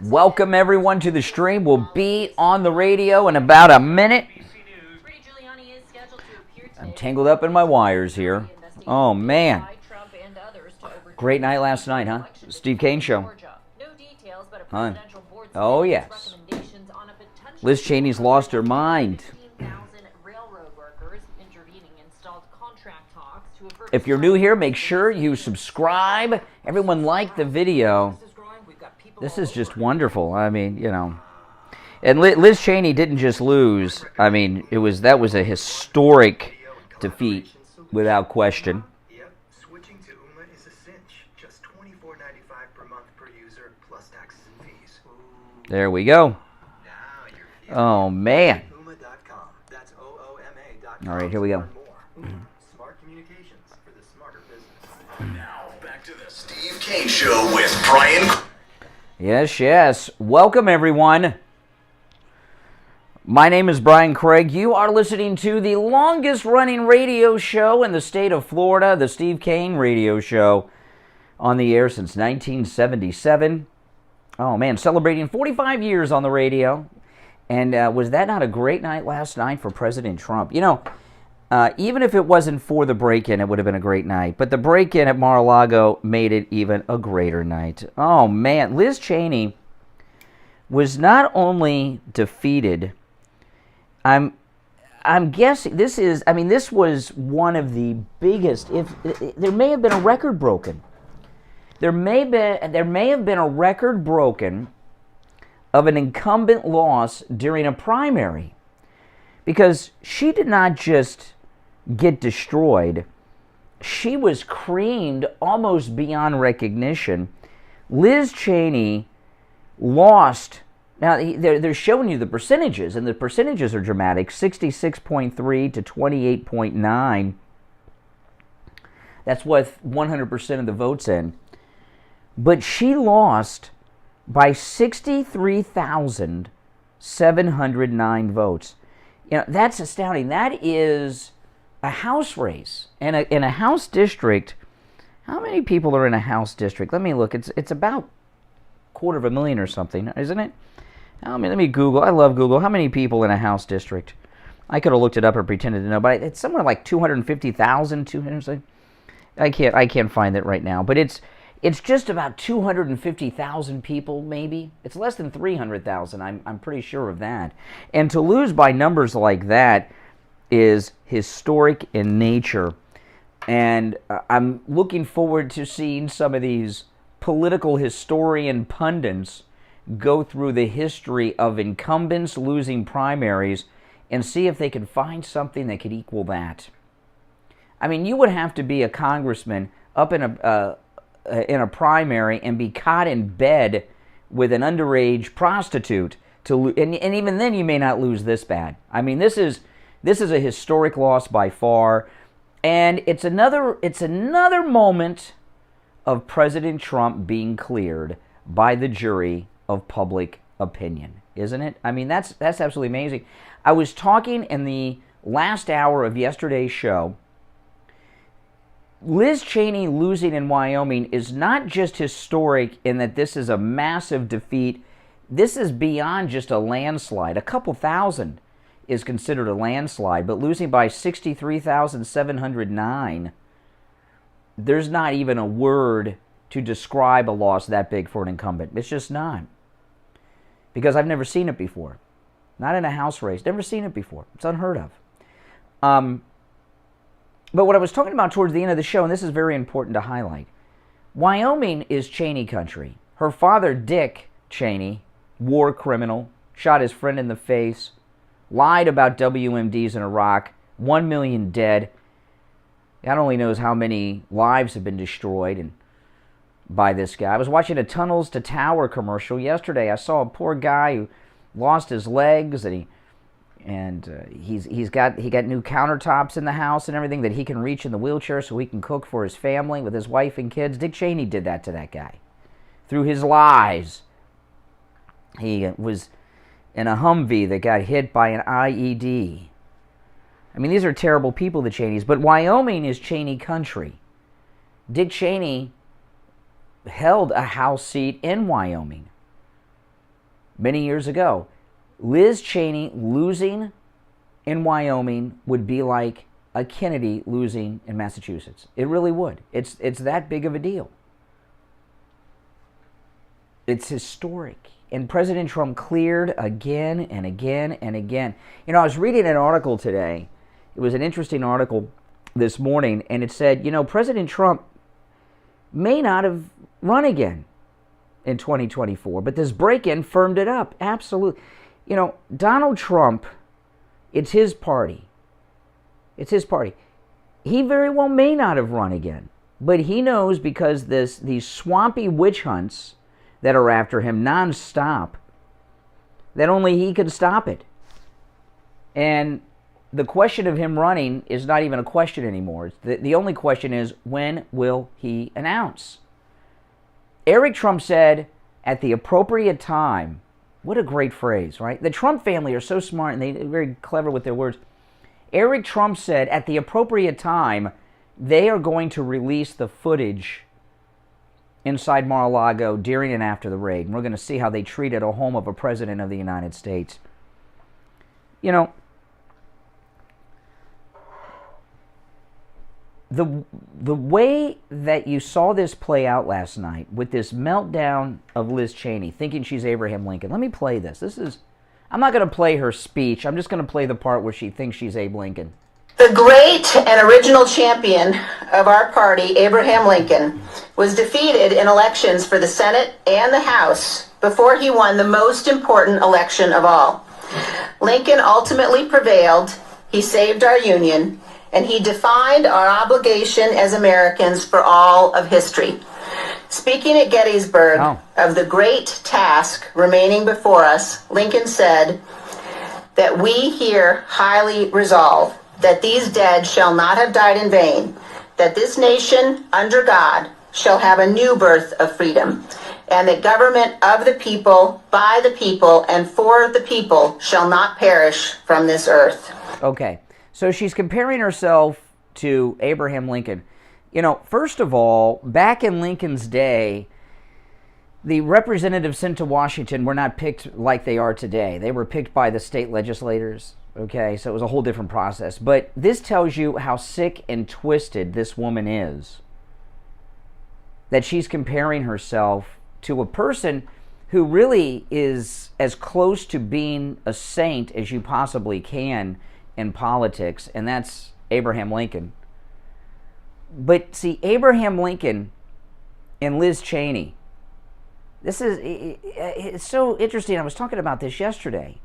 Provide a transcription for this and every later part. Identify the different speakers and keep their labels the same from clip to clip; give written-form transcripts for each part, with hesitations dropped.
Speaker 1: Welcome everyone to the stream. We'll be on the radio in about a minute. I'm tangled up in my wires here. Oh man. Great night last night, huh? Steve Kane Show. Huh? Oh yes. Liz Cheney's lost her mind. If you're new here, make sure you subscribe. Everyone like the video. This is just wonderful. I mean, you know. And Liz Cheney didn't just lose. I mean, that was a historic defeat without question.
Speaker 2: Yep, switching to UMA is a cinch. Just $24.95 per month per user plus taxes and fees.
Speaker 1: There we go. Oh man.
Speaker 2: UMA.com. That's OOMA.com.
Speaker 1: All right, here we go.
Speaker 2: Smart communications for the smarter business.
Speaker 3: Now back to the Steve Kane Show with Brian.
Speaker 1: Yes. Welcome, everyone. My name is Brian Craig. You are listening to the longest-running radio show in the state of Florida, the Steve Kane Radio Show, on the air since 1977. Oh, man, celebrating 45 years on the radio. And was that not a great night last night for President Trump? You know, even if it wasn't for the break-in, it would have been a great night. But the break-in at Mar-a-Lago made it even a greater night. Oh, man. Liz Cheney was not only defeated, I'm guessing this was one of the biggest, there may have been a record broken. There may have been a record broken of an incumbent loss during a primary. Because she did not just get destroyed, she was creamed almost beyond recognition. Liz Cheney lost. Now, they're showing you the percentages, and the percentages are dramatic, 66.3 to 28.9. That's with 100% of the votes in. But she lost by 63,709 votes. You know, that's astounding. That is a House race. And in a House district, how many people are in a House district? Let me look. It's about 250,000 or something, isn't it? Let me Google. I love Google. How many people in a House district? I could have looked it up or pretended to know, but it's somewhere like 250,000, 200. I can't find it right now, but it's just about 250,000 people, maybe. It's less than 300,000. I'm pretty sure of that. And to lose by numbers like that is historic in nature. And I'm looking forward to seeing some of these political historian pundits go through the history of incumbents losing primaries and see if they can find something that could equal that. I mean, you would have to be a congressman up in a primary and be caught in bed with an underage prostitute and even then you may not lose this bad. I mean, this is a historic loss by far, and it's another moment of President Trump being cleared by the jury of public opinion, isn't it? I mean, that's absolutely amazing. I was talking in the last hour of yesterday's show. Liz Cheney losing in Wyoming is not just historic in that this is a massive defeat. This is beyond just a landslide. A couple thousand is considered a landslide, but losing by 63,709, there's not even a word to describe a loss that big for an incumbent. It's just not. Because I've never seen it before. Not in a House race. Never seen it before. It's unheard of. But what I was talking about towards the end of the show, and this is very important to highlight, Wyoming is Cheney country. Her father, Dick Cheney, war criminal, shot his friend in the face, lied about WMDs in Iraq, 1 million dead. God only knows how many lives have been destroyed by this guy. I was watching a Tunnels to Tower commercial yesterday. I saw a poor guy who lost his legs, and he got new countertops in the house and everything that he can reach in the wheelchair so he can cook for his family with his wife and kids. Dick Cheney did that to that guy through his lies. He was in a Humvee that got hit by an IED. I mean, these are terrible people, the Cheneys, but Wyoming is Cheney country. Dick Cheney held a House seat in Wyoming. many years ago. Liz Cheney losing in Wyoming would be like a Kennedy losing in Massachusetts. It really would. It's that big of a deal. It's historic. And President Trump cleared again and again and again. You know, I was reading an article today. It was an interesting article this morning, and it said, you know, President Trump may not have run again in 2024, but this break-in firmed it up. Absolutely. You know, Donald Trump, it's his party. It's his party. He very well may not have run again, but he knows because these swampy witch hunts that are after him nonstop, that only he can stop it. And the question of him running is not even a question anymore. The only question is, when will he announce? Eric Trump said, at the appropriate time. What a great phrase, right? The Trump family are so smart and they're very clever with their words. Eric Trump said, at the appropriate time, they are going to release the footage inside Mar-a-Lago during and after the raid. And we're going to see how they treated a home of a president of the United States. You know, the way that you saw this play out last night with this meltdown of Liz Cheney, thinking she's Abraham Lincoln. Let me play this. I'm not going to play her speech. I'm just going to play the part where she thinks she's Abe Lincoln.
Speaker 4: The great and original champion of our party, Abraham Lincoln, was defeated in elections for the Senate and the House before he won the most important election of all. Lincoln ultimately prevailed. He saved our Union, and he defined our obligation as Americans for all of history. Speaking at Gettysburg of the great task remaining before us, Lincoln said that we here highly resolve that these dead shall not have died in vain, that this nation under God shall have a new birth of freedom, and that government of the people, by the people, and for the people shall not perish from this earth.
Speaker 1: Okay, so she's comparing herself to Abraham Lincoln. You know, first of all, back in Lincoln's day, the representatives sent to Washington were not picked like they are today. They were picked by the state legislators, okay? So it was a whole different process. But this tells you how sick and twisted this woman is, that she's comparing herself to a person who really is as close to being a saint as you possibly can in politics, and that's Abraham Lincoln. But see, Abraham Lincoln and Liz Cheney, it's so interesting. I was talking about this yesterday.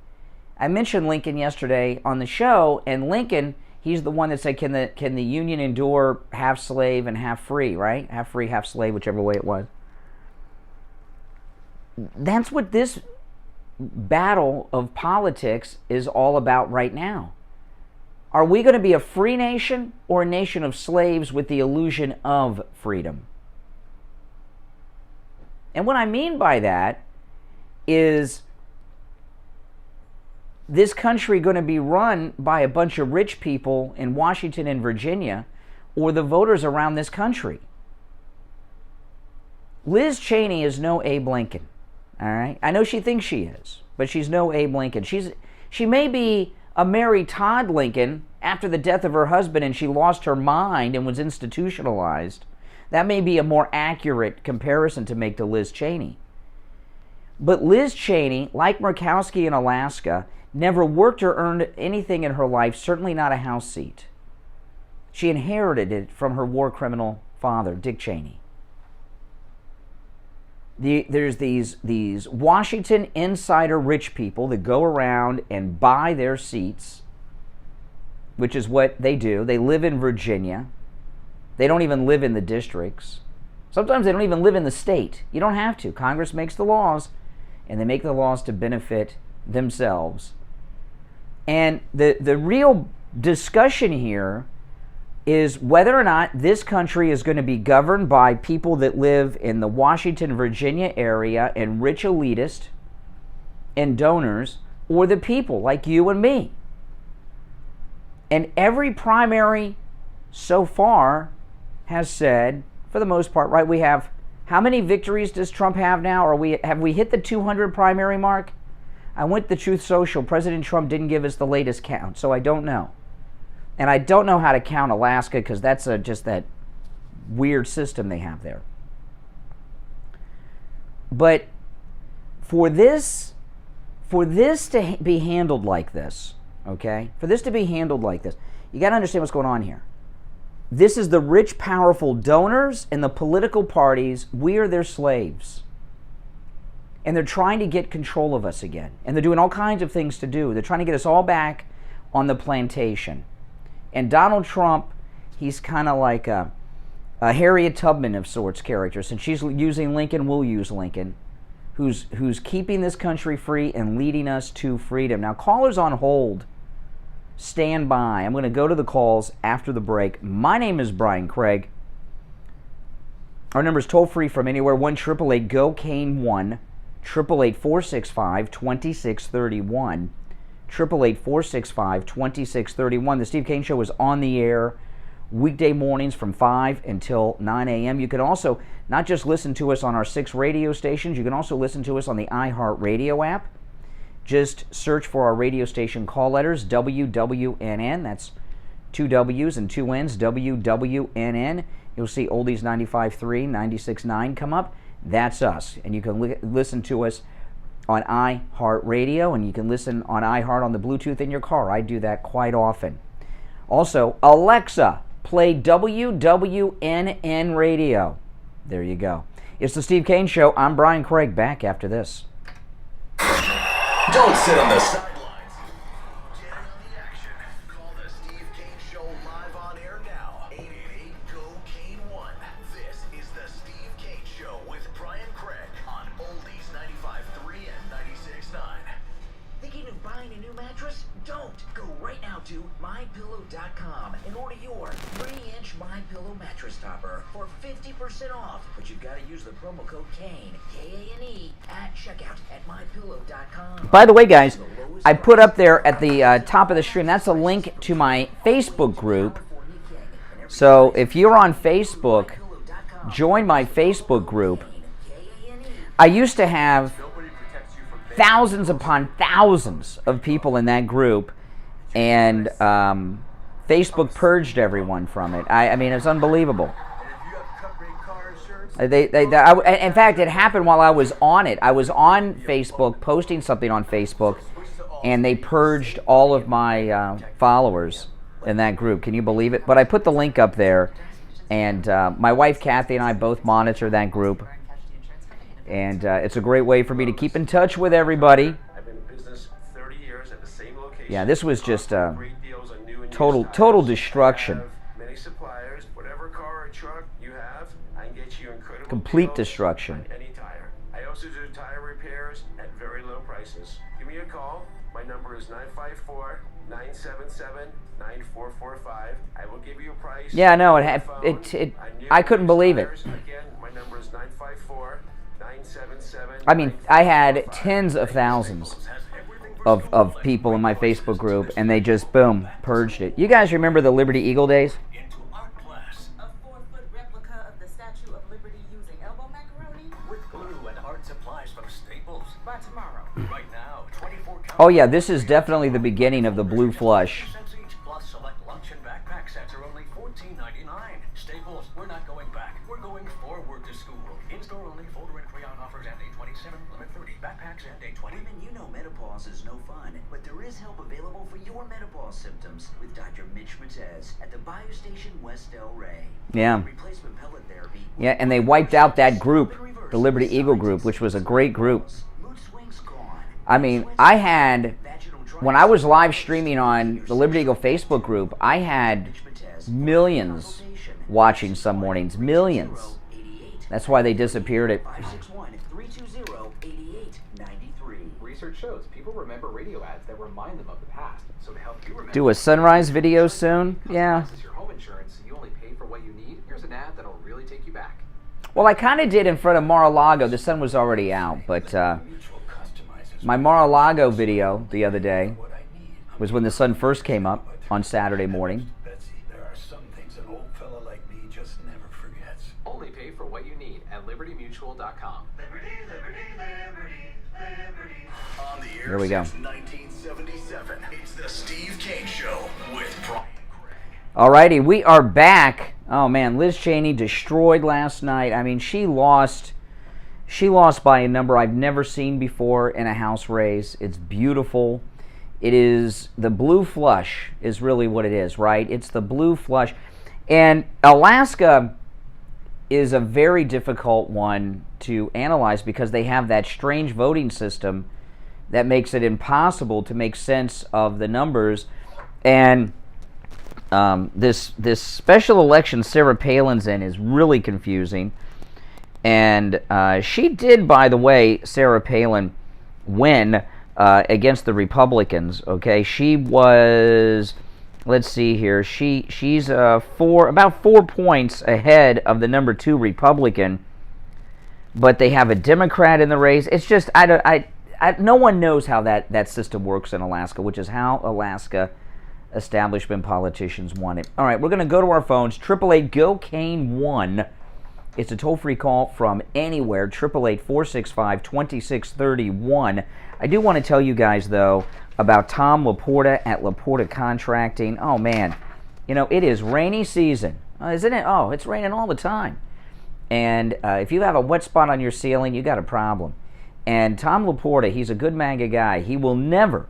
Speaker 1: I mentioned Lincoln yesterday on the show, and Lincoln, he's the one that said, can the Union endure half slave and half free, right? Half free, half slave, whichever way it was. That's what this battle of politics is all about right now. Are we going to be a free nation or a nation of slaves with the illusion of freedom? And what I mean by that is this country going to be run by a bunch of rich people in Washington and Virginia, or the voters around this country? Liz Cheney is no Abe Lincoln, all right? I know she thinks she is, but she's no Abe Lincoln. She may be a Mary Todd Lincoln after the death of her husband and she lost her mind and was institutionalized. That may be a more accurate comparison to make to Liz Cheney. But Liz Cheney, like Murkowski in Alaska, never worked or earned anything in her life, certainly not a House seat. She inherited it from her war criminal father, Dick Cheney. There's these Washington insider rich people that go around and buy their seats, which is what they do. They live in Virginia. They don't even live in the districts. Sometimes they don't even live in the state. You don't have to. Congress makes the laws, and they make the laws to benefit themselves. And the real discussion here is whether or not this country is going to be governed by people that live in the Washington, Virginia area and rich elitists and donors, or the people like you and me. And every primary so far has said, for the most part, right, we have, how many victories does Trump have now? Have we hit the 200 primary mark? I went to Truth Social. President Trump didn't give us the latest count, so I don't know. And I don't know how to count Alaska because that's just that weird system they have there. But for this to be handled like this, okay? For this to be handled like this, you got to understand what's going on here. This is the rich, powerful donors and the political parties. We are their slaves. And they're trying to get control of us again. And they're doing all kinds of things to do. They're trying to get us all back on the plantation. And Donald Trump, he's kind of like a Harriet Tubman of sorts character. Since she's using Lincoln, we'll use Lincoln. Who's keeping this country free and leading us to freedom. Now, callers on hold, stand by. I'm going to go to the calls after the break. My name is Brian Craig. Our number is toll-free from anywhere, 1-888-GO-CANE-1, 888-465-2631, 888-465-2631. The Steve Kane Show is on the air weekday mornings from 5 until 9 a.m. You can also not just listen to us on our 6 radio stations, you can also listen to us on the iHeartRadio app. Just search for our radio station call letters, WWNN. That's 2 W's and 2 N's, WWNN. You'll see Oldies 95.3, 96.9 come up. That's us. And you can listen to us on iHeartRadio, and you can listen on iHeart on the Bluetooth in your car. I do that quite often. Also, Alexa, play WWNN Radio. There you go. It's the Steve Kane Show. I'm Brian Craig. Back after this.
Speaker 3: Don't sit on the sidelines. Get in on the action. Call the Steve Kane Show live on air now. 888-GO-CANE-1. This is the Steve Kane Show with Brian Craig on Oldies 95.3 and 96.9.
Speaker 5: Thinking of buying a new mattress? Don't. Go right now to MyPillow.com and order your 3-inch MyPillow mattress topper for 50% off. But you've got to use the promo code KANE, K-A-N-E, at checkout at MyPillow.com.
Speaker 1: By the way, guys, I put up there at the top of the stream, that's a link to my Facebook group. So if you're on Facebook, join my Facebook group. I used to have thousands upon thousands of people in that group, and Facebook purged everyone from it. I mean, it's unbelievable. In fact, it happened while I was on it. I was on Facebook, posting something on Facebook, and they purged all of my followers in that group. Can you believe it? But I put the link up there, and my wife Kathy and I both monitor that group. And it's a great way for me to keep in touch with everybody.
Speaker 6: I've been in business 30 years at the same location.
Speaker 1: Yeah, this was just total destruction.
Speaker 6: Many suppliers, whatever car or truck you have, I can get you incredible
Speaker 1: Complete
Speaker 6: deals
Speaker 1: destruction.
Speaker 6: on any tire. I also do tire repairs at very low prices. Give me a call. My number is 954-977-9445. I will give you a price.
Speaker 1: Yeah, no, it had
Speaker 6: on
Speaker 1: it.
Speaker 6: new
Speaker 1: I couldn't believe it.
Speaker 6: tires. Again, my number is 954-977.
Speaker 1: I mean, I had tens of thousands of people in my Facebook group, and they just, boom, purged it. You guys remember the Liberty Eagle days?
Speaker 7: Into art class. A 4-foot replica of the Statue of Liberty using elbow macaroni?
Speaker 3: With glue and art supplies from Staples.
Speaker 7: By tomorrow.
Speaker 3: Right now, 24 count.
Speaker 1: Oh yeah, this is definitely the beginning of the blue flush.
Speaker 3: Cents each, plus select lunch and backpack sets are only $14.99. Staples, we're not going back. We're going forward to school. In-store only folder and crayon offers and day 27, limit 30. Backpacks and day 20.
Speaker 5: Women, you know menopause is no fun, but there is help available for your menopause symptoms with Dr. Mitch Matez at the Biostation West El Rey.
Speaker 1: Yeah.
Speaker 5: Replacement pellet therapy.
Speaker 1: Yeah, and they wiped out that group, the Liberty Eagle group, which was a great group.
Speaker 5: Mood swings gone.
Speaker 1: I mean, I had, when I was live streaming on the Liberty Eagle Facebook group, I had millions watching some mornings. Millions. That's why they disappeared it.
Speaker 5: 561-320-8893.
Speaker 8: Research shows people remember radio ads that remind them of the past. So to help you remember,
Speaker 1: Do a sunrise video soon? Yeah.
Speaker 8: This is your home insurance. You only pay for what you need. Here's an ad that'll really take you back.
Speaker 1: Well, I kind of did in front of Mar-a-Lago. The sun was already out, but my Mar-a-Lago video the other day was when the sun first came up on Saturday morning.
Speaker 2: Betsy, there are some things an old fella like me just never forgets.
Speaker 8: Only pay for what you need at libertymutual.com.
Speaker 2: Liberty, liberty, liberty, liberty.
Speaker 3: On the
Speaker 1: Here we go.
Speaker 3: Since 1977, it's the Steve Kane Show with Brian.
Speaker 1: Alrighty, we are back. Oh man, Liz Cheney destroyed last night. I mean, she lost by a number I've never seen before in a House race. It's beautiful. It is the blue flush is really what it is, right? It's the blue flush. And Alaska is a very difficult one to analyze because they have that strange voting system that makes it impossible to make sense of the numbers. And this special election Sarah Palin's in is really confusing. And she did, by the way, Sarah Palin, win against the Republicans. Okay, she was, let's see here, she's about 4 points ahead of the number 2 Republican, but they have a Democrat in the race. It's just no one knows how that system works in Alaska, which is how Alaska establishment politicians want it. All right, we're going to go to our phones. 888-GO-CANE-1. It's a toll-free call from anywhere, 888-465-2631. I do want to tell you guys, though, about Tom Laporta at Laporta Contracting. Oh, man. You know, it is rainy season, isn't it? Oh, it's raining all the time. And if you have a wet spot on your ceiling, you got a problem. And Tom Laporta, he's a good manga guy. He will never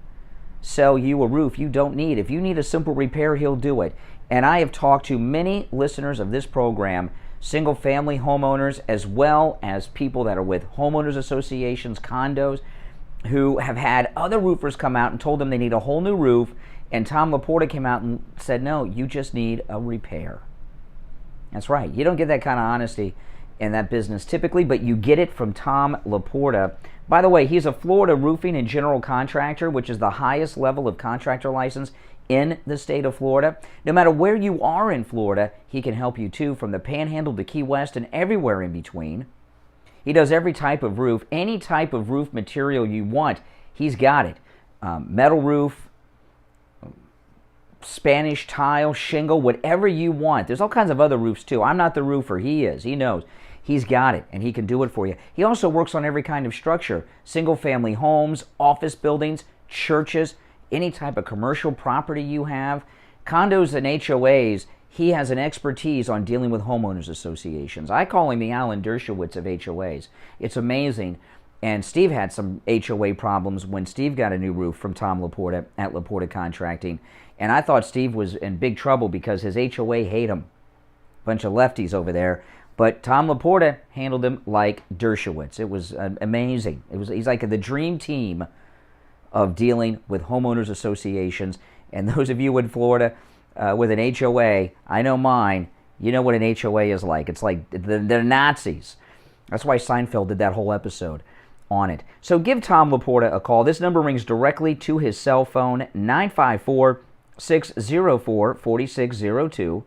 Speaker 1: sell you a roof you don't need. If you need a simple repair, he'll do it. And I have talked to many listeners of this program, single-family homeowners, as well as people that are with homeowners associations, condos, who have had other roofers come out and told them they need a whole new roof, and Tom Laporta came out and said, no, you just need a repair. That's right. You don't get that kind of honesty in that business typically, but you get it from Tom Laporta. By the way, he's a Florida roofing and general contractor, which is the highest level of contractor license in the state of Florida. No matter where you are in Florida, he can help you too, from the Panhandle to Key West and everywhere in between. He does every type of roof, any type of roof material you want, he's got it. Metal roof, Spanish tile, shingle, whatever you want. There's all kinds of other roofs too. I'm not the roofer, he is, he knows. He's got it, and he can do it for you. He also works on every kind of structure, single-family homes, office buildings, churches, any type of commercial property you have, condos and HOAs. He has an expertise on dealing with homeowners associations. I call him the Alan Dershowitz of HOAs. It's amazing. And Steve had some HOA problems when Steve got a new roof from Tom Laporta at Laporta Contracting. And I thought Steve was in big trouble because his HOA hate him. Bunch of lefties over there. But Tom Laporta handled him like Dershowitz. It was amazing. He's like the dream team of dealing with homeowners associations. And those of you in Florida with an HOA, I know mine, you know what an HOA is like. It's like they're Nazis. That's why Seinfeld did that whole episode on it. So give Tom Laporta a call. This number rings directly to his cell phone, 954-604-4602.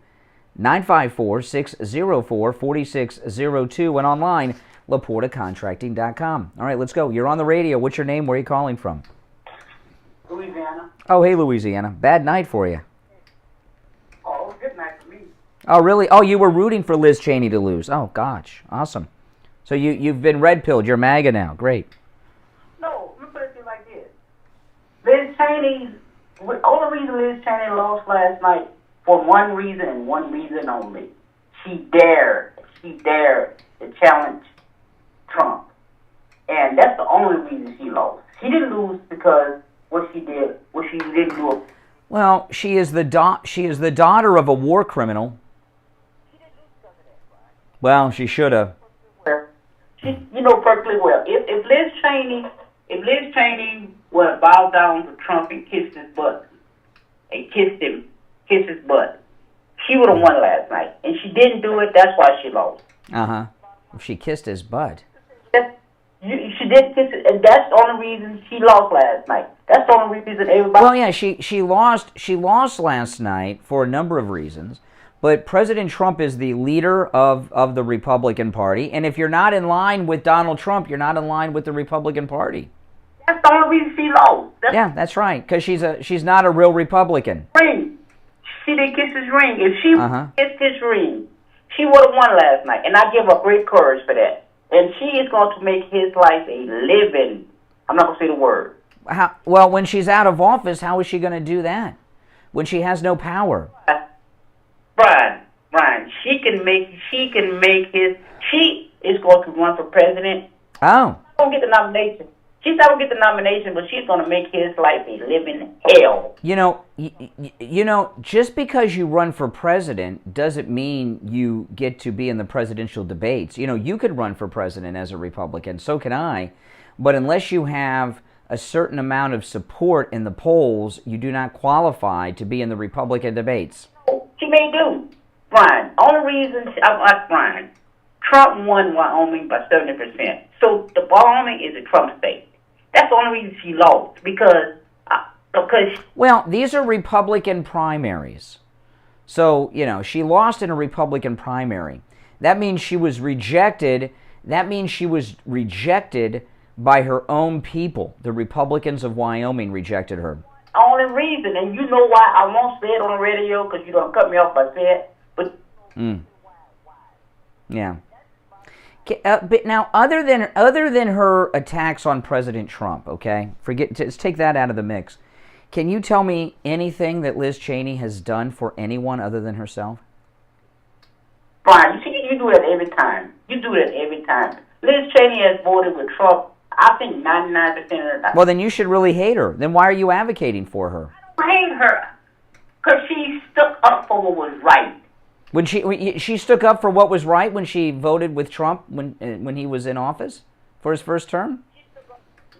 Speaker 1: 954-604-4602, and online, LaportaContracting.com. All right, let's go. You're on the radio. What's your name? Where are you calling from?
Speaker 9: Louisiana.
Speaker 1: Oh, hey, Louisiana. Bad night for you.
Speaker 9: Oh, good night for me.
Speaker 1: Oh, really? Oh, you were rooting for Liz Cheney to lose. Oh, gosh. Awesome. So you've been red-pilled. You're MAGA now. Great.
Speaker 9: No, let me put it like this. Liz Cheney, the only reason Liz Cheney lost last night, for one reason and one reason only. She dared to challenge Trump. And that's the only reason she lost. She didn't lose because what she didn't do.
Speaker 1: Well, she is the daughter of a war criminal.
Speaker 9: She didn't lose because of that, right?
Speaker 1: Well, she should have.
Speaker 9: You know perfectly well. If Liz Cheney would have bowed down to Trump and kissed his butt, kiss his butt, she would have won last night. And she didn't do it, that's why she lost.
Speaker 1: Uh-huh. She kissed his butt.
Speaker 9: She did kiss it, and that's the only reason she lost last night. That's the only reason everybody...
Speaker 1: Well, yeah, she lost last night for a number of reasons. But President Trump is the leader of the Republican Party. And if you're not in line with Donald Trump, you're not in line with the Republican Party.
Speaker 9: That's the only reason she lost.
Speaker 1: Yeah, that's right. Because she's not a real Republican.
Speaker 9: Ring. She didn't kiss his ring. If she kissed his ring, she would have won last night. And I give her great courage for that. And she is going to make his life a living. I'm not going to say the word.
Speaker 1: Well, when she's out of office, how is she going to do that? When she has no power.
Speaker 9: Brian, she is going to run for president.
Speaker 1: Oh.
Speaker 9: She won't get the nomination. She's not going to get the nomination, but she's going to make his life a living hell.
Speaker 1: You know, just because you run for president doesn't mean you get to be in the presidential debates. You know, you could run for president as a Republican, so can I, but unless you have a certain amount of support in the polls, you do not qualify to be in the Republican debates.
Speaker 9: She may do. Brian, only reason I like Brian, Trump won Wyoming by 70%. So the Wyoming is a Trump state. That's the only reason she lost, because
Speaker 1: well, these are Republican primaries. So, you know, she lost in a Republican primary. That means she was rejected. That means she was rejected by her own people. The Republicans of Wyoming rejected her.
Speaker 9: Only reason, and you know why I won't say it on the radio, because you're going to cut me off by saying it, but...
Speaker 1: Yeah. But now, other than her attacks on President Trump, okay, just take that out of the mix. Can you tell me anything that Liz Cheney has done for anyone other than herself?
Speaker 9: Brian, you see, you do that every time. You do that every time. Liz Cheney has voted with Trump, I think 99% of the time.
Speaker 1: Well, then you should really hate her. Then why are you advocating for her?
Speaker 9: I hate her because she stuck up for what was right.
Speaker 1: When she stuck up for what was right when she voted with Trump when he was in office for his first term?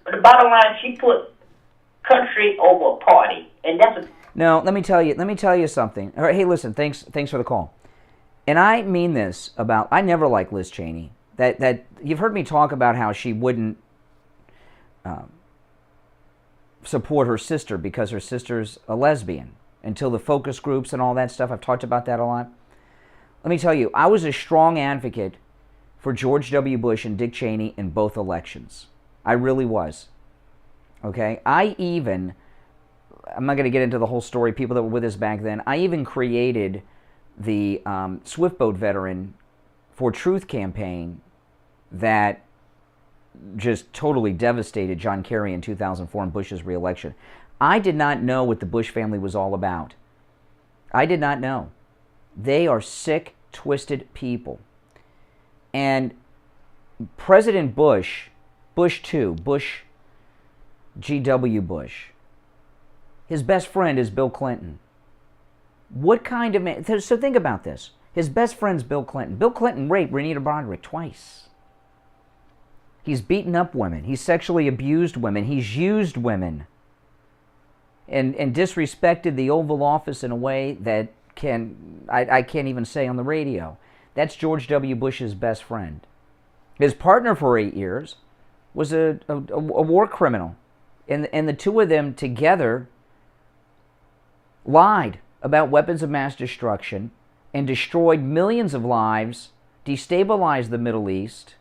Speaker 9: The bottom line, she put country over party, and that's what...
Speaker 1: No, let me tell you something. All right, hey, listen, thanks for the call. And I mean this about, I never liked Liz Cheney. That you've heard me talk about how she wouldn't support her sister because her sister's a lesbian until the focus groups and all that stuff. I've talked about that a lot. Let me tell you, I was a strong advocate for George W. Bush and Dick Cheney in both elections. I really was. Okay? I'm not going to get into the whole story, people that were with us back then. I even created the Swift Boat Veteran for Truth campaign that just totally devastated John Kerry in 2004 and Bush's reelection. I did not know what the Bush family was all about. I did not know. They are sick, twisted people. And President Bush, Bush G.W. Bush, his best friend is Bill Clinton. What kind of man? So think about this. His best friend's Bill Clinton. Bill Clinton raped Renita Broderick twice. He's beaten up women. He's sexually abused women. He's used women. And disrespected the Oval Office in a way that I can't even say on the radio. That's George W. Bush's best friend. His partner for 8 years was a war criminal. And the two of them together lied about weapons of mass destruction and destroyed millions of lives, destabilized the Middle East,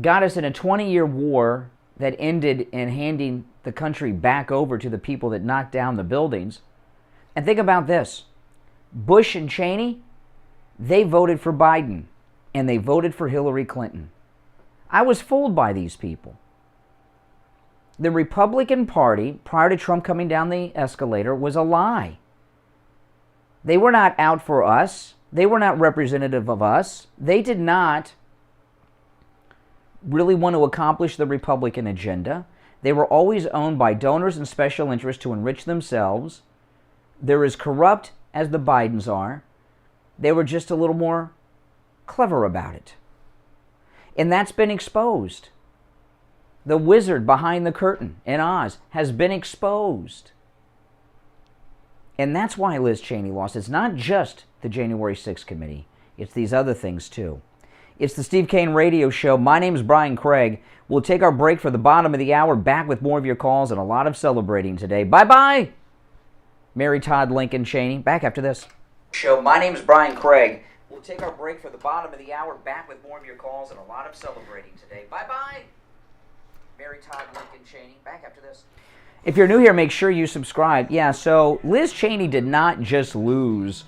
Speaker 1: got us in a 20-year war that ended in handing the country back over to the people that knocked down the buildings. And think about this. Bush and Cheney, they voted for Biden, and they voted for Hillary Clinton. I was fooled by these people. The Republican Party, prior to Trump coming down the escalator, was a lie. They were not out for us. They were not representative of us. They did not really want to accomplish the Republican agenda. They were always owned by donors and special interests to enrich themselves. They're as corrupt as the Bidens are. They were just a little more clever about it. And that's been exposed. The wizard behind the curtain in Oz has been exposed. And that's why Liz Cheney lost. It's not just the January 6th committee. It's these other things too. It's the Steve Kane Radio Show. My name is Brian Craig. We'll take our break for the bottom of the hour, back with more of your calls and a lot of celebrating today. Bye-bye. Mary Todd Lincoln Cheney, back after this. My name is Brian Craig. We'll take our break for the bottom of the hour, back with more of your calls and a lot of celebrating today. Bye-bye. Mary Todd Lincoln Cheney, back after this. If you're new here, make sure you subscribe. Yeah, so Liz Cheney did not just lose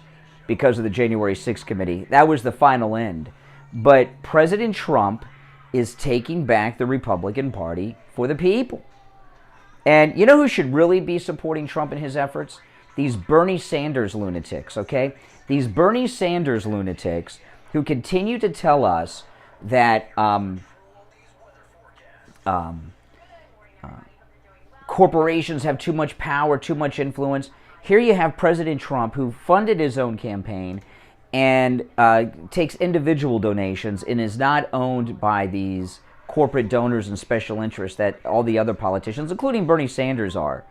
Speaker 1: because of the January 6th committee. That was the final end. But President Trump is taking back the Republican Party for the people. And you know who should really be supporting Trump in his efforts? These Bernie Sanders lunatics, okay? These Bernie Sanders lunatics who continue to tell us that corporations have too much power, too much influence. Here you have President Trump, who funded his own campaign and takes individual donations and is not owned by these corporate donors and special interests that all the other politicians, including Bernie Sanders, are.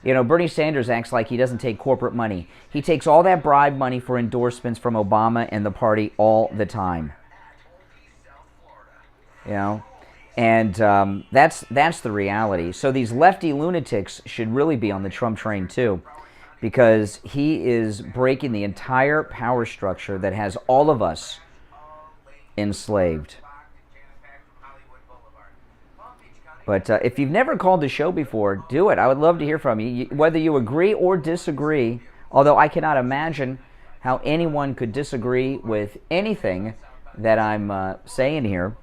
Speaker 1: You know, Bernie Sanders acts like he doesn't take corporate money. He takes all that bribe money for endorsements from Obama and the party all the time. You know, and that's the reality. So these lefty lunatics should really be on the Trump train too, because he is breaking the entire power structure that has all of us enslaved. But if you've never called the show before, do it. I would love to hear from you, whether you agree or disagree, although I cannot imagine how anyone could disagree with anything that I'm saying here.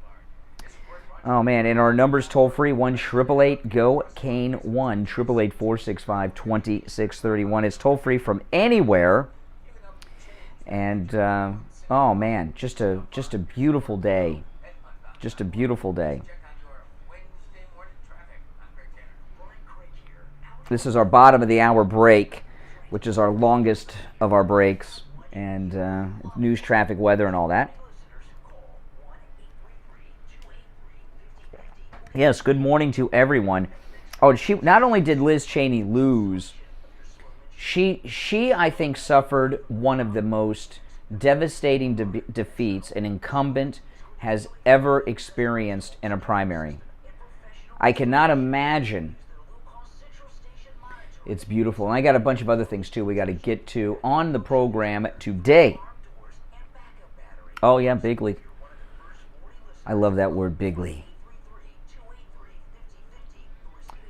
Speaker 1: Oh, man, and our number's toll-free, 1-888-GO-CANE, 1-888-465-2631. It's toll-free from anywhere. And, oh, man, just a beautiful day. Just a beautiful day. This is our bottom of the hour break, which is our longest of our breaks, and news, traffic, weather, and all that. Yes, good morning to everyone. Oh, she not only did Liz Cheney lose, she I think suffered one of the most devastating defeats an incumbent has ever experienced in a primary. I cannot imagine. It's beautiful. And I got a bunch of other things, too, we got to get to on the program today. Oh, yeah, bigly. I love that word, bigly.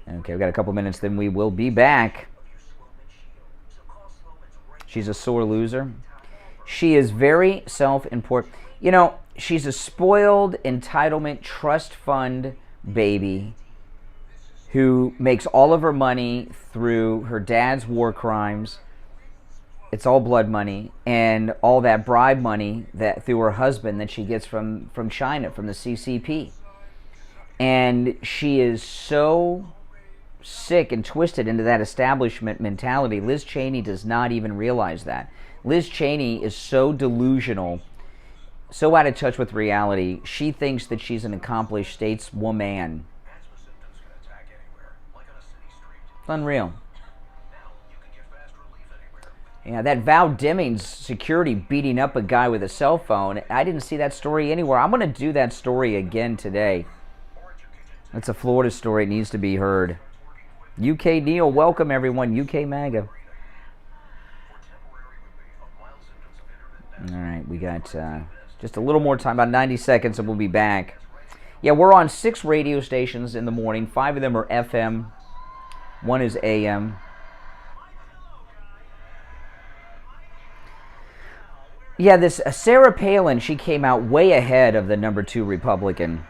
Speaker 1: Okay, we've got a couple minutes, then we will be back. She's a sore loser. She is very self-important. You know, she's a spoiled entitlement trust fund baby who makes all of her money through her dad's war crimes. It's all blood money, and all that bribe money that through her husband that she gets from China, from the CCP. And she is so sick and twisted into that establishment mentality. Liz Cheney does not even realize that. Liz Cheney is so delusional, so out of touch with reality. She thinks that she's an accomplished stateswoman. Unreal. Yeah, that Val Demings security beating up a guy with a cell phone, I didn't see that story anywhere. I'm going to do that story again today. It's a Florida story. It needs to be heard. UK Neil, welcome everyone. UK MAGA. All right, we got just a little more time, about 90 seconds, and we'll be back. Yeah, we're on 6 radio stations in the morning. 5 of them are FM. 1 is AM. Yeah, this Sarah Palin, she came out way ahead of the number 2 Republican.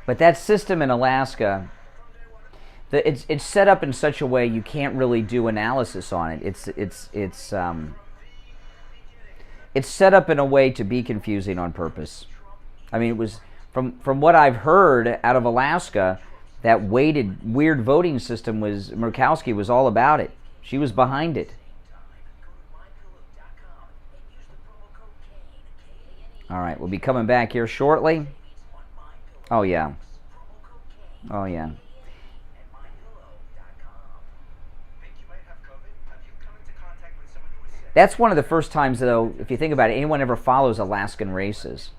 Speaker 1: But that system in Alaska, it's set up in such a way you can't really do analysis on it. It's set up in a way to be confusing on purpose. I mean, it was from what I've heard out of Alaska, that weighted weird voting system was Murkowski was all about it. She was behind it. All right, we'll be coming back here shortly. Oh yeah. Oh yeah. That's one of the first times, though, if you think about it, anyone ever follows Alaskan races.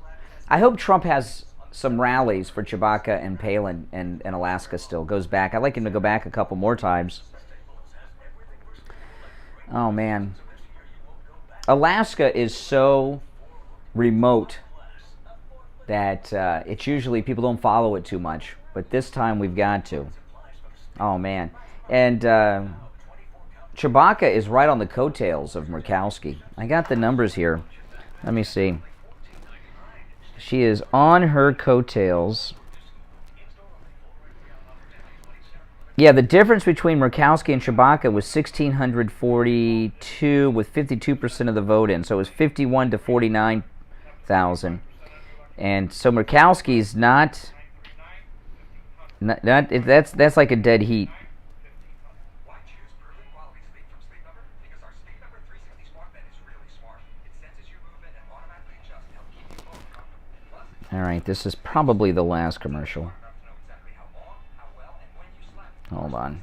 Speaker 1: I hope Trump has some rallies for Chewbacca and Palin and Alaska still. Goes back. I'd like him to go back a couple more times. Oh, man. Alaska is so remote that it's usually people don't follow it too much. But this time we've got to. Oh, man. And Chewbacca is right on the coattails of Murkowski. I got the numbers here. Let me see. She is on her coattails. Yeah, the difference between Murkowski and Chewbacca was 1,642 with 52% of the vote in. So it was 51 to 49,000. And so Murkowski's not that's like a dead heat. All right, this is probably the last commercial. Hold on.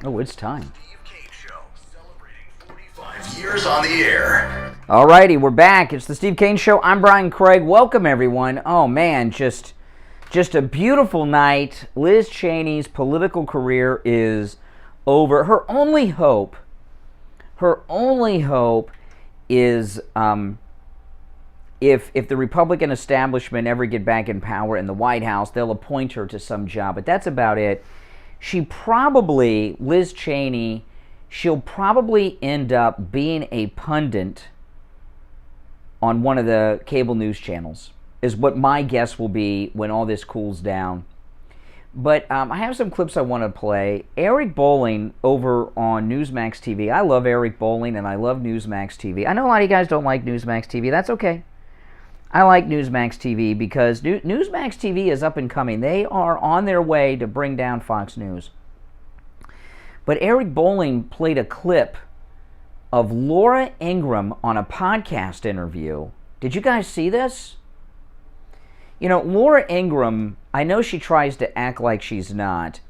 Speaker 1: Oh, it's time.
Speaker 3: Steve Kane Show, celebrating 45 years on the air.
Speaker 1: Alrighty, we're back. It's the Steve Kane Show. I'm Brian Craig. Welcome, everyone. Oh, man, just a beautiful night. Liz Cheney's political career is over. Her only hope is if the Republican establishment ever get back in power in the White House, they'll appoint her to some job. But that's about it. Liz Cheney, she'll probably end up being a pundit on one of the cable news channels, is what my guess will be when all this cools down. But I have some clips I want to play. Eric Bolling over on Newsmax TV. I love Eric Bolling and I love Newsmax TV. I know a lot of you guys don't like Newsmax TV. That's okay. I like Newsmax TV because Newsmax TV is up and coming. They are on their way to bring down Fox News. But Eric Bolling played a clip of Laura Ingraham on a podcast interview. Did you guys see this? You know, Laura Ingraham, I know she tries to act like she's not,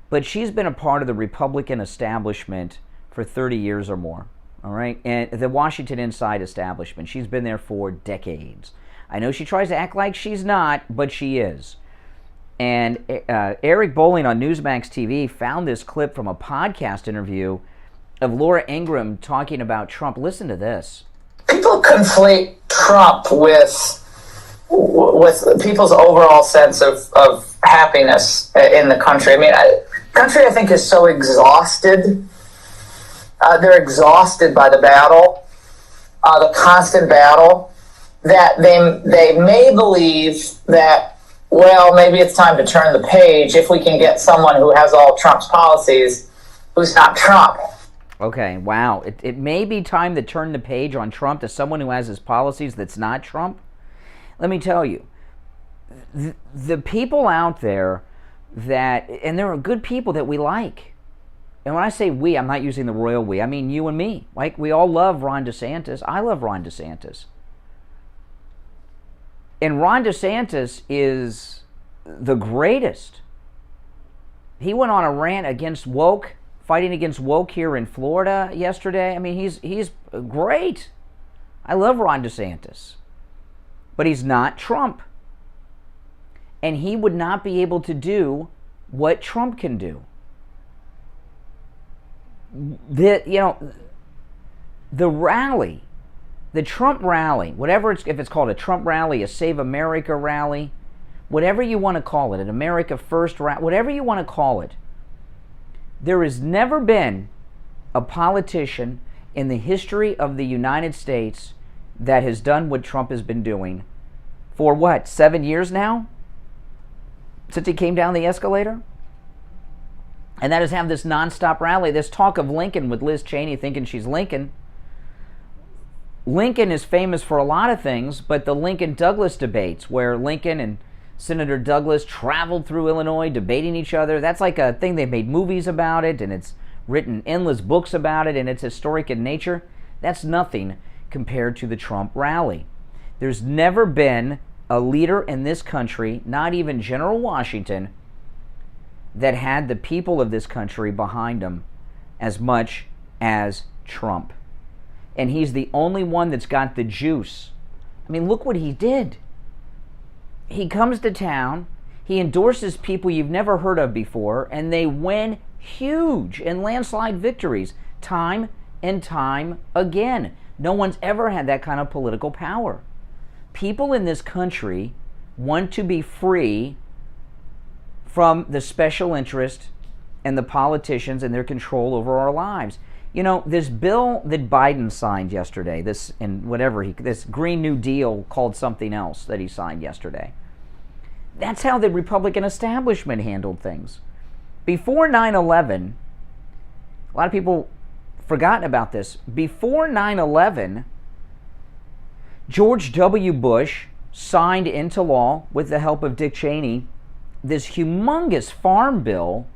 Speaker 1: but she's been a part of the Republican establishment for 30 years or more. All right? And the Washington Inside establishment. She's been there for decades. I know she tries to act like she's not, but she is. And Eric Bolling on Newsmax TV found this clip from a podcast interview of Laura Ingraham talking about Trump. Listen to this.
Speaker 4: People conflate Trump with people's overall sense of happiness in the country. I mean, country, I think, is so exhausted. They're exhausted by the battle, the constant battle, that they may believe that, well, maybe it's time to turn the page if we can get someone who has all Trump's policies who's not Trump.
Speaker 1: Okay, wow. It may be time to turn the page on Trump to someone who has his policies that's not Trump. Let me tell you, the people out there and there are good people that we like. And when I say we, I'm not using the royal we. I mean you and me. Like, we all love Ron DeSantis. I love Ron DeSantis. And Ron DeSantis is the greatest. He went on a rant against woke, fighting against woke here in Florida yesterday. I mean, he's great. I love Ron DeSantis. But he's not Trump. And he would not be able to do what Trump can do. The rally, the Trump rally, if it's called a Trump rally, a Save America rally, whatever you want to call it, an America First rally, whatever you want to call it, there has never been a politician in the history of the United States that has done what Trump has been doing for 7 years now? Since he came down the escalator? And that is have this nonstop rally, this talk of Lincoln with Liz Cheney thinking she's Lincoln. Lincoln is famous for a lot of things, but the Lincoln-Douglas debates, where Lincoln and Senator Douglas traveled through Illinois debating each other, that's like a thing. They've made movies about it, and it's written endless books about it, and it's historic in nature. That's nothing compared to the Trump rally. There's never been a leader in this country, not even General Washington, that had the people of this country behind him as much as Trump. And he's the only one that's got the juice. I mean, look what he did. He comes to town, he endorses people you've never heard of before, and they win huge and landslide victories time and time again. No one's ever had that kind of political power. People in this country want to be free from the special interest and the politicians and their control over our lives. You know, this bill that Biden signed yesterday, this Green New Deal called something else that he signed yesterday. That's how the Republican establishment handled things. Before 9/11, a lot of people forgotten about this. Before 9/11, George W. Bush signed into law, with the help of Dick Cheney, this humongous farm bill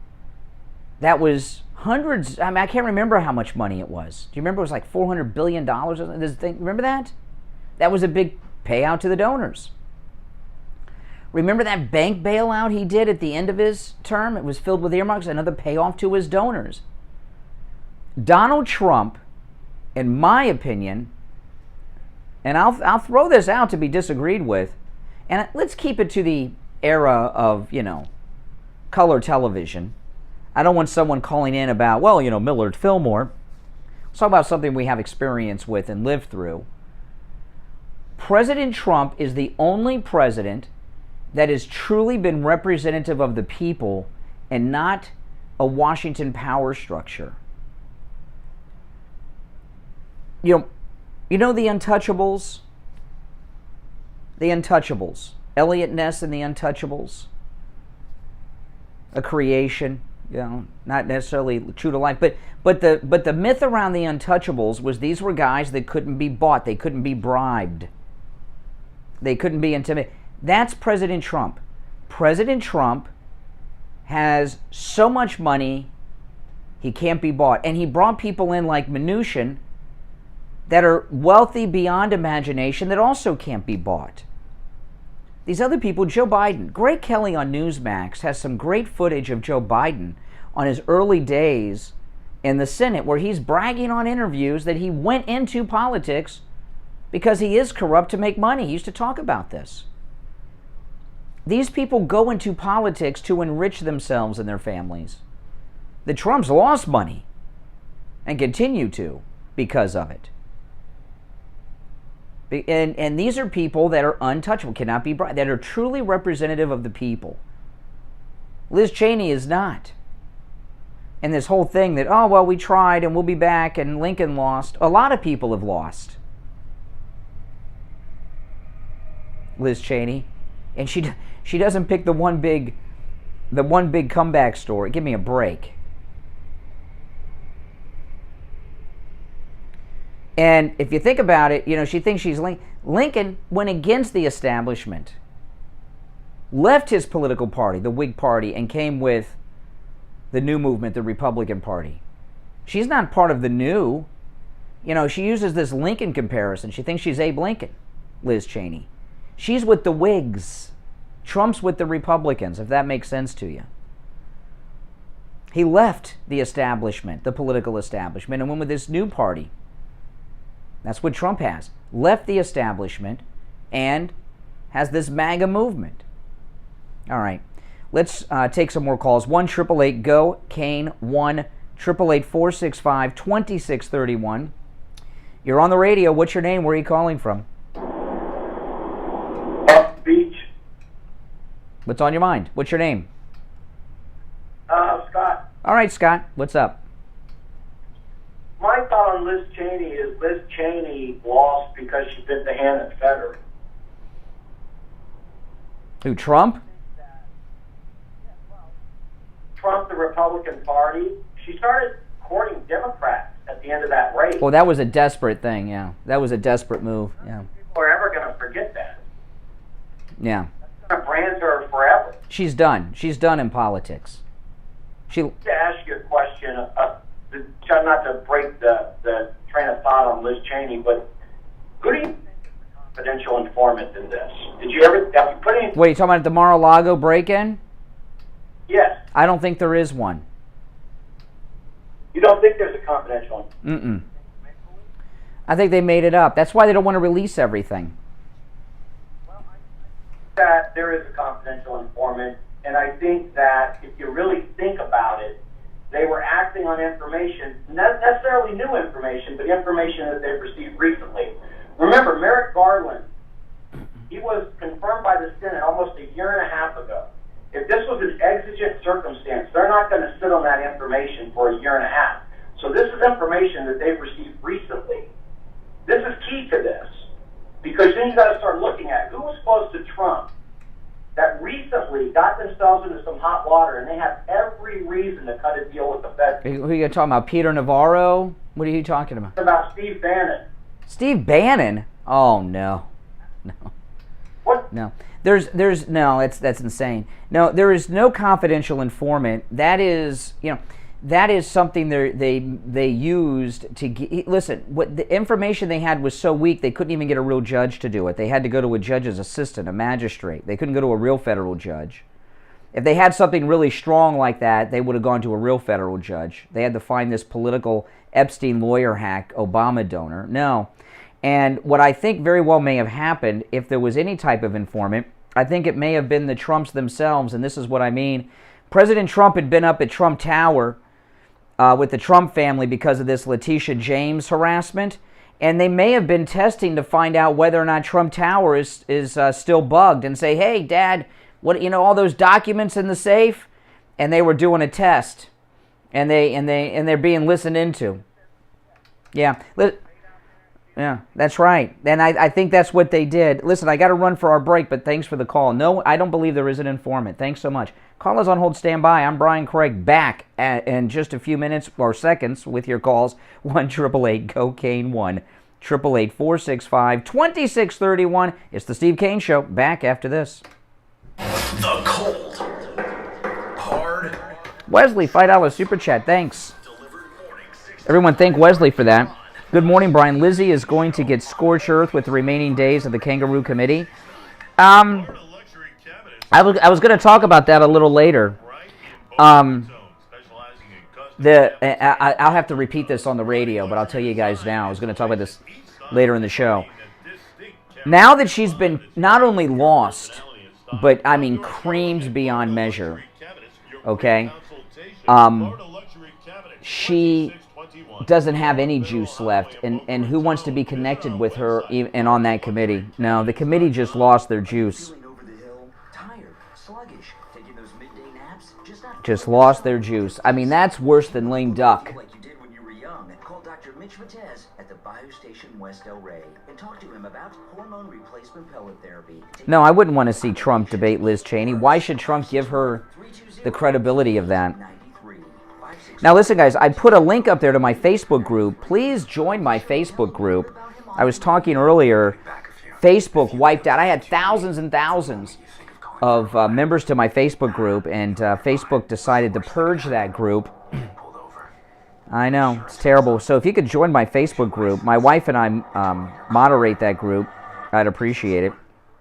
Speaker 1: that was hundreds, I can't remember how much money it was. Do you remember it was like $400 billion? This thing, remember that? That was a big payout to the donors. Remember that bank bailout he did at the end of his term? It was filled with earmarks, another payoff to his donors. Donald Trump, in my opinion, and I'll throw this out to be disagreed with, and let's keep it to the era of, color television. I don't want someone calling in about, Millard Fillmore. Let's talk about something we have experience with and lived through. President Trump is the only president that has truly been representative of the people and not a Washington power structure. You know the Untouchables? The Untouchables. Elliot Ness and the Untouchables. A creation, not necessarily true to life, but the myth around the Untouchables was these were guys that couldn't be bought, they couldn't be bribed, they couldn't be intimidated. That's President Trump. President Trump has so much money, he can't be bought. And he brought people in like Mnuchin that are wealthy beyond imagination that also can't be bought. These other people, Joe Biden, Greg Kelly on Newsmax has some great footage of Joe Biden on his early days in the Senate where he's bragging on interviews that he went into politics because he is corrupt to make money. He used to talk about this. These people go into politics to enrich themselves and their families. The Trumps lost money and continue to because of it. And these are people that are untouchable, cannot be bribed, that are truly representative of the people. Liz Cheney is not. And this whole thing that, we tried and we'll be back and Lincoln lost. A lot of people have lost. Liz Cheney. And she doesn't pick the one big comeback story. Give me a break. And if you think about it, she thinks she's Lincoln went against the establishment, left his political party, the Whig Party, and came with the new movement, the Republican Party. She's not part of the new. She uses this Lincoln comparison. She thinks she's Abe Lincoln, Liz Cheney. She's with the Whigs. Trump's with the Republicans, if that makes sense to you. He left the establishment, the political establishment, and went with this new party. That's what Trump has. Left the establishment and has this MAGA movement. All right. Let's take some more calls. 1-888-GO-CANE. 1-888-465-2631. You're on the radio. What's your name? Where are you calling from?
Speaker 10: Beach.
Speaker 1: What's on your mind? What's your name?
Speaker 10: Scott.
Speaker 1: All right, Scott. What's up?
Speaker 10: My thought on Liz Cheney is Liz Cheney lost because she bit the hand that fed her.
Speaker 1: Who, Trump?
Speaker 10: Trump, the Republican Party. She started courting Democrats at the end of that race.
Speaker 1: Well, that was a desperate thing, yeah. That was a desperate move, yeah.
Speaker 10: People are ever going to forget that.
Speaker 1: Yeah.
Speaker 10: That's going to brand her forever.
Speaker 1: She's done. She's done in politics.
Speaker 10: To ask you a question, try not to break the train of thought on Liz Cheney, but who do you think is the confidential informant in this? Have you put any...
Speaker 1: Wait, you talking about the Mar-a-Lago break-in?
Speaker 10: Yes.
Speaker 1: I don't think there is one.
Speaker 10: You don't think there's a confidential
Speaker 1: Mm-mm.
Speaker 10: informant?
Speaker 1: I think they made it up. That's why they don't want to release everything.
Speaker 10: Well, I think that there is a confidential informant, and I think that if you really think about it, they were acting on information, not necessarily new information, but information that they've received recently. Remember, Merrick Garland, he was confirmed by the Senate almost a year and a half ago. If this was an exigent circumstance, they're not going to sit on that information for a year and a half. So this is information that they've received recently. This is key to this, because then you got to start looking at who was close to Trump that recently got themselves into some hot water, and they have every reason to cut a deal with the Fed.
Speaker 1: Who are you talking about? Peter Navarro? What are you talking about?
Speaker 10: It's about Steve Bannon.
Speaker 1: Steve Bannon? Oh, no.
Speaker 10: What?
Speaker 1: No. There's no, that's insane. No, there is no confidential informant. That is, that is something they used to listen. What the information they had was so weak they couldn't even get a real judge to do it. They had to go to a judge's assistant, a magistrate. They couldn't go to a real federal judge. If they had something really strong like that, they would have gone to a real federal judge. They had to find this political Epstein lawyer hack, Obama donor. No. And what I think very well may have happened, if there was any type of informant, I think it may have been the Trumps themselves, and this is what I mean. President Trump had been up at Trump Tower with the Trump family because of this Letitia James harassment, and they may have been testing to find out whether or not Trump Tower is still bugged, and say, hey, Dad, what all those documents in the safe? And they were doing a test, and they're being listened into. Yeah. Yeah, that's right. And I think that's what they did. Listen, I got to run for our break, but thanks for the call. No, I don't believe there is an informant. Thanks so much. Call us on hold, stand by. I'm Brian Craig, back in just a few minutes or seconds with your calls. 1-888-COCAINE-1, 888-465-2631. It's the Steve Kane Show. Back after this.
Speaker 3: The cold, hard.
Speaker 1: Wesley, $5 super chat. Thanks. Everyone, thank Wesley for that. Good morning, Brian. Lizzie is going to get scorched earth with the remaining days of the Kangaroo Committee. I was going to talk about that a little later. I'll have to repeat this on the radio, but I'll tell you guys now. I was going to talk about this later in the show. Now that she's been not only lost, but I mean creamed beyond measure, okay? She doesn't have any juice left, and who wants to be connected with her and on that committee? No, the committee just lost their juice. Just lost their juice. I mean, that's worse than lame duck.
Speaker 5: Like you did when you were young. Call Dr. Mitch Matez at the Bayou Station West El Rey and talk to him about hormone replacement pellet therapy.
Speaker 1: No, I wouldn't want to see Trump debate Liz Cheney. Why should Trump give her the credibility of that? Now listen, guys, I put a link up there to my Facebook group. Please join my Facebook group. I was talking earlier, Facebook wiped out. I had thousands and thousands of members to my Facebook group, and Facebook decided to purge that group. I know, it's terrible. So if you could join my Facebook group, my wife and I moderate that group, I'd appreciate it.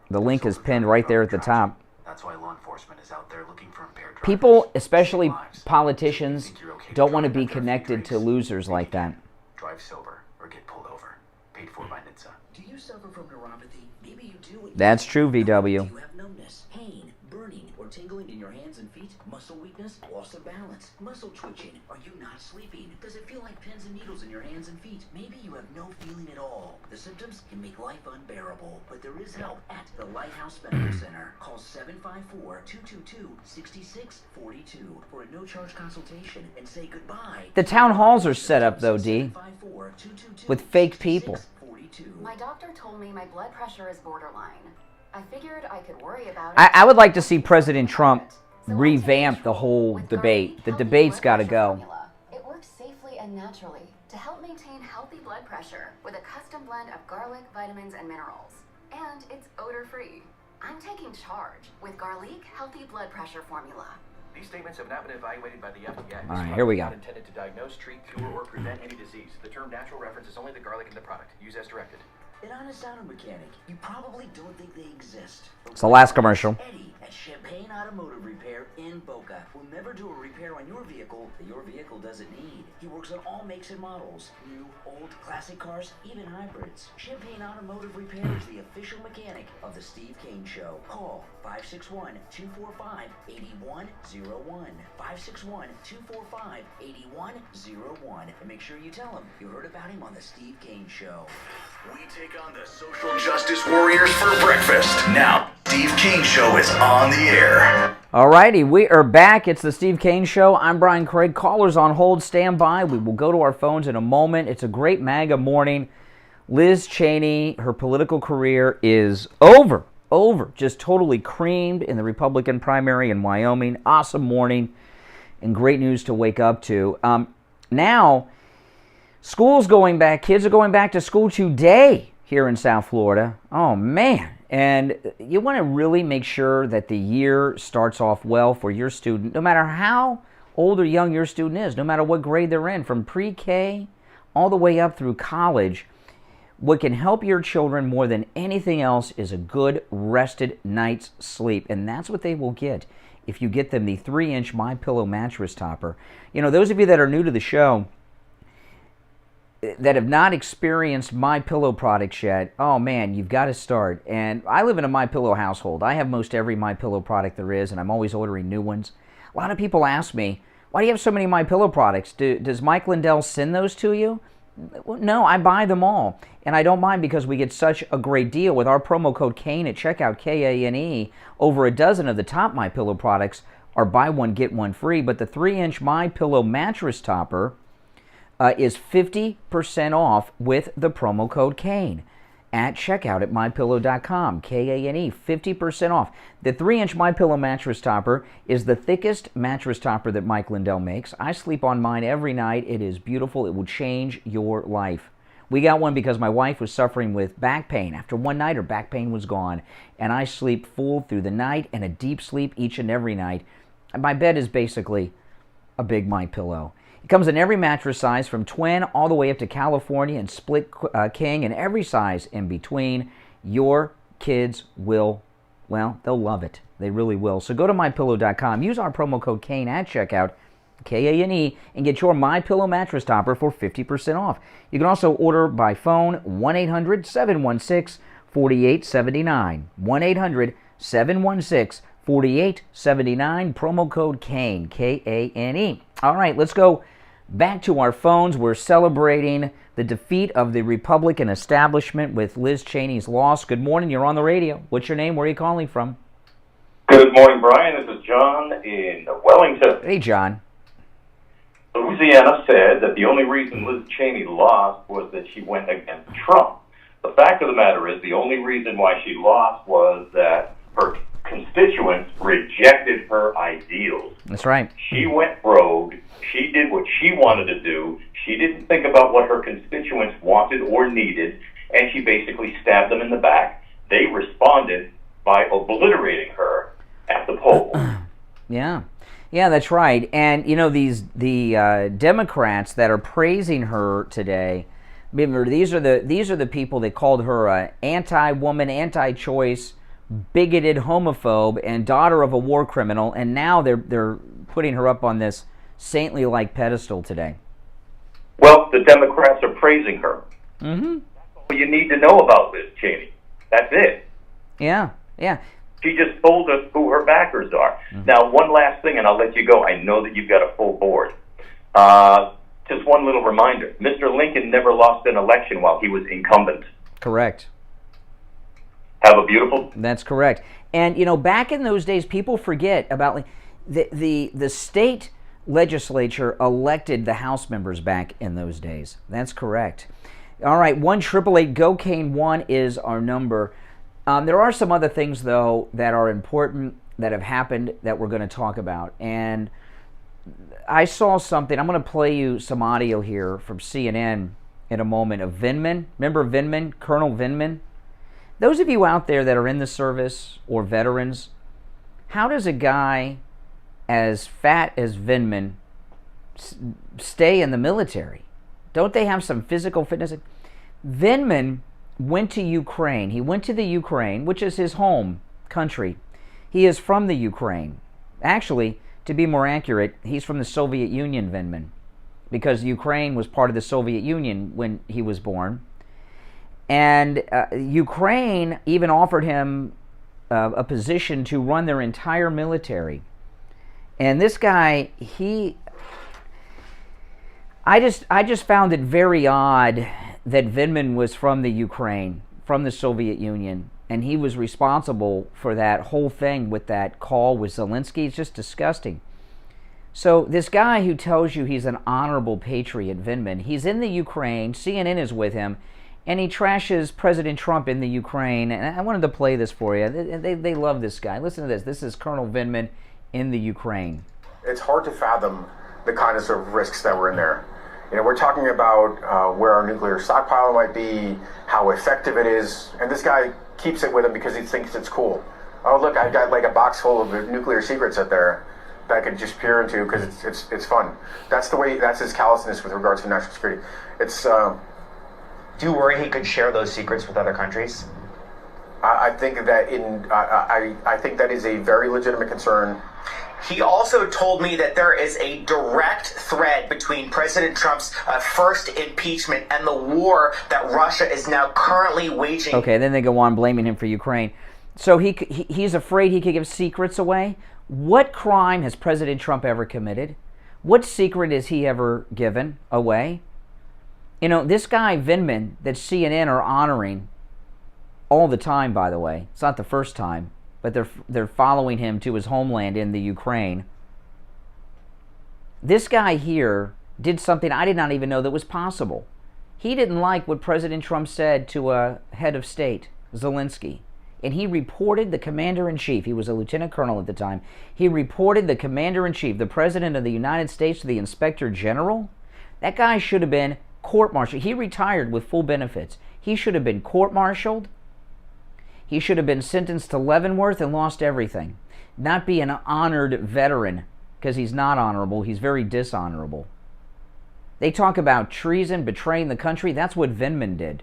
Speaker 1: The link is pinned right there at the top.
Speaker 3: That's why law enforcement is out there looking for impaired drivers.
Speaker 1: People, especially politicians, don't want to be connected to losers like that.
Speaker 3: Drive sober or get pulled over. Paid for by NHTSA.
Speaker 5: Do you suffer from neuropathy? Maybe you do.
Speaker 1: That's true, VW.
Speaker 5: Do you have numbness, pain, burning, or tingling in your hands and feet? Muscle weakness, loss of balance, muscle twitching. Are you not sleeping? Does it feel like pins and needles in your hands and feet? Maybe you have no feeling at all. The symptoms can make life unbearable, but there is help at the Lighthouse Medical Center. Call 754-222-6642 for a no-charge consultation and say goodbye.
Speaker 1: The town halls are set up, though, D, with fake people.
Speaker 11: My doctor told me my blood pressure is borderline. I figured I could worry about it.
Speaker 1: I would like to see President Trump revamp the whole debate. The debate's got to go.
Speaker 11: It works safely and naturally to help maintain healthy blood pressure with a custom blend of garlic, vitamins, and minerals. And it's odor-free. I'm taking charge with Garlic Healthy Blood Pressure Formula.
Speaker 8: These statements have not been evaluated by the FDA.
Speaker 1: All right, here we go.
Speaker 8: Not intended to diagnose, treat, cure, or prevent any disease. The term natural references only the garlic in the product. Use as directed.
Speaker 5: An honest auto mechanic, you probably don't think they exist.
Speaker 1: It's the last commercial.
Speaker 5: Eddie at Champagne Automotive Repair in Boca will never do a repair on your vehicle that your vehicle doesn't need. He works on all makes and models, new, old, classic cars, even hybrids. Champagne Automotive Repair is the official mechanic of the Steve Kane Show. Call 561-245-8101. 561-245-8101. And make sure you tell him you heard about him on the Steve Kane Show.
Speaker 3: We take on the social justice warriors for breakfast. Now, Steve Kane Show is on the air.
Speaker 1: Alrighty, we are back. It's the Steve Kane Show. I'm Brian Craig. Callers on hold. Stand by. We will go to our phones in a moment. It's a great MAGA morning. Liz Cheney, her political career is over. Just totally creamed in the Republican primary in Wyoming. Awesome morning and great news to wake up to. Now, school's going back. Kids are going back to school today here in South Florida. Oh, man. And you want to really make sure that the year starts off well for your student, no matter how old or young your student is, no matter what grade they're in, from pre-K all the way up through college. What can help your children more than anything else is a good rested night's sleep, and that's what they will get if you get them the 3-inch MyPillow mattress topper. You know, those of you that are new to the show that have not experienced MyPillow products yet, oh man, you've got to start. And I live in a MyPillow household. I have most every MyPillow product there is, and I'm always ordering new ones. A lot of people ask me, why do you have so many MyPillow products? Does Mike Lindell send those to you? No, I buy them all, and I don't mind because we get such a great deal with our promo code KANE at checkout, K-A-N-E. Over a dozen of the top MyPillow products are buy one, get one free, but the 3-inch MyPillow mattress topper is 50% off with the promo code KANE at checkout at MyPillow.com, K-A-N-E, 50% off. The 3-inch MyPillow mattress topper is the thickest mattress topper that Mike Lindell makes. I sleep on mine every night. It is beautiful. It will change your life. We got one because my wife was suffering with back pain. After one night, her back pain was gone, and I sleep full through the night and a deep sleep each and every night. My bed is basically a big MyPillow. It comes in every mattress size from twin all the way up to California and split king and every size in between. Your kids will, well, they'll love it. They really will. So go to MyPillow.com. Use our promo code KANE at checkout, K-A-N-E, and get your MyPillow mattress topper for 50% off. You can also order by phone, 1-800-716-4879. 1-800-716-4879. Promo code KANE, K-A-N-E. All right, let's go back to our phones. We're celebrating the defeat of the Republican establishment with Liz Cheney's loss. Good morning. You're on the radio. What's your name? Where are you calling from?
Speaker 12: Good morning, Brian. This is John in Wellington.
Speaker 1: Hey, John.
Speaker 12: Louisiana said that the only reason Liz Cheney lost was that she went against Trump. The fact of the matter is the only reason why she lost was that her constituents rejected her ideals.
Speaker 1: That's right.
Speaker 12: She went rogue. She did what she wanted to do. She didn't think about what her constituents wanted or needed, and she basically stabbed them in the back. They responded by obliterating her at the polls.
Speaker 1: Yeah, that's right. And you know, the Democrats that are praising her today, remember, these are the people that called her a anti-woman, anti-choice, bigoted homophobe, and daughter of a war criminal, and now they're putting her up on this saintly-like pedestal today.
Speaker 12: Well, the Democrats are praising her.
Speaker 1: Mm-hmm.
Speaker 12: That's all you need to know about Liz Cheney. That's it.
Speaker 1: Yeah.
Speaker 12: She just told us who her backers are. Mm-hmm. Now, one last thing, and I'll let you go. I know that you've got a full board. Just one little reminder. Mr. Lincoln never lost an election while he was incumbent.
Speaker 1: Correct.
Speaker 12: Have a beautiful...
Speaker 1: That's correct. And, you know, back in those days, people forget about the state legislature elected the House members back in those days. That's correct. All right, 1-888-GO-KANE-1 is our number. There are some other things, though, that are important that have happened that we're going to talk about. And I saw something. I'm going to play you some audio here from CNN in a moment of Vindman. Remember Vindman, Colonel Vindman? Those of you out there that are in the service or veterans, how does a guy as fat as Vindman stay in the military? Don't they have some physical fitness? Vindman went to Ukraine. He went to the Ukraine, which is his home country. He is from the Ukraine. Actually, to be more accurate, he's from the Soviet Union, Vindman, because Ukraine was part of the Soviet Union when he was born. And Ukraine even offered him a position to run their entire military. And this guy, I just found it very odd that Vindman was from the Ukraine, from the Soviet Union, and he was responsible for that whole thing with that call with Zelensky. It's just disgusting. So this guy who tells you he's an honorable patriot, Vindman, he's in the Ukraine, CNN is with him, and he trashes President Trump in the Ukraine. And I wanted to play this for you. They love this guy. Listen to this. This is Colonel Vindman in the Ukraine.
Speaker 13: It's hard to fathom the kinds of risks that were in there. You know, we're talking about where our nuclear stockpile might be, how effective it is, and this guy keeps it with him because he thinks it's cool. Oh, look, I've got like a box full of nuclear secrets out there that I could just peer into because it's fun. That's his callousness with regards to national security. It's.
Speaker 14: Do you worry he could share those secrets with other countries?
Speaker 13: I think that I think that is a very legitimate concern.
Speaker 14: He also told me that there is a direct thread between President Trump's first impeachment and the war that Russia is now currently waging.
Speaker 1: Okay, then they go on blaming him for Ukraine. So he's afraid he could give secrets away? What crime has President Trump ever committed? What secret has he ever given away? You know, this guy Vindman that CNN are honoring all the time, by the way. It's not the first time, but they're following him to his homeland in the Ukraine. This guy here did something I did not even know that was possible. He didn't like what President Trump said to a head of state, Zelensky. And he reported the commander-in-chief, he was a lieutenant colonel at the time, he reported the commander-in-chief, the president of the United States, to the inspector general. That guy should have been court-martialed. He retired with full benefits. He should have been court-martialed. He should have been sentenced to Leavenworth and lost everything. Not be an honored veteran, because he's not honorable, he's very dishonorable. They talk about treason, betraying the country. That's what Vindman did.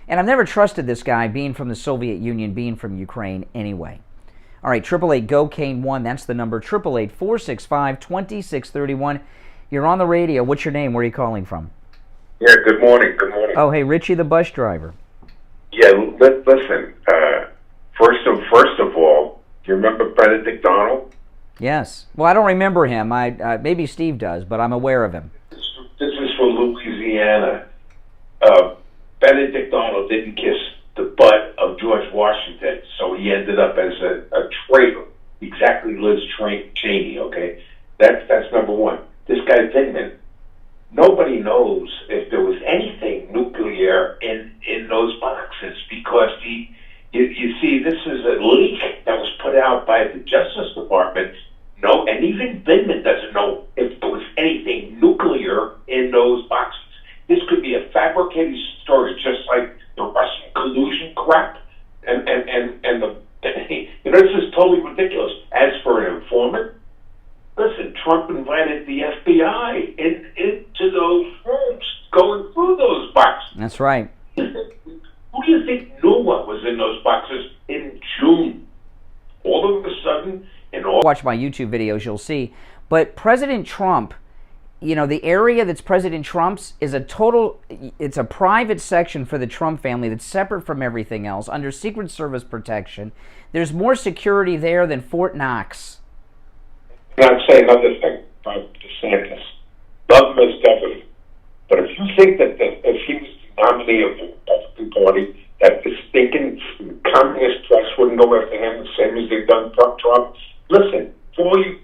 Speaker 1: And I've never trusted this guy, being from the Soviet Union, being from Ukraine anyway. All right, 888-GO-CANE-1, that's the number, 888-465-2631. You're on the radio. What's your name? Where are you calling from?
Speaker 15: Yeah, good morning, good morning.
Speaker 1: Oh, hey, Richie the bus driver.
Speaker 15: Yeah, listen, first of all, do you remember Benedict Donald?
Speaker 1: Yes. Well, I don't remember him. Maybe Steve does, but I'm aware of him.
Speaker 15: This is from Louisiana. Benedict Donald didn't kiss the butt of George Washington, so he ended up as a traitor. Exactly, Liz Cheney, okay? That's number one. This guy Vindman, nobody knows if there was anything nuclear in those boxes because you see, this is a leak that was put out by the Justice Department. No, and even Vindman doesn't know if there was anything nuclear in those boxes. This could be a fabricated story, just like the Russian collusion crap. And the this is totally ridiculous. As for an informant, listen, Trump invited the FBI into those rooms, going through those boxes.
Speaker 1: That's right.
Speaker 15: Who do you think knew what was in those boxes in June? All of a sudden,
Speaker 1: watch my YouTube videos, you'll see. But President Trump, you know, the area that's President Trump's is it's a private section for the Trump family that's separate from everything else, under Secret Service protection. There's more security there than Fort Knox.
Speaker 15: And I'd say another thing about DeSantis. Love him as governor. But if you think that if he was the nominee of the Republican Party, that the stinking communist press wouldn't go after him the same as they've done Trump, listen, for all you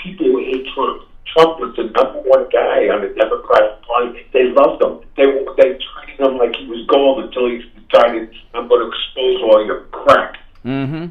Speaker 15: people who hate Trump, Trump was the number one guy on the Democratic Party. They loved him. They treated him like he was gold until he decided, I'm going to expose all your crap.
Speaker 1: Mm-hmm.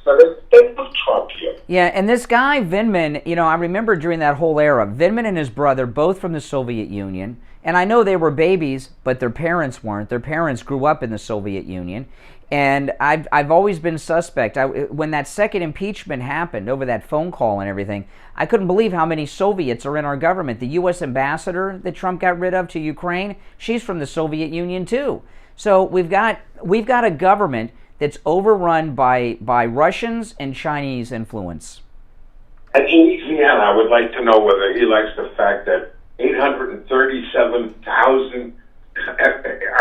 Speaker 15: So they love Trump here.
Speaker 1: Yeah, and this guy, Vindman, you know, I remember during that whole era, Vindman and his brother, both from the Soviet Union, and I know they were babies, but their parents weren't. Their parents grew up in the Soviet Union. And I've always been suspect. When that second impeachment happened over that phone call and everything, I couldn't believe how many Soviets are in our government. The U.S. ambassador that Trump got rid of to Ukraine, she's from the Soviet Union too. So we've got a government that's overrun by Russians and Chinese influence.
Speaker 15: And Louisiana, I would like to know whether he likes the fact that 837,000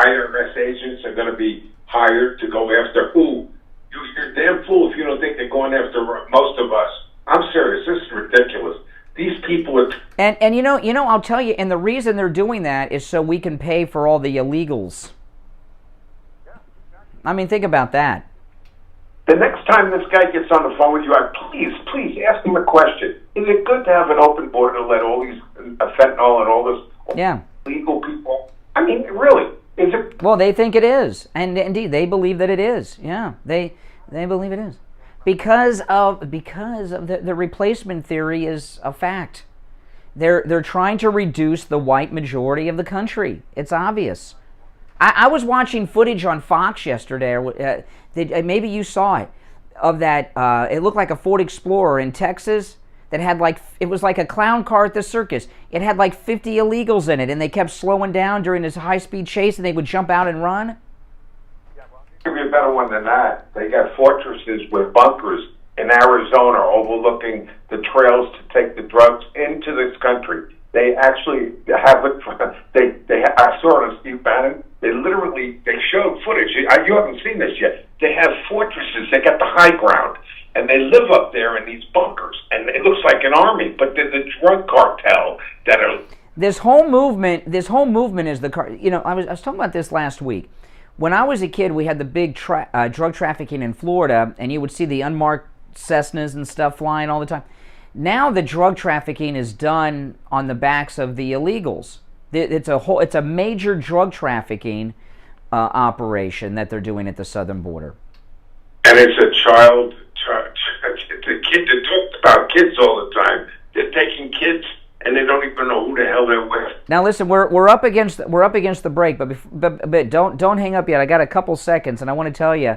Speaker 15: IRS agents are going to be hired to go after who? You're a damn fool if you don't think they're going after most of us. I'm serious. This is ridiculous. These people are...
Speaker 1: And I'll tell you, and the reason they're doing that is so we can pay for all the illegals. I mean, think about that.
Speaker 15: The next time this guy gets on the phone with you, please ask him a question. Is it good to have an open border to let all these fentanyl and all this illegal people? I mean, really, is it?
Speaker 1: Well, they think it is, and indeed, they believe that it is. Yeah, they believe it is because of the replacement theory is a fact. They're trying to reduce the white majority of the country. It's obvious. I was watching footage on Fox yesterday. Maybe you saw it, of that. It looked like a Ford Explorer in Texas that had it was like a clown car at the circus. It had like 50 illegals in it, and they kept slowing down during this high-speed chase, and they would jump out and run.
Speaker 15: Give you a better one than that. They got fortresses with bunkers in Arizona overlooking the trails to take the drugs into this country. They actually have it. I saw it on Steve Bannon. They showed footage. You haven't seen this yet. They have fortresses. They got the high ground, and they live up there in these bunkers. And it looks like an army, but they're the drug cartel that are.
Speaker 1: This whole movement is the car. I was talking about this last week. When I was a kid, we had the big drug trafficking in Florida, and you would see the unmarked Cessnas and stuff flying all the time. Now the drug trafficking is done on the backs of the illegals. It's a major drug trafficking operation that they're doing at the southern border.
Speaker 15: And it's the kid that talked about kids all the time. They're taking kids, and they don't even know who the hell they're with.
Speaker 1: Now listen, we're up against the break, but don't hang up yet. I got a couple seconds, and I want to tell you,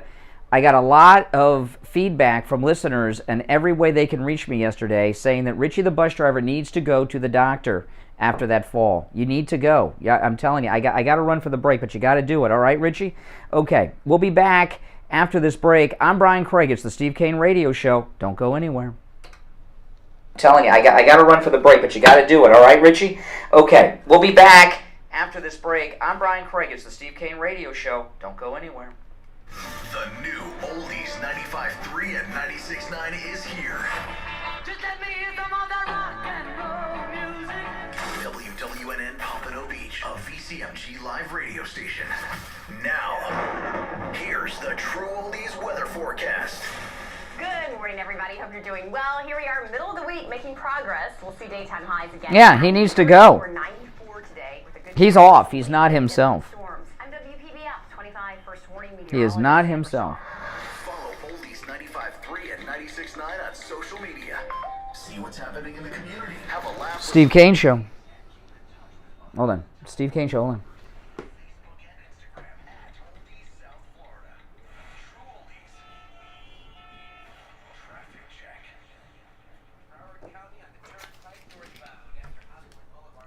Speaker 1: I got a lot of feedback from listeners and every way they can reach me yesterday saying that Richie the bus driver needs to go to the doctor after that fall. You need to go. Yeah, I'm telling you, I got to run for the break, but you got to do it. All right, Richie? Okay, we'll be back after this break. I'm Brian Craig. It's the Steve Kane Radio Show. Don't go anywhere. I'm telling you, I got to run for the break, but you got to do it. All right, Richie? Okay, we'll be back after this break. I'm Brian Craig. It's the Steve Kane Radio Show. Don't go anywhere.
Speaker 3: The new Oldies 95.3 and 96.9 is here.
Speaker 7: Just let me hear some of that rock and roll music.
Speaker 3: WWNN Pompano Beach, a VCMG live radio station. Now, here's the True Oldies weather forecast.
Speaker 16: Good morning, everybody. Hope you're doing well. Here we are, middle of the week, making progress. We'll see daytime highs again.
Speaker 1: Yeah, he needs to go.
Speaker 16: We're 94 today with a good
Speaker 1: He's off. He's not himself. He is not himself.
Speaker 3: Follow Oldies 95.3 and 96.9 on social media. See what's happening in the community. Have a laugh.
Speaker 1: Steve Kane Show. Hold on. Steve Kane Show, hold on.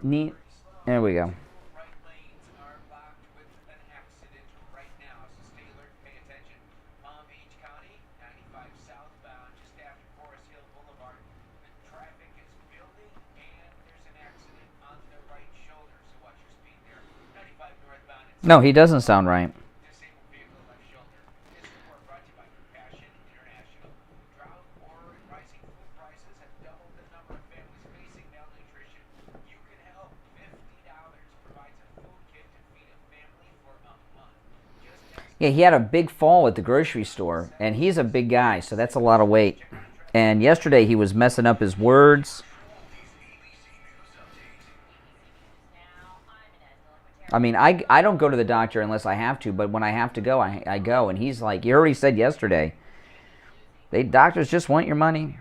Speaker 1: Neat. There we go. No, he doesn't sound right. Yeah, he had a big fall at the grocery store, and he's a big guy, so that's a lot of weight. And yesterday he was messing up his words. I mean, I don't go to the doctor unless I have to, but when I have to go, I go. And he's like, you already said yesterday, doctors just want your money.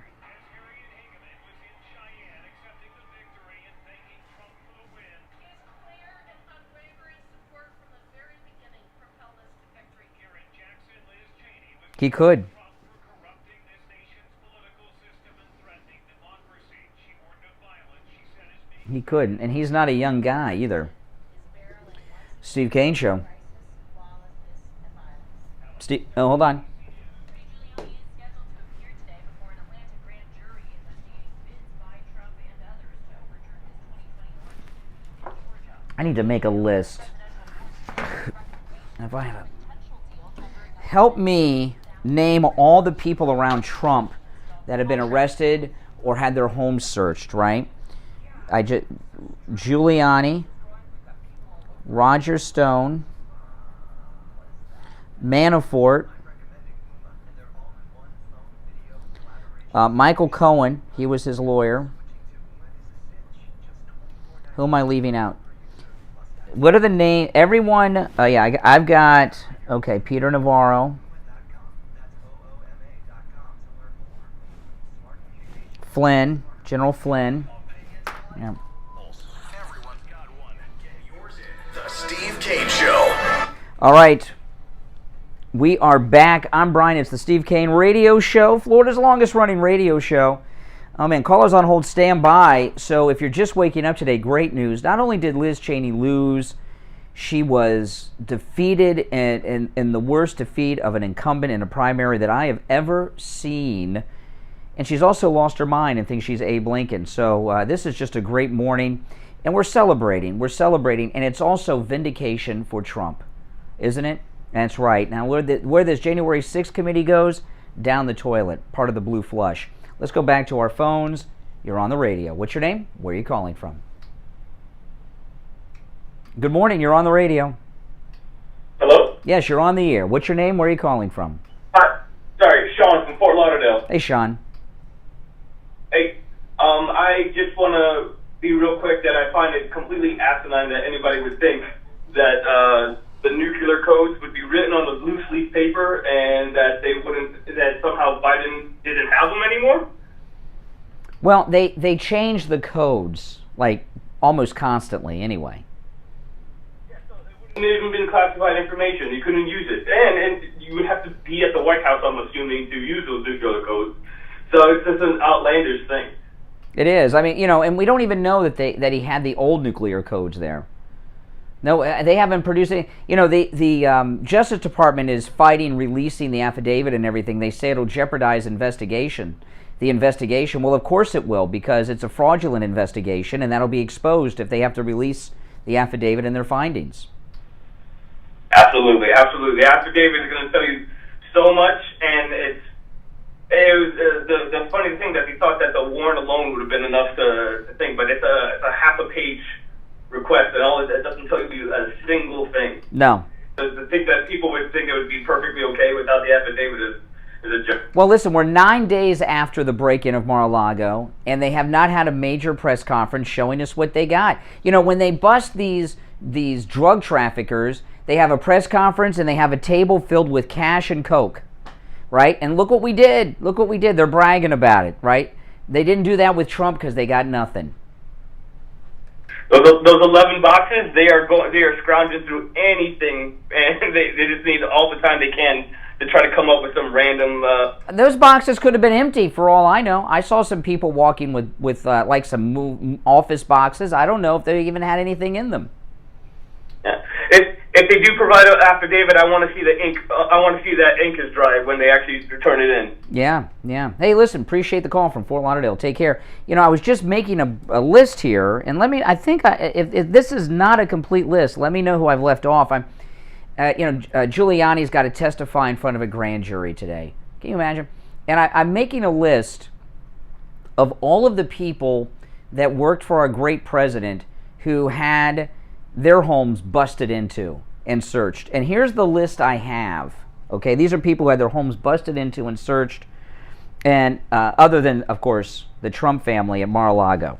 Speaker 1: He could. He could, and he's not a young guy either. Steve Kane Show. Steve, oh, hold on. I need to make a list. If I have a... Help me name all the people around Trump that have been arrested or had their homes searched, right? Giuliani, Roger Stone, Manafort, Michael Cohen, he was his lawyer. Who am I leaving out? What are the names? Everyone, I've got, okay, Peter Navarro, Flynn, General Flynn. Yeah.
Speaker 3: The Steve Kane Show.
Speaker 1: All right. We are back. I'm Brian. It's the Steve Kane Radio Show, Florida's longest running radio show. Oh, man, callers on hold, stand by. So if you're just waking up today, great news. Not only did Liz Cheney lose, she was defeated in the worst defeat of an incumbent in a primary that I have ever seen. And she's also lost her mind and thinks she's Abe Lincoln. So this is just a great morning. And we're celebrating. We're celebrating. And it's also vindication for Trump, isn't it? That's right. Now, where this January 6th committee goes, down the toilet, part of the blue flush. Let's go back to our phones. You're on the radio. What's your name? Where are you calling from? Good morning. You're on the radio.
Speaker 17: Hello?
Speaker 1: Yes, you're on the air. What's your name? Where are you calling from?
Speaker 17: Hi. Sorry, Sean from Fort Lauderdale.
Speaker 1: Hey, Sean.
Speaker 17: Hey, I just want to be real quick that I find it completely asinine that anybody would think that the nuclear codes would be written on a loose leaf paper and that that somehow Biden didn't have them anymore.
Speaker 1: Well, they change the codes, like, almost constantly anyway.
Speaker 17: It wouldn't even been classified information. You couldn't use it. And you would have to be at the White House, I'm assuming, to use those nuclear codes. So it's just an outlandish thing.
Speaker 1: It is. I mean, and we don't even know that he had the old nuclear codes there. No, they haven't produced any. The Justice Department is fighting releasing the affidavit and everything. They say it'll jeopardize the investigation. Well, of course it will, because it's a fraudulent investigation, and that'll be exposed if they have to release the affidavit and their findings.
Speaker 17: Absolutely. The affidavit is going to tell you so much, and it was the funny thing that he thought that the warrant alone would have been enough to think, but it's a half a page request, and all it doesn't tell you a single thing.
Speaker 1: No.
Speaker 17: To think that people would think it would be perfectly okay without the affidavit is a joke.
Speaker 1: Well, listen, we're 9 days after the break-in of Mar-a-Lago, and they have not had a major press conference showing us what they got. When they bust these drug traffickers, they have a press conference and they have a table filled with cash and coke, right? And look what we did. Look what we did. They're bragging about it, right? They didn't do that with Trump because they got nothing.
Speaker 17: Those 11 boxes, they are scrounging through anything, and they just need all the time they can to try to come up with some random.
Speaker 1: Those boxes could have been empty for all I know. I saw some people walking with like some office boxes. I don't know if they even had anything in them.
Speaker 17: Yeah. If they do provide an affidavit, I want to see the ink. I want to see that ink is dry when they actually turn it in.
Speaker 1: Yeah. Hey, listen, appreciate the call from Fort Lauderdale. Take care. I was just making a list here, and if this is not a complete list, let me know who I've left off. Giuliani's got to testify in front of a grand jury today. Can you imagine? And I'm making a list of all of the people that worked for our great president who had their homes busted into and searched. And here's the list I have. Okay, these are people who had their homes busted into and searched, and other than, of course, the Trump family at Mar-a-Lago.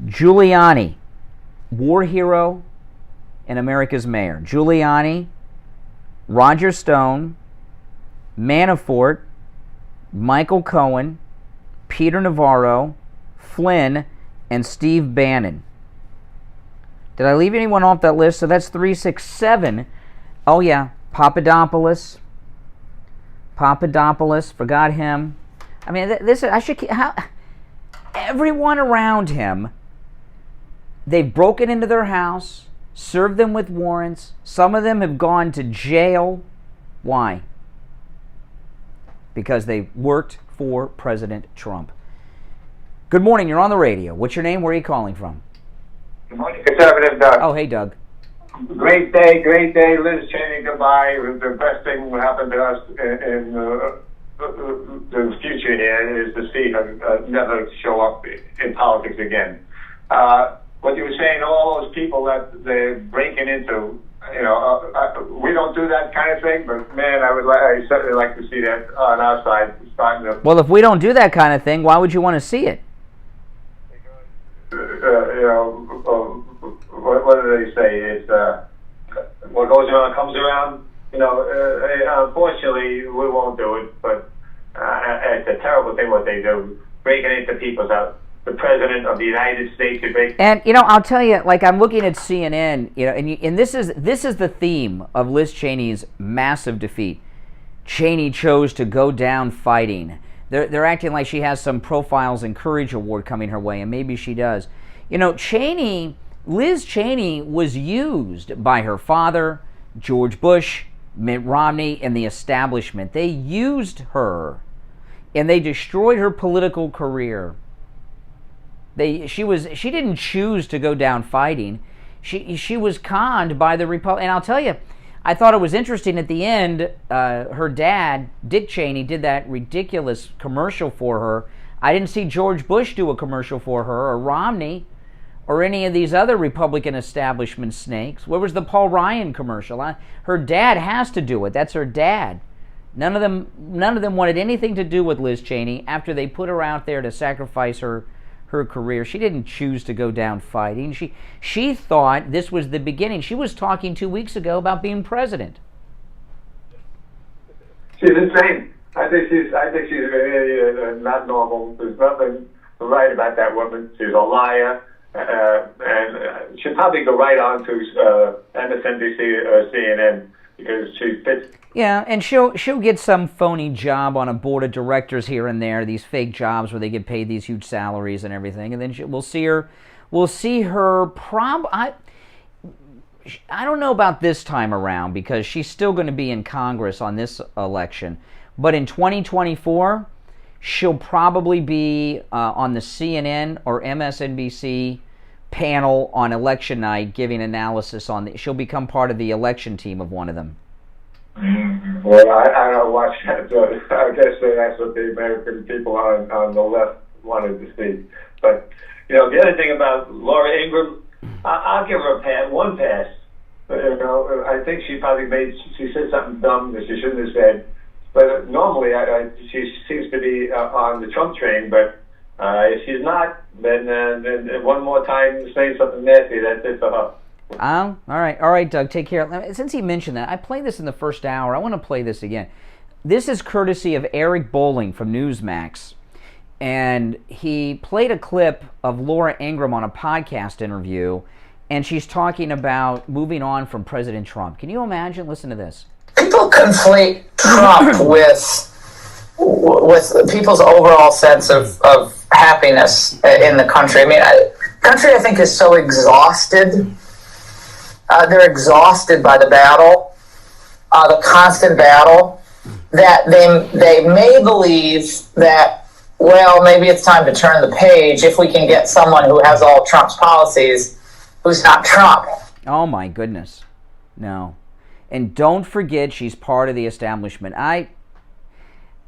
Speaker 1: Giuliani, war hero and America's mayor. Giuliani, Roger Stone, Manafort, Michael Cohen, Peter Navarro, Flynn, and Steve Bannon. Did I leave anyone off that list? So that's 3, 6, 7. Oh yeah, Papadopoulos, forgot him. I mean, everyone around him, they've broken into their house, served them with warrants. Some of them have gone to jail. Why? Because they worked for President Trump. Good morning, you're on the radio. What's your name? Where are you calling from?
Speaker 18: Good morning, Conservative Doug.
Speaker 1: Oh, hey, Doug.
Speaker 18: Great day. Liz Cheney, goodbye. It was the best thing that happened to us in the future here is to see her never show up in politics again. what you were saying, all those people that they're breaking into, we don't do that kind of thing, but man, I certainly like to see that on our side. Starting to,
Speaker 1: Well, if we don't do that kind of thing, why would you want to see it?
Speaker 18: What do they say? It's what goes around comes around. Unfortunately, we won't do it, but it's a terrible thing what they do, breaking into people's house. The president of the United States is breaking.
Speaker 1: And I'll tell you, like I'm looking at CNN, and this is the theme of Liz Cheney's massive defeat. Cheney chose to go down fighting. They're acting like she has some Profiles in Courage award coming her way, and maybe she does. Liz Cheney was used by her father, George Bush, Mitt Romney, and the establishment. They used her, and they destroyed her political career. She didn't choose to go down fighting. She was conned by the Republic. And I'll tell you, I thought it was interesting at the end, her dad, Dick Cheney, did that ridiculous commercial for her. I didn't see George Bush do a commercial for her, or Romney, or any of these other Republican establishment snakes. Where was the Paul Ryan commercial? Her dad has to do it. That's her dad. None of them wanted anything to do with Liz Cheney after they put her out there to sacrifice her career. She didn't choose to go down fighting. She thought this was the beginning. She was talking 2 weeks ago about being president.
Speaker 18: She's insane. I think she's really not normal. There's nothing right about that woman. She's a liar, and she'll probably go right on to MSNBC or CNN because she fits.
Speaker 1: Yeah, and she'll get some phony job on a board of directors here and there, these fake jobs where they get paid these huge salaries and everything, and then we'll see her. I don't know about this time around because she's still going to be in Congress on this election, but in 2024, she'll probably be on the CNN or MSNBC panel on election night giving analysis on. She'll become part of the election team of one of them.
Speaker 18: Well, I don't watch that, so I guess that's what the American people on the left wanted to see. But, the other thing about Laura Ingraham, I'll give her one pass. I think she said something dumb that she shouldn't have said. But normally, she seems to be on the Trump train, but if she's not, then one more time saying something nasty, that's it for her.
Speaker 1: All right, Doug, take care. Since he mentioned that, I played this in the first hour. I want to play this again. This is courtesy of Eric Bolling from Newsmax, and he played a clip of Laura Ingraham on a podcast interview, and she's talking about moving on from President Trump. Can you imagine? Listen to this.
Speaker 4: People conflate Trump with people's overall sense of happiness in the country. I mean, country, I think, is so exhausted. They're exhausted by the battle, the constant battle, that they may believe that, well, maybe it's time to turn the page if we can get someone who has all Trump's policies who's not Trump.
Speaker 1: Oh, my goodness. No. And don't forget she's part of the establishment. I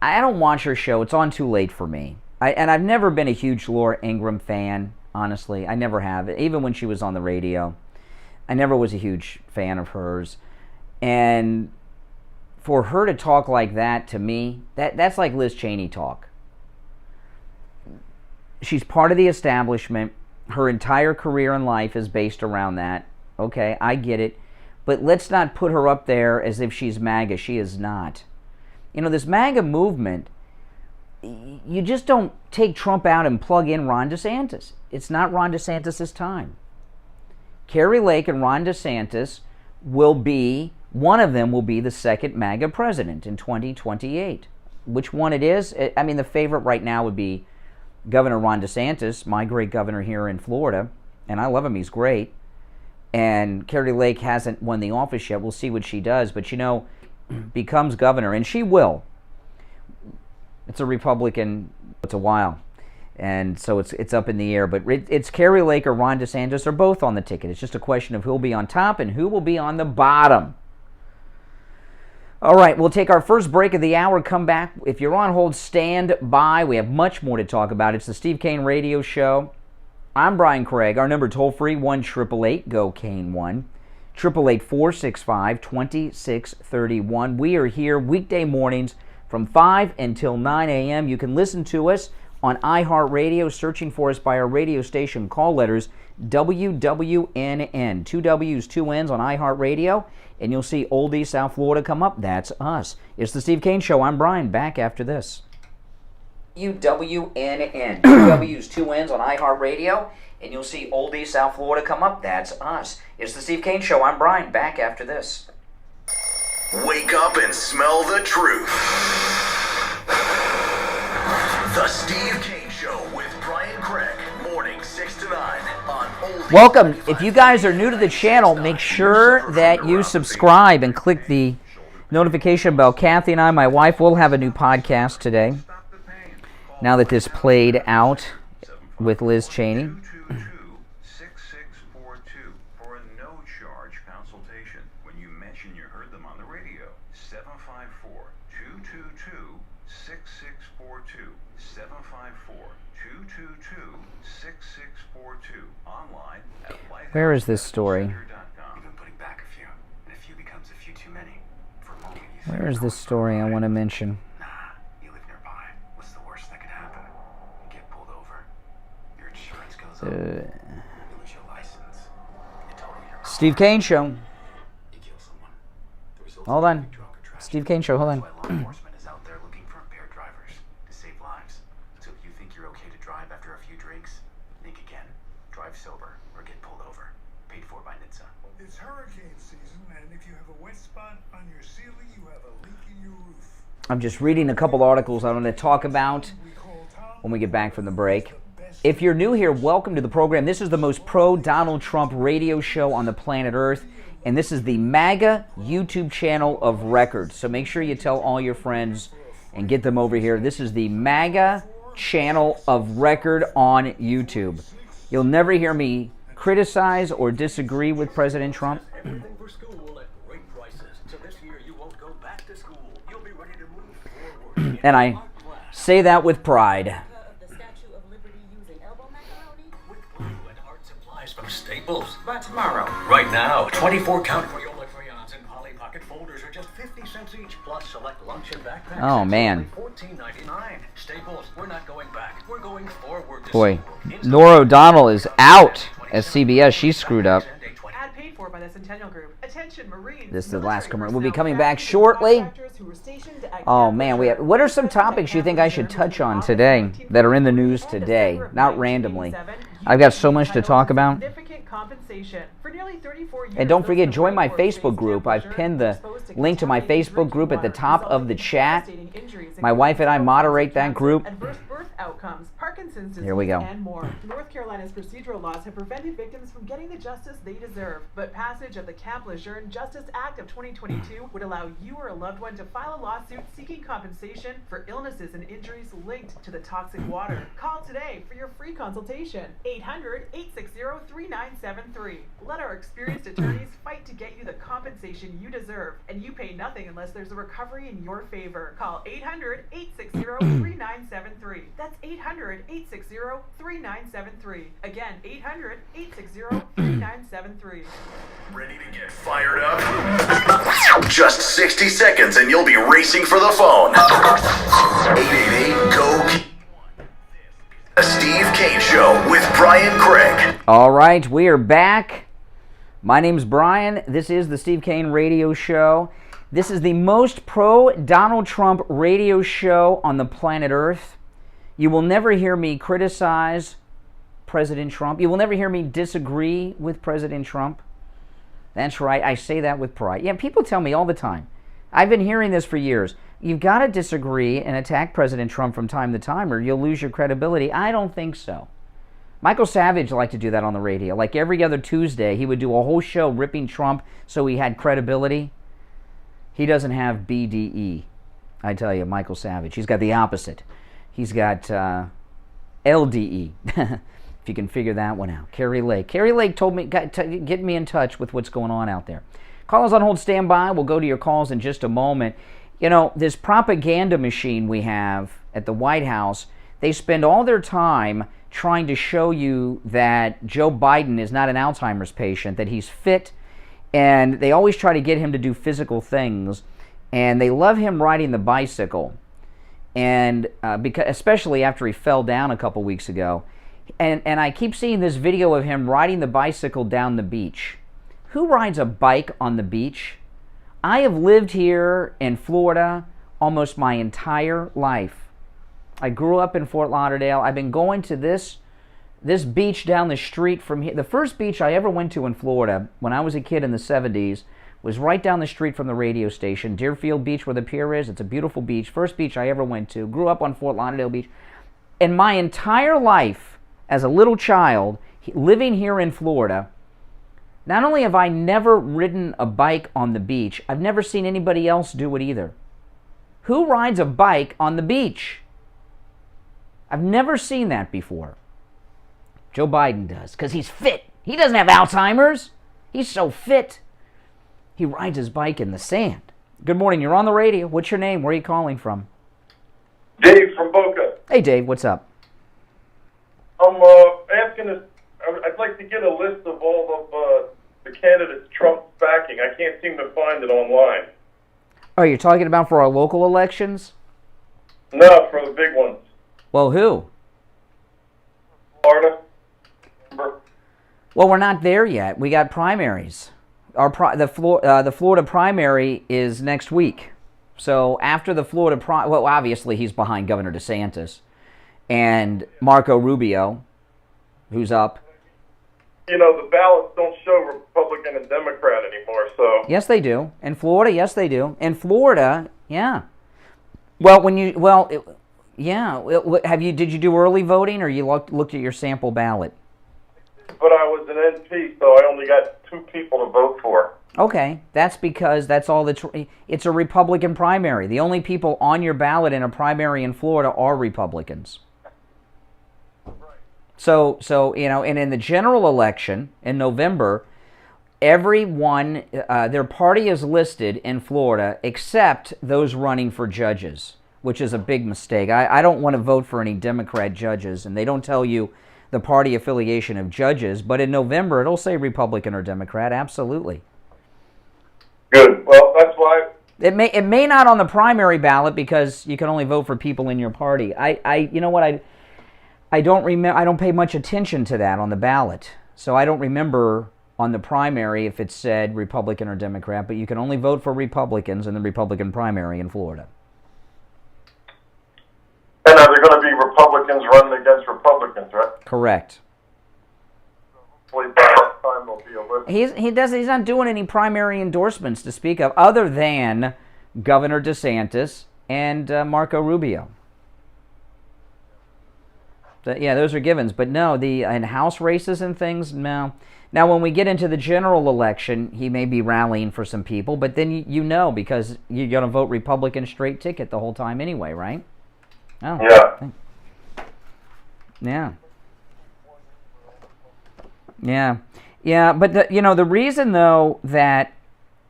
Speaker 1: don't watch her show. It's on too late for me. And I've never been a huge Laura Ingraham fan, honestly. I never have. Even when she was on the radio. I never was a huge fan of hers. And for her to talk like that to me, that's like Liz Cheney talk. She's part of the establishment. Her entire career in life is based around that. Okay, I get it. But let's not put her up there as if she's MAGA. She is not. This MAGA movement, you just don't take Trump out and plug in Ron DeSantis. It's not Ron DeSantis' time. Kari Lake and Ron DeSantis one of them will be the second MAGA president in 2028. Which one it is? I mean, the favorite right now would be Governor Ron DeSantis, my great governor here in Florida, and I love him, he's great. And Kari Lake hasn't won the office yet. We'll see what she does, but becomes governor, and she will. It's a Republican, it's a while. And so it's up in the air. But it's Kari Lake or Ron DeSantis. They're both on the ticket. It's just a question of who will be on top and who will be on the bottom. All right, we'll take our first break of the hour, come back. If you're on hold, stand by. We have much more to talk about. It's the Steve Kane Radio Show. I'm Brian Craig. Our number toll-free, 1-888-GO-CANE-1, 888-465-2631. We are here weekday mornings from 5 until 9 a.m. You can listen to us on iHeartRadio, searching for us by our radio station call letters WWNN. 2 W's, 2 N's on iHeartRadio, and you'll see Oldie, South Florida come up. That's us. It's the Steve Kane Show. I'm Brian. Back after this. WWNN. 2 W's, 2 N's on iHeartRadio, and you'll see Oldie, South Florida come up. That's us. It's the Steve Kane Show. I'm Brian. Back after this.
Speaker 3: Wake up and smell the truth. The Steve Kane Show with Brian Craig. Morning 6 to 9 on Oldie.
Speaker 1: Welcome. If you guys are new to the channel, make sure that you subscribe and click the notification bell. Kathy and I, my wife, will have a new podcast today. Now that this played out with Liz Cheney.
Speaker 19: 6642 for a no-charge consultation when you mention you heard them on the radio. 754-222-6642. 754-222-6642. Online at
Speaker 1: Where is this story? Where is this story I want to mention? Steve Kane Show. Hold on. Steve Kane Show, hold on.
Speaker 8: Enforcement is out there looking for impaired drivers to save lives. So if you think you're okay to drive after a few drinks, think again. Drive sober or get pulled over. Paid for by NHTSA.
Speaker 20: It's hurricane season, and if you have a wet spot on your ceiling, you have a leak in your roof.
Speaker 1: I'm just reading a couple articles I want to talk about when we get back from the break. If you're new here, welcome to the program. This is the most pro-Donald Trump radio show on the planet Earth, and this is the MAGA YouTube channel of record. So make sure you tell all your friends and get them over here. This is the MAGA channel of record on YouTube. You'll never hear me criticize or disagree with President Trump.
Speaker 3: Everything for school at great prices. So this year you won't go back to school. You'll be ready to move forward.
Speaker 1: And I say that with pride.
Speaker 3: From Staples. By tomorrow. Right now, 24-count Crayola crayons and Polly Pocket folders are just 50 cents each, plus select lunch and backpacks.
Speaker 1: Oh, man.
Speaker 3: $14.99. Staples, we're not going back. We're going forward.
Speaker 1: Boy, Norah O'Donnell is out as CBS. She's screwed up.
Speaker 21: Ad paid for by the Centennial Group. Attention, Marines.
Speaker 1: This is the last commercial. We'll be coming back shortly. Oh, man. What are some topics you think I should touch on today that are in the news today? Not randomly. I've got so much to talk about. And don't forget, join my Facebook group. I've pinned the link to my Facebook group at the top of the chat. My wife and I moderate that group.
Speaker 21: Outcomes, Parkinson's disease,
Speaker 1: Here we go.
Speaker 21: And more. North Carolina's procedural laws have prevented victims from getting the justice they deserve, but passage of the Camp Lejeune Justice Act of 2022 would allow you or a loved one to file a lawsuit seeking compensation for illnesses and injuries linked to the toxic water. Call today for your free consultation. 800-860-3973. Let our experienced attorneys fight to get you the compensation you deserve, and you pay nothing unless there's a recovery in your favor. Call 800-860-3973. That's 800-860-3973. Again, 800-860-3973.
Speaker 3: Ready to get fired up? Just 60 seconds and you'll be racing for the phone. 888-GO. A Steve Kane Show with Brian Craig.
Speaker 1: All right, we are back. My name's Brian. This is the Steve Kane Radio Show. This is the most pro-Donald Trump radio show on the planet Earth. You will never hear me criticize President Trump. You will never hear me disagree with President Trump. That's right, I say that with pride. Yeah, people tell me all the time. I've been hearing this for years. You've got to disagree and attack President Trump from time to time or you'll lose your credibility. I don't think so. Michael Savage liked to do that on the radio. Like every other Tuesday, he would do a whole show ripping Trump so he had credibility. He doesn't have BDE. I tell you, Michael Savage. He's got the opposite. He's got LDE, if you can figure that one out. Carrie Lake. Carrie Lake told me, get me in touch with what's going on out there. Callers on hold, stand by. We'll go to your calls in just a moment. You know, this propaganda machine we have at the White House, they spend all their time trying to show you that Joe Biden is not an Alzheimer's patient, that he's fit, and they always try to get him to do physical things, and they love him riding the bicycle, and because especially after he fell down a couple weeks ago, and I keep seeing this video of him riding the bicycle down the beach. Who rides a bike on the beach? I have lived here in Florida almost my entire life. I grew up in Fort Lauderdale. I've been going to this beach down the street from here. The first beach I ever went to in Florida when I was a kid in the 70s was right down the street from the radio station, Deerfield Beach, where the pier is. It's a beautiful beach. First beach I ever went to. Grew up on Fort Lauderdale Beach. In my entire life as a little child, living here in Florida, not only have I never ridden a bike on the beach, I've never seen anybody else do it either. Who rides a bike on the beach? I've never seen that before. Joe Biden does, because he's fit. He doesn't have Alzheimer's. He's so fit. He rides his bike in the sand. Good morning, you're on the radio. What's your name? Where are you calling from?
Speaker 6: Dave from Boca.
Speaker 1: Hey, Dave, what's up?
Speaker 6: I'm asking this. I'd like to get a list of all of the candidates Trump's backing. I can't seem to find it online.
Speaker 1: Oh, you're talking about for our local elections?
Speaker 6: No, for the big ones.
Speaker 1: Well, who?
Speaker 6: Florida.
Speaker 1: Well, we're not there yet. We got primaries. The Florida primary is next week. So after the Florida well, obviously he's behind Governor DeSantis and Marco Rubio, who's up.
Speaker 6: You know, the ballots don't show Republican and Democrat anymore, so...
Speaker 1: Yes, they do. In Florida, yes, they do. In Florida, yeah. Well, did you do early voting, or you looked at your sample ballot?
Speaker 6: But I was an NP, so I only got 2 people to vote for.
Speaker 1: Okay, that's because that's all it's a Republican primary. The only people on your ballot in a primary in Florida are Republicans. So and in the general election in November, everyone, their party is listed in Florida except those running for judges, which is a big mistake. I don't want to vote for any Democrat judges, and they don't tell you the party affiliation of judges, but in November it'll say Republican or Democrat, absolutely.
Speaker 6: Good. Well, that's why...
Speaker 1: It may not on the primary ballot because you can only vote for people in your party. You know what, I don't pay much attention to that on the ballot. So I don't remember on the primary if it said Republican or Democrat, but you can only vote for Republicans in the Republican primary in Florida.
Speaker 6: And are there going to be Republicans running against Republicans, right?
Speaker 1: Correct.
Speaker 6: Hopefully by that time there'll be a list.
Speaker 1: He's not doing any primary endorsements to speak of other than Governor DeSantis and Marco Rubio. Yeah, those are givens, but no, in House races and things, no. Now, when we get into the general election, he may be rallying for some people, but then you know because you're going to vote Republican straight ticket the whole time anyway, right? Oh.
Speaker 6: Yeah.
Speaker 1: Yeah. Yeah. Yeah, but the reason though that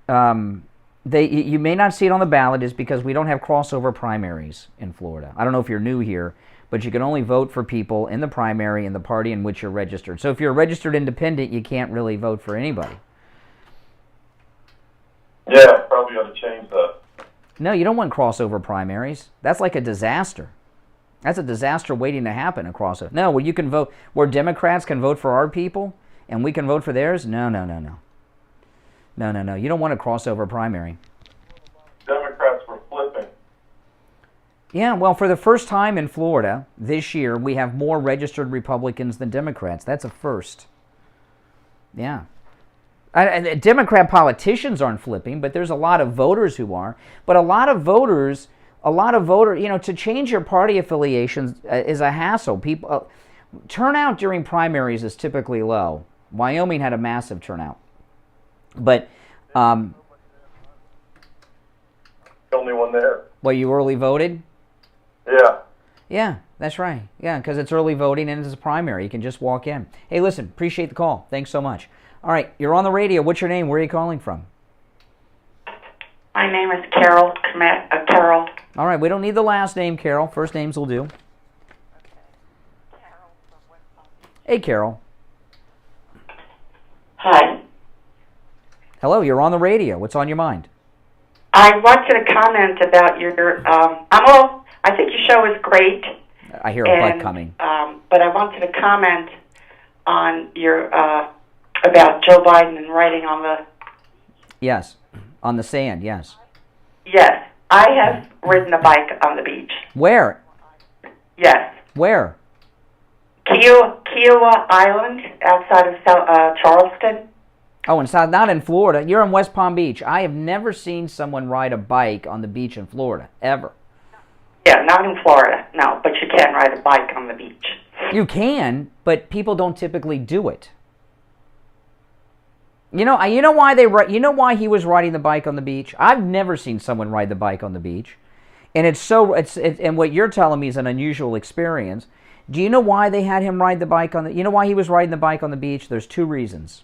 Speaker 1: you may not see it on the ballot is because we don't have crossover primaries in Florida. I don't know if you're new here, but you can only vote for people in the primary in the party in which you're registered. So if you're a registered independent, you can't really vote for anybody.
Speaker 6: Yeah, probably ought to change that.
Speaker 1: No, you don't want crossover primaries. That's like a disaster. That's a disaster waiting to happen, a crossover. No, where you can vote, where Democrats can vote for our people and we can vote for theirs? No. You don't want a crossover primary.
Speaker 6: Democrats were flipping.
Speaker 1: Yeah, well, for the first time in Florida this year, we have more registered Republicans than Democrats. That's a first. Yeah. Democrat politicians aren't flipping, but there's a lot of voters who are. But a lot of voters, to change your party affiliations is a hassle. People turnout during primaries is typically low. Wyoming had a massive turnout. But
Speaker 6: the only one there.
Speaker 1: Well, you early voted?
Speaker 6: Yeah.
Speaker 1: Yeah, that's right. Yeah, because it's early voting and it's a primary. You can just walk in. Hey, listen, appreciate the call. Thanks so much. All right, you're on the radio. What's your name? Where are you calling from?
Speaker 22: My name is Carol. Carol.
Speaker 1: All right, we don't need the last name, Carol. First names will do. Hey, Carol.
Speaker 22: Hi.
Speaker 1: Hello, you're on the radio. What's on your mind?
Speaker 22: I wanted to comment about your. I think your show is great.
Speaker 1: I hear a butt coming.
Speaker 22: But I wanted to comment on your about Joe Biden and writing on the.
Speaker 1: Yes, on the sand. Yes.
Speaker 22: Yes, I have ridden a bike on the beach.
Speaker 1: Where?
Speaker 22: Yes.
Speaker 1: Where?
Speaker 22: Kiowa Island, outside of Charleston.
Speaker 1: Oh, in South, not in Florida. You're in West Palm Beach. I have never seen someone ride a bike on the beach in Florida, ever.
Speaker 22: Yeah, not in Florida, no, but you can ride a bike on the beach.
Speaker 1: You can, but people don't typically do it. You know why why he was riding the bike on the beach? I've never seen someone ride the bike on the beach, and and what you're telling me is an unusual experience. Do you know why they had him ride the bike on the? You know why he was riding the bike on the beach? There's two reasons.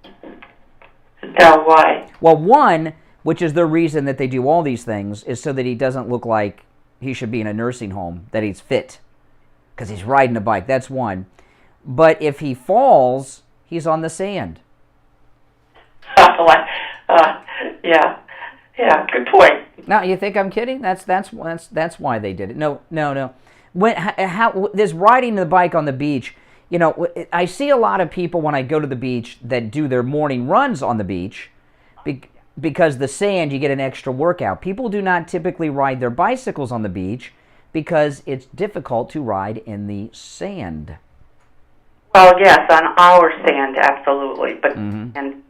Speaker 22: No, why?
Speaker 1: Well, one, which is the reason that they do all these things, is so that he doesn't look like he should be in a nursing home, that he's fit, because he's riding a bike. That's one. But if he falls, he's on the sand.
Speaker 22: Yeah, good point.
Speaker 1: Now, you think I'm kidding? That's why they did it. No. This riding the bike on the beach. You know, I see a lot of people when I go to the beach that do their morning runs on the beach because the sand, you get an extra workout. People do not typically ride their bicycles on the beach because it's difficult to ride in the sand.
Speaker 22: Well, yes, on our sand, absolutely, but and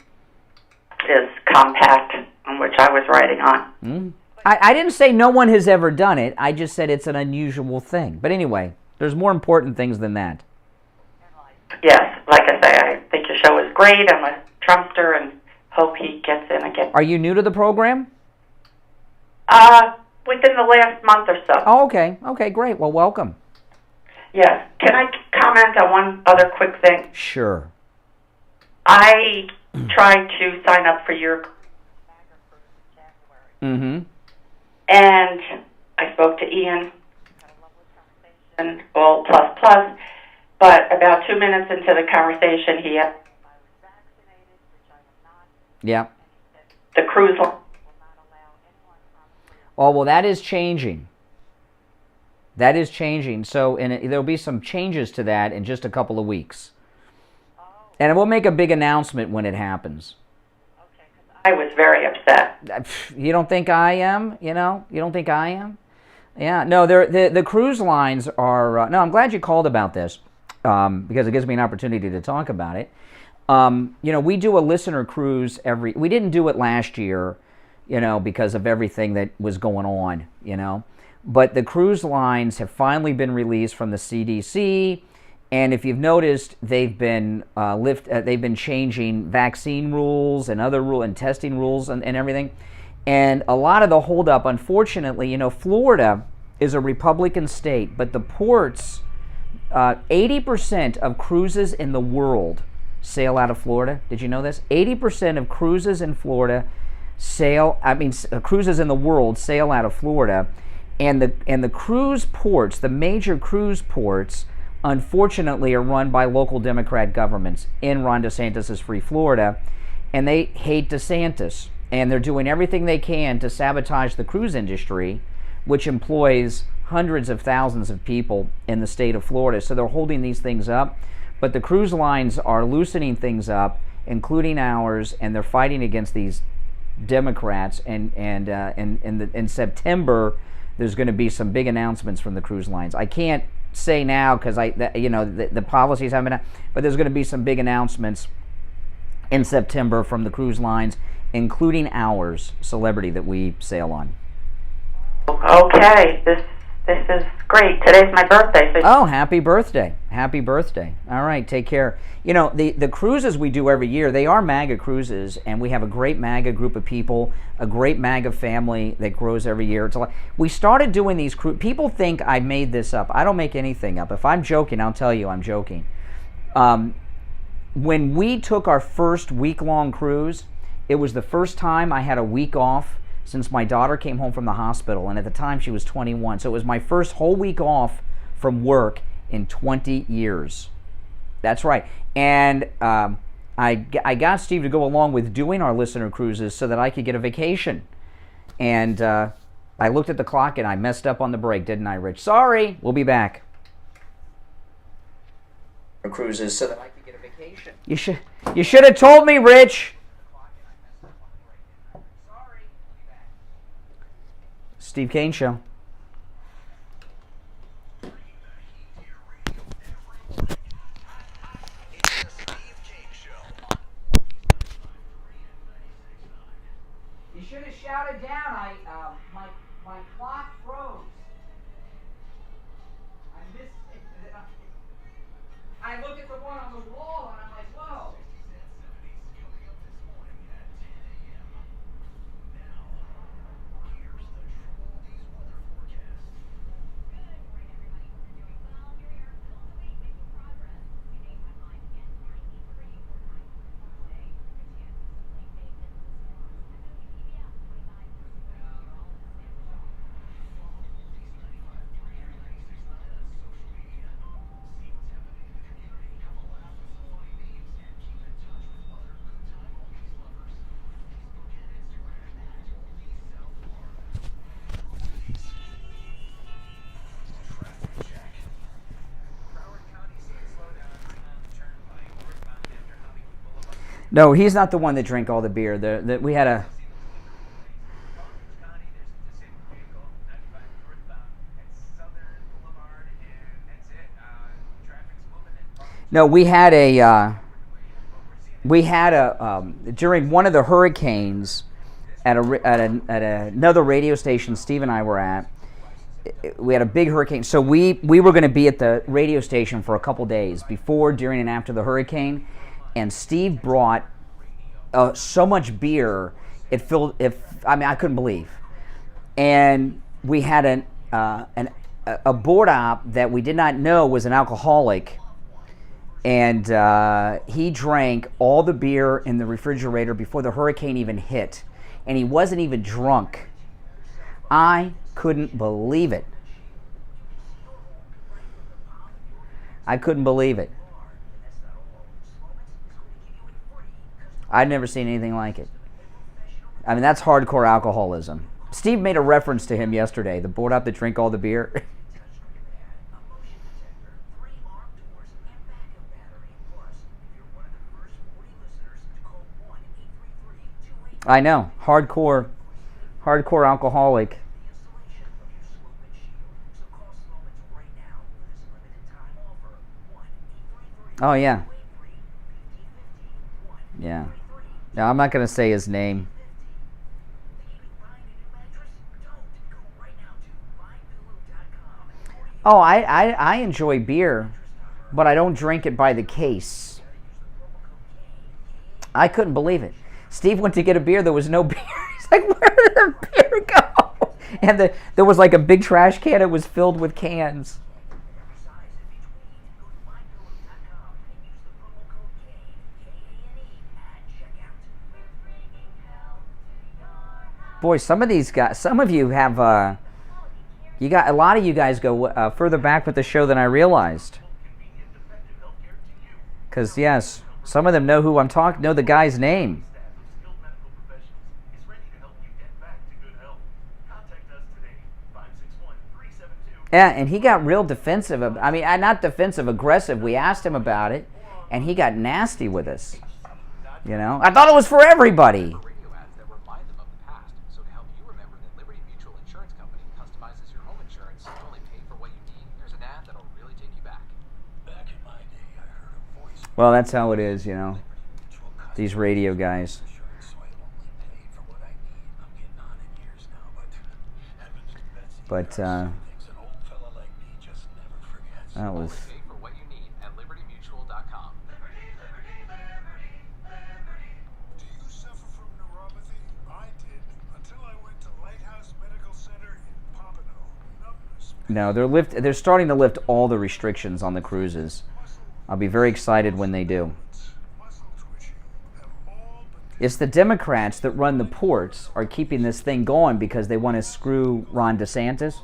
Speaker 22: is compact, on which I was riding on.
Speaker 1: I didn't say no one has ever done it. I just said it's an unusual thing. But anyway, there's more important things than that.
Speaker 22: Yes, like I say, I think your show is great. I'm a Trumpster and hope he gets in again.
Speaker 1: Are you new to the program?
Speaker 22: Within the last month or so.
Speaker 1: Oh, okay. Okay, great. Well, welcome.
Speaker 22: Yes. Can I comment on one other quick thing?
Speaker 1: Sure.
Speaker 22: I tried to sign up for your...
Speaker 1: Mm-hmm.
Speaker 22: And I spoke to Ian, and all plus, but about 2 minutes into the conversation, he had...
Speaker 1: Yeah.
Speaker 22: The cruise line.
Speaker 1: Oh, well, that is changing. That is changing. So there'll be some changes to that in just a couple of weeks. And we'll make a big announcement when it happens.
Speaker 22: I was very upset.
Speaker 1: You don't think I am? You don't think I am? Yeah, no, the cruise lines are... no, I'm glad you called about this because it gives me an opportunity to talk about it. We do a listener cruise we didn't do it last year, because of everything that was going on, But the cruise lines have finally been released from the CDC, and if you've noticed, they've been they've been changing vaccine rules and other and testing rules and everything. And a lot of the holdup, unfortunately, Florida is a Republican state, but the ports, 80% of cruises in the world sail out of Florida. Did you know this? 80% of cruises in Florida cruises in the world sail out of Florida, and the cruise ports, the major cruise ports, unfortunately are run by local Democrat governments in Ron DeSantis' free Florida, and they hate DeSantis, and they're doing everything they can to sabotage the cruise industry, which employs hundreds of thousands of people in the state of Florida. So they're holding these things up, but the cruise lines are loosening things up, including ours, and they're fighting against these Democrats. And in September, there's going to be some big announcements from the cruise lines. I can't say now because the policies haven't been out, but there's going to be some big announcements in September from the cruise lines, including ours, Celebrity, that we sail on.
Speaker 22: Okay, this is great. Today's my birthday. So
Speaker 1: oh, happy birthday. Happy birthday. All right, take care. The cruises we do every year, they are MAGA cruises, and we have a great MAGA group of people, a great MAGA family that grows every year. We started doing these cruises. People think I made this up. I don't make anything up. If I'm joking, I'll tell you I'm joking. When we took our first week-long cruise, it was the first time I had a week off since my daughter came home from the hospital, and at the time she was 21. So it was my first whole week off from work in 20 years. That's right. And I got Steve to go along with doing our listener cruises so that I could get a vacation. And I looked at the clock and I messed up on the break, didn't I, Rich? Sorry. We'll be back. Cruises so that I could get a vacation. You should have told me, Rich. Steve Kane Show. You should have shouted down. My clock froze. I look at the one on the wall and I'm like, whoa. No, he's not the one that drank all the beer. We had a... No, we had a during one of the hurricanes at another radio station Steve and I were at. We had a big hurricane, so we were going to be at the radio station for a couple days before, during, and after the hurricane. And Steve brought so much beer, it filled. I couldn't believe. And we had a board op that we did not know was an alcoholic, and he drank all the beer in the refrigerator before the hurricane even hit, and he wasn't even drunk. I couldn't believe it. I couldn't believe it. I'd never seen anything like it. I mean, that's hardcore alcoholism. Steve made a reference to him yesterday, the board op that drink all the beer. I know, hardcore alcoholic. Oh yeah. Yeah. No, I'm not going to say his name. Oh, I enjoy beer, but I don't drink it by the case. I couldn't believe it. Steve went to get a beer. There was no beer. He's like, where did the beer go? And there was like a big trash can. It was filled with cans. Boy, some of these guys, some of you have, a lot of you guys go further back with the show than I realized. Because, yes, some of them know who I'm talking, know the guy's name. Yeah, and he got real defensive. I mean, not defensive, aggressive. We asked him about it, and he got nasty with us. You know, I thought it was for everybody. Well, that's how it is, you know, these radio guys. But, that was... No, they're starting to lift all the restrictions on the cruises. I'll be very excited when they do. It's the Democrats that run the ports are keeping this thing going because they want to screw Ron DeSantis.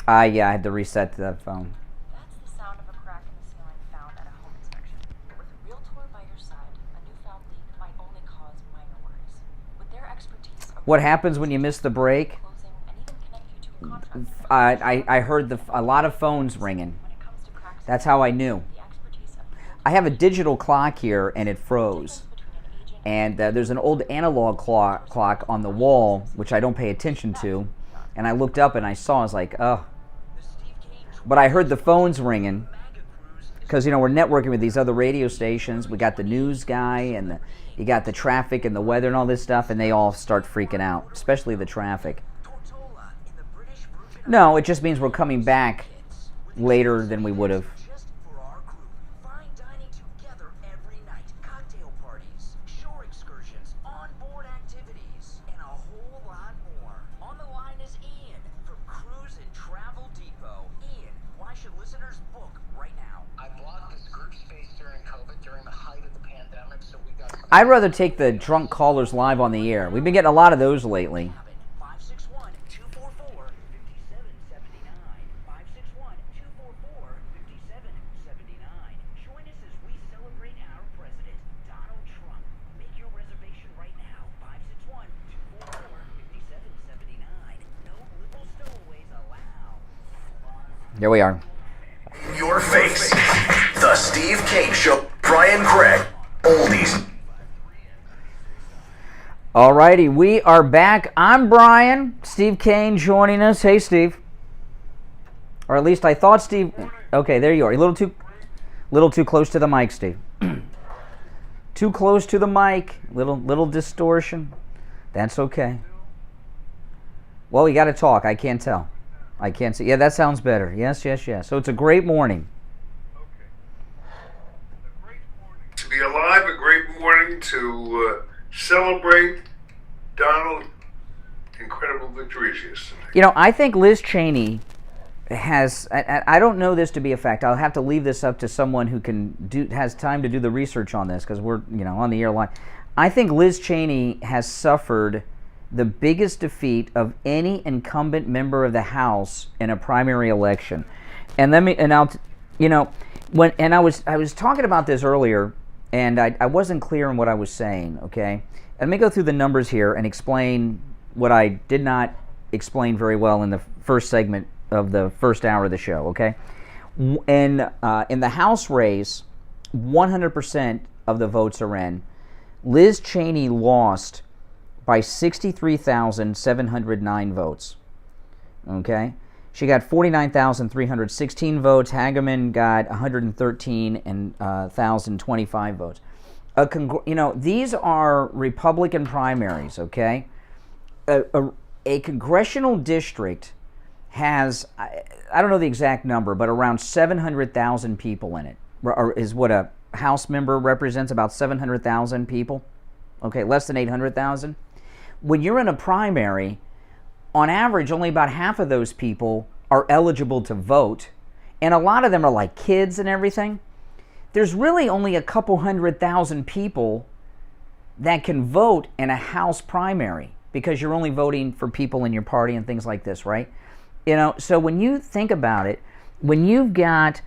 Speaker 1: Yeah, I had to reset the phone.
Speaker 2: That's the sound of a crack in the ceiling found at a home inspection. With a realtor by your side, a newfound leak might only cause minor worries. With their expertise,
Speaker 1: What happens when you miss the break? I heard a lot of phones ringing. That's how I knew. I have a digital clock here, and it froze. And there's an old analog clock on the wall, which I don't pay attention to. And I looked up and I saw, I was like, oh. But I heard the phones ringing because, we're networking with these other radio stations. We got the news guy, and you got the traffic and the weather and all this stuff, and they all start freaking out, especially the traffic. No, it just means we're coming back later than we would have. I'd rather take the drunk callers live on the air. We've been getting a lot of those lately. Here we are.
Speaker 3: Your face. The Steve Kane Show. Brian Craig. Oldies.
Speaker 1: Alrighty, we are back. I'm Brian. Steve Kane joining us. Hey, Steve. Or at least I thought Steve. Okay, there you are. A little too close to the mic, Steve. Too close to the mic. Little distortion. That's okay. Well, we got to talk. I can't tell. I can't see. Yeah, that sounds better. Yes. So it's a great morning.
Speaker 20: To be alive, a great morning to celebrate Donald's incredible victories yesterday.
Speaker 1: I think Liz Cheney has. I don't know this to be a fact. I'll have to leave this up to someone who has time to do the research on this because we're on the air line. I think Liz Cheney has suffered the biggest defeat of any incumbent member of the House in a primary election. And I was talking about this earlier, and I wasn't clear on what I was saying, okay? And let me go through the numbers here and explain what I did not explain very well in the first segment of the first hour of the show, okay? In the House race, 100% of the votes are in. Liz Cheney lost by 63,709 votes. Okay? She got 49,316 votes. Hageman got 113,025 votes. These are Republican primaries, okay? A congressional district has, I don't know the exact number, but around 700,000 people in it, is what a House member represents, about 700,000 people. Okay, less than 800,000. When you're in a primary, on average, only about half of those people are eligible to vote, and a lot of them are like kids and everything. There's really only a couple 100,000 people that can vote in a House primary because you're only voting for people in your party and things like this, right? So when you think about it, when you've got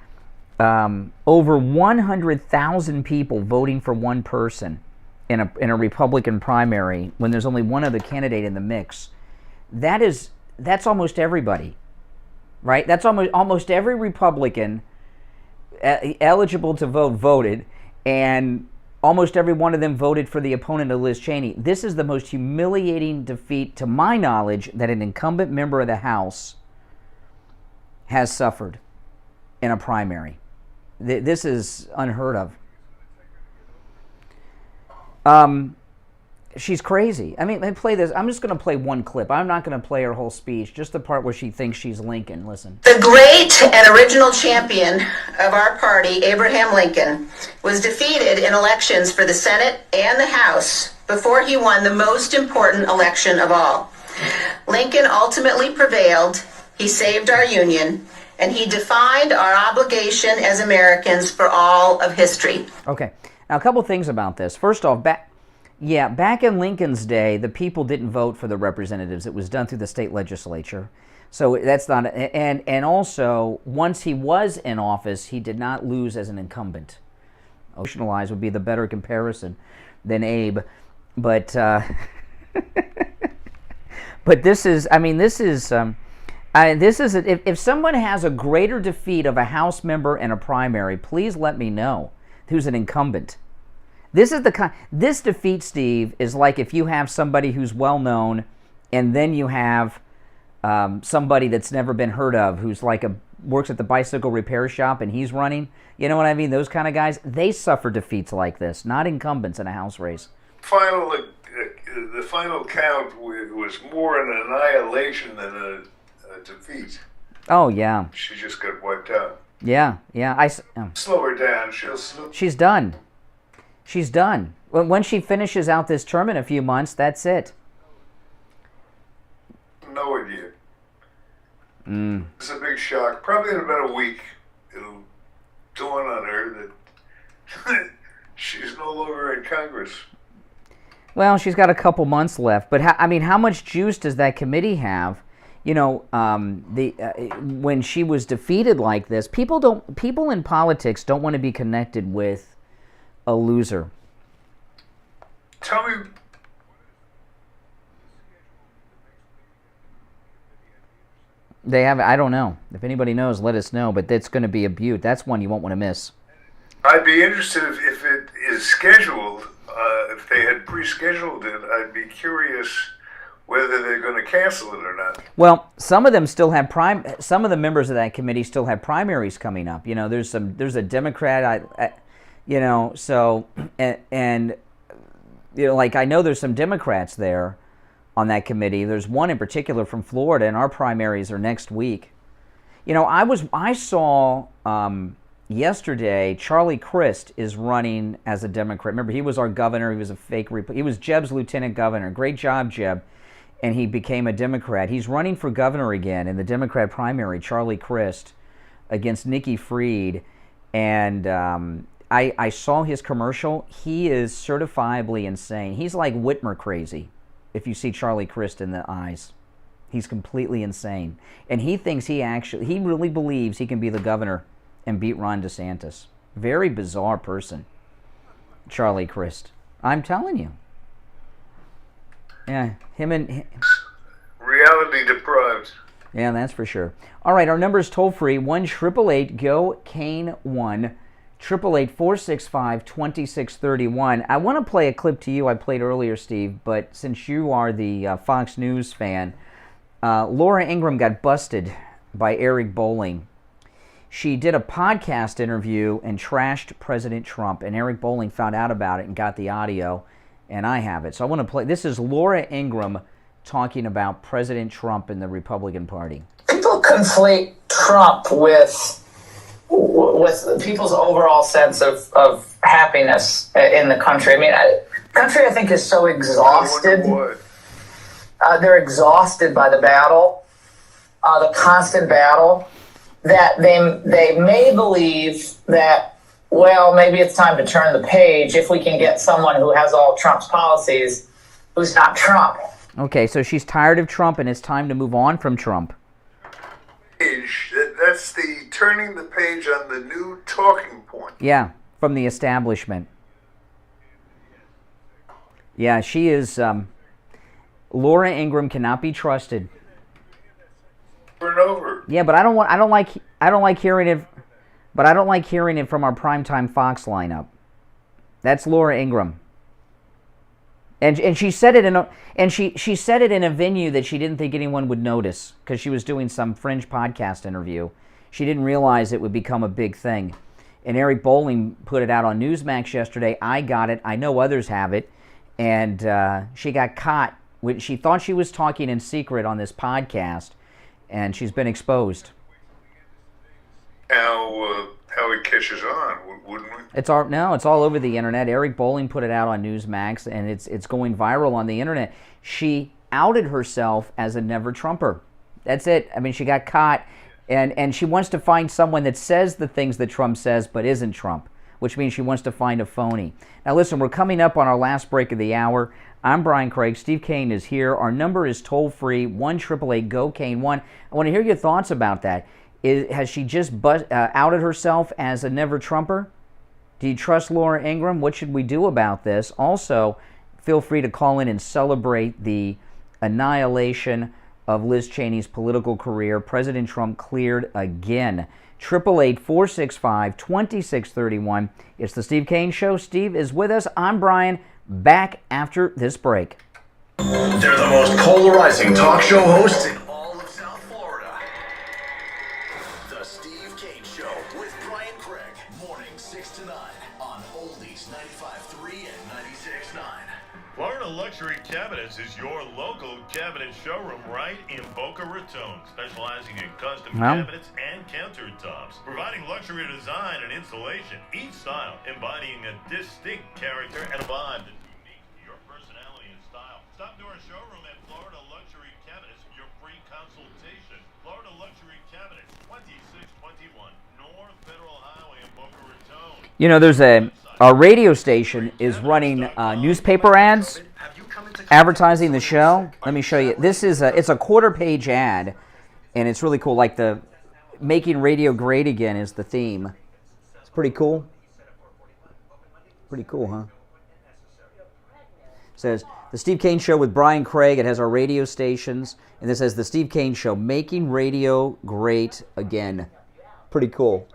Speaker 1: over 100,000 people voting for one person in a Republican primary, when there's only one other candidate in the mix, that's almost everybody, right? That's almost every Republican eligible to vote voted, and almost every one of them voted for the opponent of Liz Cheney. This is the most humiliating defeat, to my knowledge, that an incumbent member of the House has suffered in a primary. This is unheard of. She's crazy. I mean, play this. I'm just going to play one clip. I'm not going to play her whole speech, just the part where she thinks she's Lincoln. Listen.
Speaker 4: The great and original champion of our party, Abraham Lincoln, was defeated in elections for the Senate and the House before he won the most important election of all. Lincoln ultimately prevailed. He saved our Union, and he defined our obligation as Americans for all of history.
Speaker 1: Okay. Now, a couple things about this. First off, back in Lincoln's day, the people didn't vote for the representatives. It was done through the state legislature. So that's not, and also, once he was in office, he did not lose as an incumbent. Emotionalized would be the better comparison than Abe. But but this is, I mean, this is if someone has a greater defeat of a House member in a primary, please let me know who's an incumbent. This is this defeat, Steve, is like if you have somebody who's well known, and then you have somebody that's never been heard of, who's like works at the bicycle repair shop, and he's running. You know what I mean? Those kind of guys, they suffer defeats like this, not incumbents in a House race.
Speaker 20: The final count was more an annihilation than a defeat.
Speaker 1: Oh yeah.
Speaker 20: She just got wiped out.
Speaker 1: Yeah.
Speaker 20: Slow her down.
Speaker 1: She's done. She's done. When she finishes out this term in a few months, that's it.
Speaker 20: No idea. It's a big shock. Probably in about a week, it'll dawn on her that she's no longer in Congress.
Speaker 1: Well, she's got a couple months left, but how much juice does that committee have? You know, when she was defeated like this, people in politics don't want to be connected with a loser.
Speaker 20: Tell me.
Speaker 1: They have. I don't know. If anybody knows, let us know. But that's going to be a beaut. That's one you won't want to miss.
Speaker 20: I'd be interested if it is scheduled. If they had pre-scheduled it, I'd be curious whether they're going to cancel it or not.
Speaker 1: Well, some of them still have some of the members of that committee still have primaries coming up. You know, there's a Democrat. You know, so and you know, like I know there's some Democrats there on that committee. There's one in particular from Florida, and our primaries are next week. You know, I saw yesterday Charlie Crist is running as a Democrat. Remember, he was our governor. He was a fake. He was Jeb's lieutenant governor. Great job, Jeb. And he became a Democrat. He's running for governor again in the Democrat primary. Charlie Crist against Nikki Fried, and I saw his commercial. He is certifiably insane. He's like Whitmer crazy. If you see Charlie Crist in the eyes, he's completely insane, and he thinks he really believes he can be the governor and beat Ron DeSantis. Very bizarre person, Charlie Crist. I'm telling you. Yeah, him and
Speaker 20: reality deprived.
Speaker 1: Yeah, that's for sure. All right, our number is toll free 1-888-GO-KANE-1. 888-465-2631. I want to play a clip to you I played earlier, Steve, but since you are the Fox News fan, Laura Ingraham got busted by Eric Bolling. She did a podcast interview and trashed President Trump, and Eric Bolling found out about it and got the audio, and I have it. So I want to play. This is Laura Ingraham talking about President Trump and the Republican Party.
Speaker 4: People conflate Trump with people's overall sense of happiness in the country. I mean, the country, I think, is so exhausted. They're exhausted by the battle, the constant battle, that they may believe that, well, maybe it's time to turn the page if we can get someone who has all Trump's policies who's not Trump.
Speaker 1: Okay, so she's tired of Trump and it's time to move on from Trump.
Speaker 20: That's the turning the page on the new talking point.
Speaker 1: Yeah, from the establishment. Yeah, she is. Laura Ingraham cannot be trusted.
Speaker 20: Over and over.
Speaker 1: Yeah, but I don't like hearing it. But I don't like hearing it from our primetime Fox lineup. That's Laura Ingraham. And she said it she said it in a venue that she didn't think anyone would notice because she was doing some fringe podcast interview. She didn't realize it would become a big thing. And Eric Bolling put it out on Newsmax yesterday. I got it. I know others have it. And she got caught. She thought she was talking in secret on this podcast, and she's been exposed.
Speaker 20: How it catches on, wouldn't we?
Speaker 1: It's all over the internet. Eric Bolling put it out on Newsmax, and it's going viral on the internet. She outed herself as a never Trumper. That's it. I mean, she got caught, and she wants to find someone that says the things that Trump says but isn't Trump. which means she wants to find a phony. Now listen, we're coming up on our last break of the hour. I'm Brian Craig. Steve Kane is here. Our number is toll-free, 1-888-GO-KANE-1. I want to hear your thoughts about that. Has she just outed herself as a never-Trumper? Do you trust Laura Ingraham? What should we do about this? Also, feel free to call in and celebrate the annihilation of Liz Cheney's political career. President Trump cleared again. 888-465-2631. It's the Steve Kane Show. Steve is with us. I'm Brian. Back after this break.
Speaker 3: They're the most polarizing talk show hosts in all of South Florida. The Steve Kane Show with Brian Craig. Mornings 6 to 9 on Oldies 95.3 and 96.9.
Speaker 9: Florida Luxury Cabinets is your local cabinet showroom right in Boca Raton, specializing in custom cabinets and countertops, providing luxury design and installation, each style embodying a distinct character and a vibe that's unique to your personality and style. Stop to our showroom at Florida Luxury Cabinets for your free consultation. Florida Luxury Cabinets, 2621 North Federal Highway in Boca Raton.
Speaker 1: You know, our radio station is running newspaper ads advertising the show. Let me show you. This is it's a quarter-page ad, and it's really cool. Like the "Making Radio Great Again" is the theme. It's pretty cool. Pretty cool, huh? It says the Steve Kane Show with Brian Craig. It has our radio stations, and this says the Steve Kane Show, making radio great again. Pretty cool.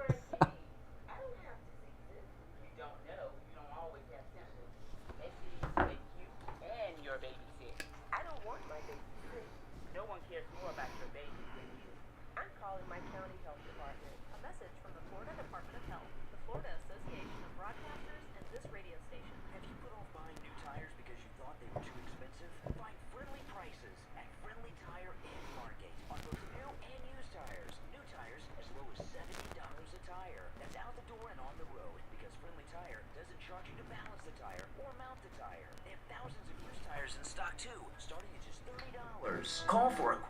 Speaker 5: Call for a quote.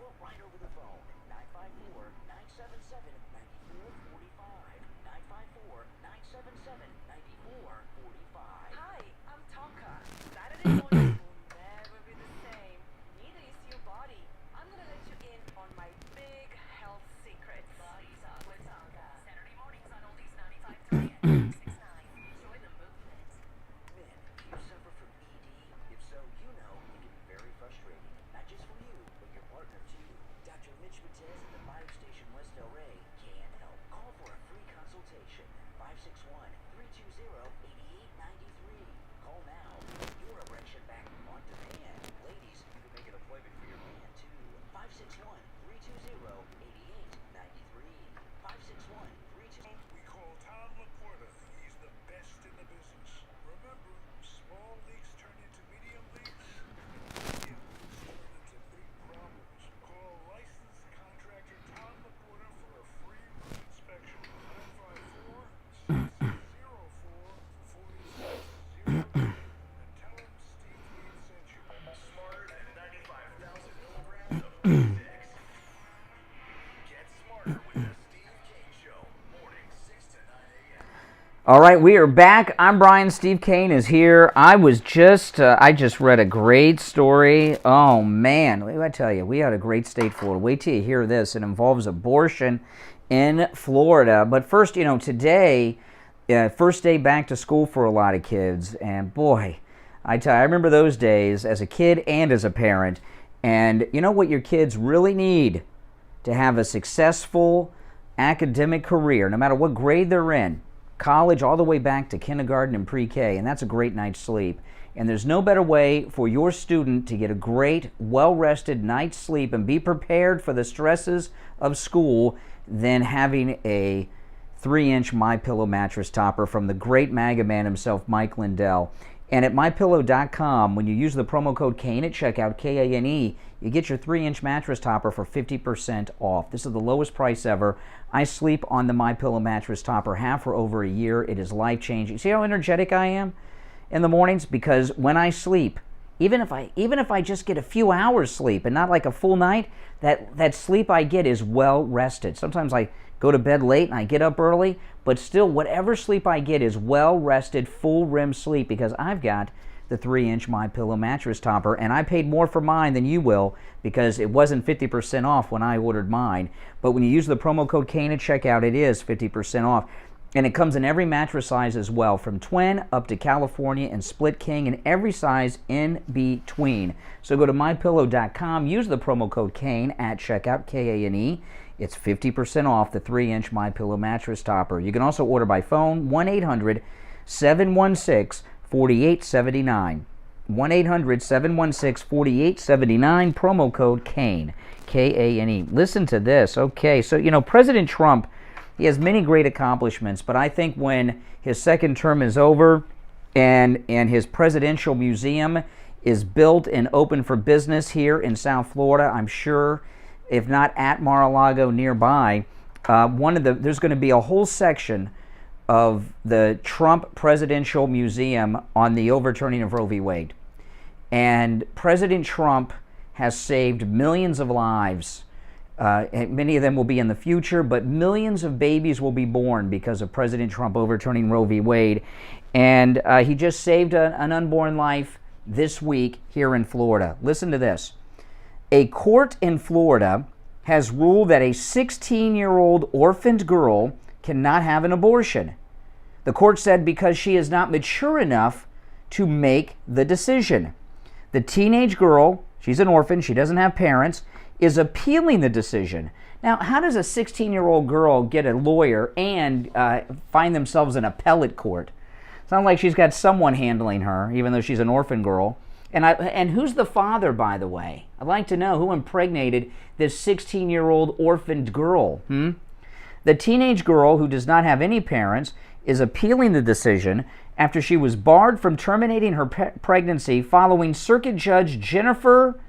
Speaker 1: All right, we are back. I'm Brian. Steve Kane is here. I just read a great story. Oh, man. What do I tell you? We had a great state, Florida. Wait till you hear this. It involves abortion in Florida. But first, today, first day back to school for a lot of kids. And boy, I remember those days as a kid and as a parent. And you know what your kids really need to have a successful academic career, no matter what grade they're in, college all the way back to kindergarten and pre-K, and that's a great night's sleep. And there's no better way for your student to get a great, well-rested night's sleep and be prepared for the stresses of school than having a 3-inch MyPillow mattress topper from the great MAGA man himself, Mike Lindell. And at MyPillow.com, when you use the promo code KANE at checkout, K-A-N-E, you get your 3-inch mattress topper for 50% off. This is the lowest price ever. I sleep on the MyPillow mattress topper, have for over a year. It is life-changing. See how energetic I am in the mornings? Because when I sleep, even if I just get a few hours sleep and not like a full night, that sleep I get is well rested. Sometimes I go to bed late and I get up early, but still whatever sleep I get is well rested, full REM sleep, because I've got the 3-inch MyPillow mattress topper, and I paid more for mine than you will because it wasn't 50% off when I ordered mine. But when you use the promo code Kane at checkout, it is 50% off. And it comes in every mattress size as well, from twin up to California and split king, and every size in between. So go to mypillow.com, use the promo code Kane at checkout, K-A-N-E. It's 50% off the 3-inch MyPillow mattress topper. You can also order by phone, 1-800-716-4879. 1-800-716-4879, promo code Kane, K-A-N-E. Listen to this. Okay, so, President Trump, he has many great accomplishments, but I think when his second term is over and his presidential museum is built and open for business here in South Florida, I'm sure, if not at Mar-a-Lago, nearby, there's going to be a whole section of the Trump Presidential Museum on the overturning of Roe v. Wade. And President Trump has saved millions of lives. Many of them will be in the future, but millions of babies will be born because of President Trump overturning Roe v. Wade. And he just saved an unborn life this week here in Florida. Listen to this. A court in Florida has ruled that a 16-year-old orphaned girl cannot have an abortion. The court said because she is not mature enough to make the decision. The teenage girl, she's an orphan, she doesn't have parents, is appealing the decision. Now, how does a 16-year-old girl get a lawyer and find themselves in appellate court? It's not like she's got someone handling her, even though she's an orphan girl. And who's the father, by the way? I'd like to know who impregnated this 16-year-old orphaned girl. The teenage girl, who does not have any parents, is appealing the decision after she was barred from terminating her pregnancy following Circuit Judge Jennifer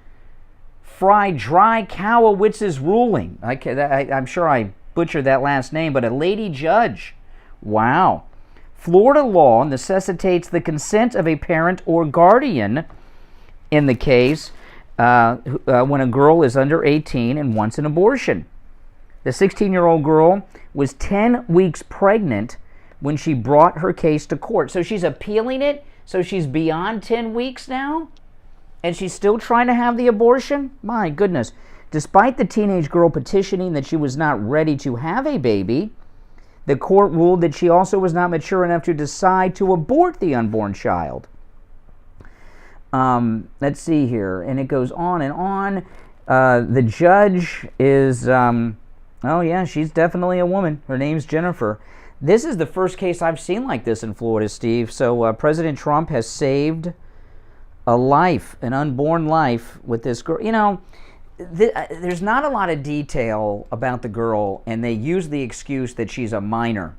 Speaker 1: Fry-Dry-Kowitz's ruling. I'm sure I butchered that last name, but a lady judge. Wow. Florida law necessitates the consent of a parent or guardian in the case when a girl is under 18 and wants an abortion. The 16-year-old girl was 10 weeks pregnant when she brought her case to court. So she's appealing it, so she's beyond 10 weeks now? And she's still trying to have the abortion? My goodness. Despite the teenage girl petitioning that she was not ready to have a baby, the court ruled that she also was not mature enough to decide to abort the unborn child. Let's see here. And it goes on and on. The judge is, oh yeah, she's definitely a woman. Her name's Jennifer. This is the first case I've seen like this in Florida, Steve. So President Trump has saved a life, an unborn life with this girl. There's not a lot of detail about the girl, and they use the excuse that she's a minor.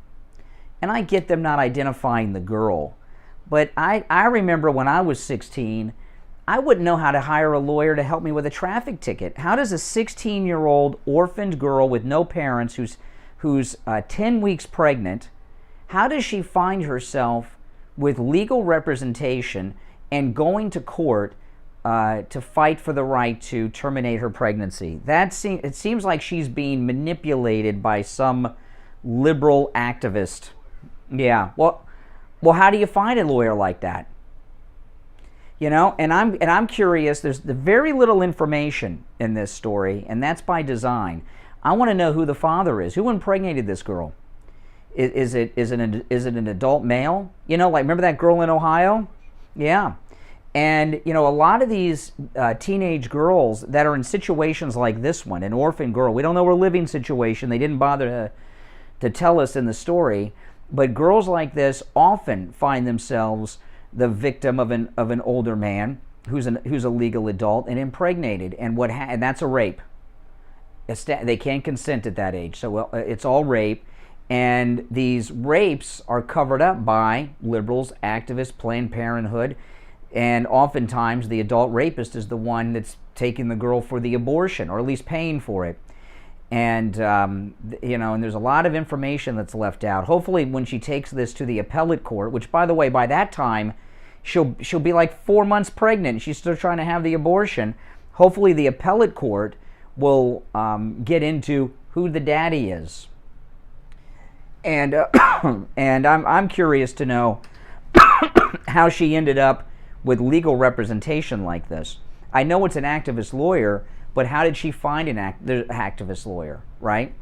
Speaker 1: And I get them not identifying the girl. But I remember when I was 16, I wouldn't know how to hire a lawyer to help me with a traffic ticket. How does a 16-year-old orphaned girl with no parents who's 10 weeks pregnant, how does she find herself with legal representation and going to court to fight for the right to terminate her pregnancy? It seems like she's being manipulated by some liberal activist. Yeah. Well, how do you find a lawyer like that? And I'm curious. There's very little information in this story, and that's by design. I want to know who the father is. Who impregnated this girl? Is it an adult male? Remember that girl in Ohio? Yeah. And, a lot of these teenage girls that are in situations like this one, an orphan girl, we don't know her living situation. They didn't bother to tell us in the story. But girls like this often find themselves the victim of an older man who's a legal adult and impregnated. And and that's a rape. They can't consent at that age. So it's all rape. And these rapes are covered up by liberals, activists, Planned Parenthood. And oftentimes the adult rapist is the one that's taking the girl for the abortion, or at least paying for it. And, and there's a lot of information that's left out. Hopefully when she takes this to the appellate court, which, by the way, by that time, She'll be like 4 months pregnant. She's still trying to have the abortion. Hopefully the appellate court will get into who the daddy is. And and I'm curious to know how she ended up with legal representation like this. I know it's an activist lawyer, but how did she find an activist lawyer, right?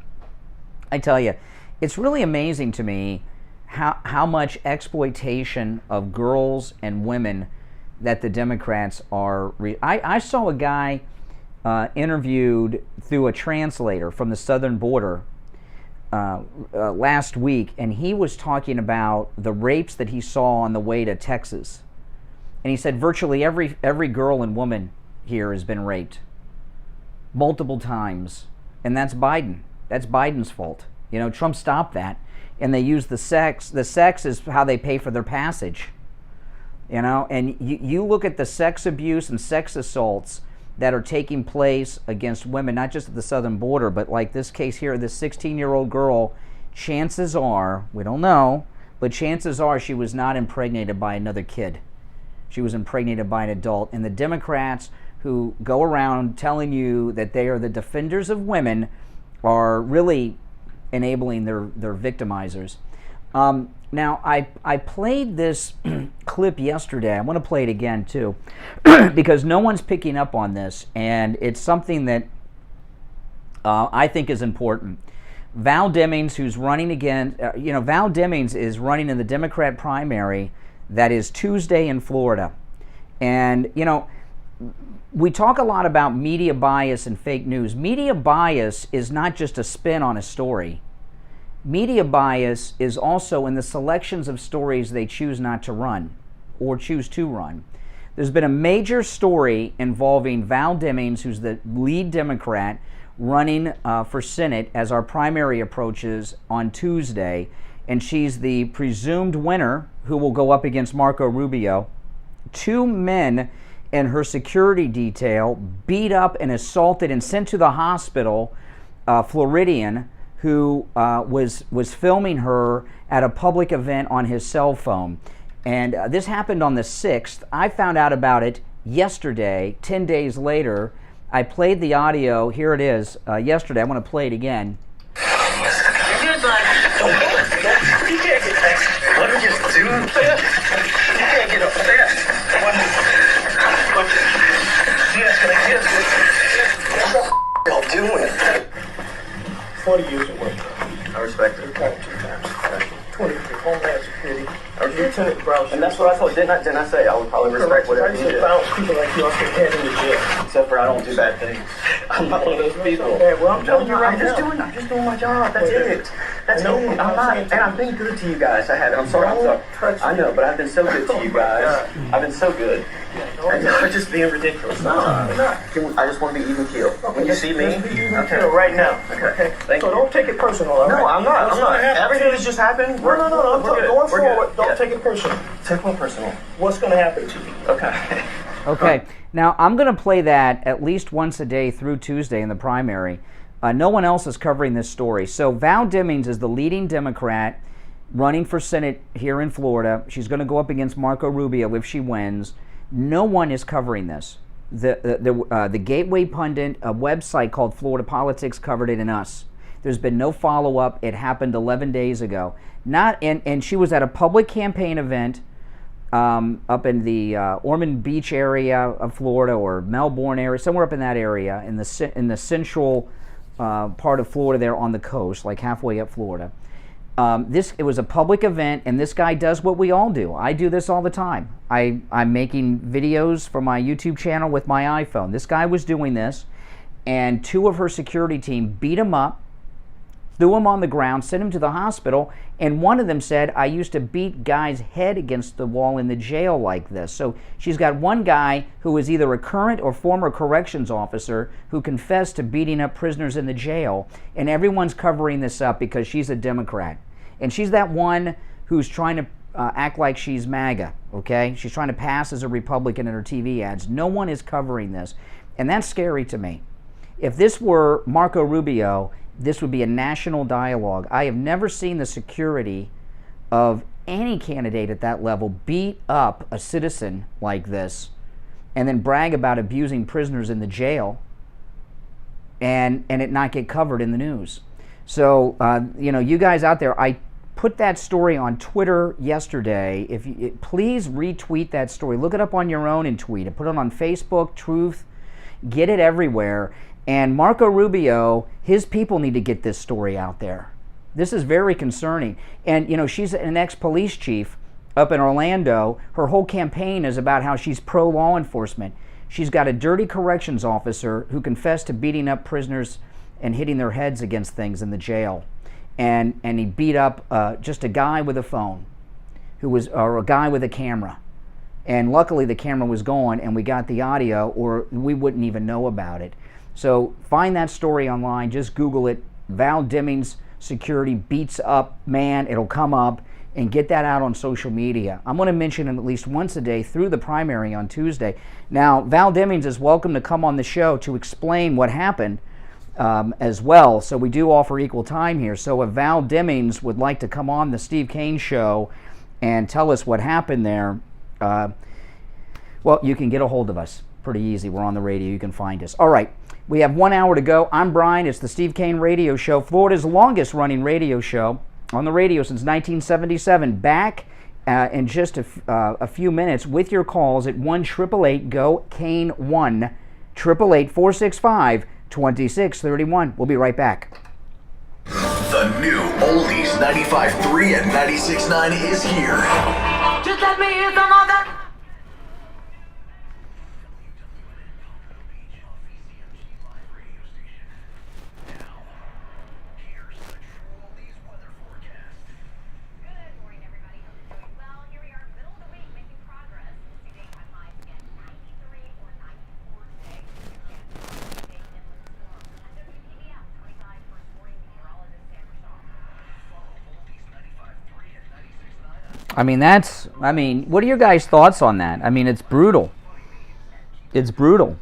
Speaker 1: I tell you, it's really amazing to me how much exploitation of girls and women that the Democrats are. I saw a guy interviewed through a translator from the southern border last week, and he was talking about the rapes that he saw on the way to Texas. And he said virtually every girl and woman here has been raped multiple times, and that's Biden. That's Biden's fault. You know, Trump stopped that, and they use the sex. The sex is how they pay for their passage. You know, and you look at the sex abuse and sex assaults that are taking place against women, not just at the southern border, but like this case here, this 16-year-old girl, chances are, we don't know, but chances are she was not impregnated by another kid. She was impregnated by an adult. And the Democrats who go around telling you that they are the defenders of women are really enabling their victimizers. Now, I played this clip yesterday. I want to play it again, too, because no one's picking up on this, and it's something that I think is important. Val Demings, who's running again, Val Demings is running in the Democrat primary that is Tuesday in Florida. And, we talk a lot about media bias and fake news. Media bias is not just a spin on a story. Media bias is also in the selections of stories they choose not to run or choose to run. There's been a major story involving Val Demings, who's the lead Democrat, running for Senate as our primary approaches on Tuesday, and she's the presumed winner who will go up against Marco Rubio. 2 men in her security detail beat up and assaulted and sent to the hospital Floridian who was filming her at a public event on his cell phone. And this happened on the 6th. I found out about it yesterday, 10 days later. I played the audio. Here it is. Yesterday. I want to play it again.
Speaker 5: You can't get next. Let me just do it. You can't get up there. Yes, can I get it? What y'all doing?
Speaker 10: 40 years of work.
Speaker 5: I respect it.
Speaker 10: 2 times. 20 for Homeland Security.
Speaker 5: I was Lieutenant Brown. And that's what I thought. Didn't I say I would probably respect whatever you did?
Speaker 10: I found people like you off their head in the jail.
Speaker 5: Except for I don't do bad things. I'm not one of those people.
Speaker 10: Well, I'm telling you right now.
Speaker 5: I'm just doing my job. That's it. That's it. I'm not. And I've been good to you guys. I have. I'm sorry. I know, but I've been so good to you guys. I've been so good. And you're just being ridiculous. No, I'm not. I just want to be even keel. When you see me,
Speaker 10: okay, right now.
Speaker 5: Okay. Thank you.
Speaker 10: So don't take it personal, all right?
Speaker 5: No, I'm not. Everything that's just happened.
Speaker 10: No. Going forward, don't take it personal.
Speaker 5: Take one personal.
Speaker 10: What's going to happen to you?
Speaker 5: Okay.
Speaker 1: Okay. Now, I'm going to play that at least once a day through Tuesday in the primary. No one else is covering this story. So Val Demings is the leading Democrat running for Senate here in Florida. She's going to go up against Marco Rubio if she wins. No one is covering this. The Gateway Pundit, a website called Florida Politics, covered it in Us. There's been no follow-up. It happened 11 days ago. And she was at a public campaign event up in the Ormond Beach area of Florida, or Melbourne area, somewhere up in that area, in the central part of Florida there on the coast, like halfway up Florida. It was a public event, and this guy does what we all do. I do this all the time. I'm making videos for my YouTube channel with my iPhone. This guy was doing this, and 2 of her security team beat him up, threw him on the ground, sent him to the hospital, and one of them said, I used to beat guys' head against the wall in the jail like this. So she's got one guy who is either a current or former corrections officer who confessed to beating up prisoners in the jail, and everyone's covering this up because she's a Democrat. And she's that one who's trying to act like she's MAGA, okay? She's trying to pass as a Republican in her TV ads. No one is covering this, and that's scary to me. If this were Marco Rubio, this would be a national dialogue. I have never seen the security of any candidate at that level beat up a citizen like this and then brag about abusing prisoners in the jail and it not get covered in the news. So, you guys out there, I put that story on Twitter yesterday. Please retweet that story. Look it up on your own and tweet it. Put it on Facebook, Truth. Get it everywhere. And Marco Rubio, his people need to get this story out there. This is very concerning. And, she's an ex-police chief up in Orlando. Her whole campaign is about how she's pro-law enforcement. She's got a dirty corrections officer who confessed to beating up prisoners and hitting their heads against things in the jail. And he beat up just a guy with a phone, or a guy with a camera. And luckily the camera was gone and we got the audio, or we wouldn't even know about it. So find that story online, just Google it, Val Demings security beats up man, it'll come up, and get that out on social media. I'm going to mention it at least once a day through the primary on Tuesday. Now, Val Demings is welcome to come on the show to explain what happened as well. So we do offer equal time here. So if Val Demings would like to come on the Steve Kane Show and tell us what happened there, well, you can get a hold of us. Pretty easy. We're on the radio. You can find us. All right. We have 1 hour to go. I'm Brian. It's the Steve Kane Radio Show, Florida's longest running radio show on the radio since 1977. Back in just a few minutes with your calls at 1-888-GO-KANE-1, 888-465-2631. We'll be right back.
Speaker 3: The new Oldies 95.3 and 96.9 is here.
Speaker 7: Just let me hear some of that.
Speaker 1: What are your guys' thoughts on that? It's brutal. It's brutal.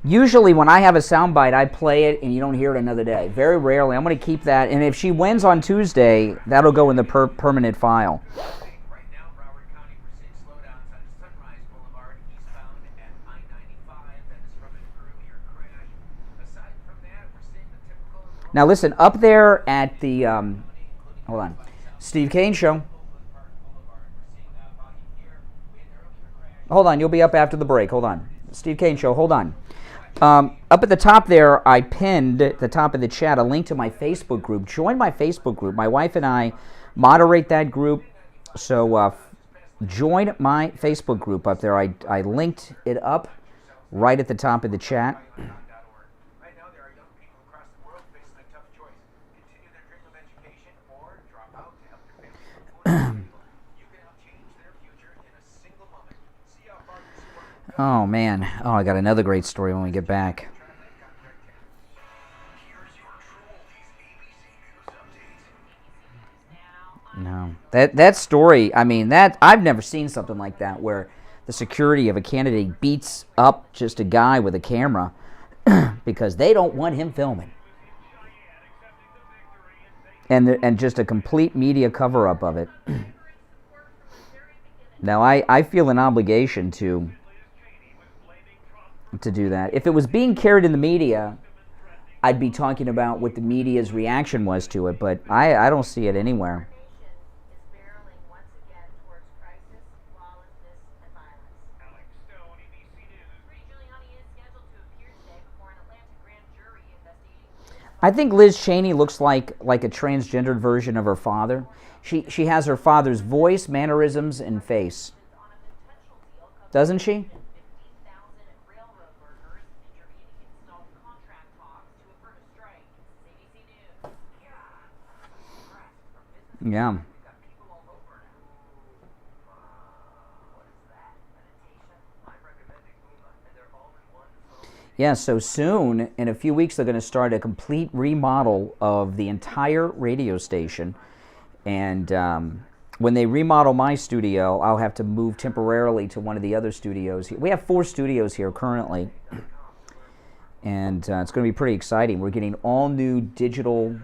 Speaker 1: Usually when I have a soundbite, I play it and you don't hear it another day. Very rarely. I'm going to keep that. And if she wins on Tuesday, that'll go in the permanent file. Now listen, up there at the, hold on, Steve Kane Show. Hold on, you'll be up after the break. Hold on. Steve Kane Show, hold on. Up at the top there, I pinned at the top of the chat a link to my Facebook group. Join my Facebook group. My wife and I moderate that group. So join my Facebook group up there. I linked it up right at the top of the chat. Oh, man. Oh, I got another great story when we get back. No. That story, I've never seen something like that where the security of a candidate beats up just a guy with a camera because they don't want him filming. And just a complete media cover-up of it. Now, I feel an obligation to do that. If it was being carried in the media, I'd be talking about what the media's reaction was to it, but I don't see it anywhere. I think Liz Cheney looks like a transgendered version of her father. She has her father's voice, mannerisms, and face. Doesn't she? Yeah. Yeah, so soon, in a few weeks, they're going to start a complete remodel of the entire radio station. And when they remodel my studio, I'll have to move temporarily to one of the other studios. We have 4 studios here currently. And it's going to be pretty exciting. We're getting all new digital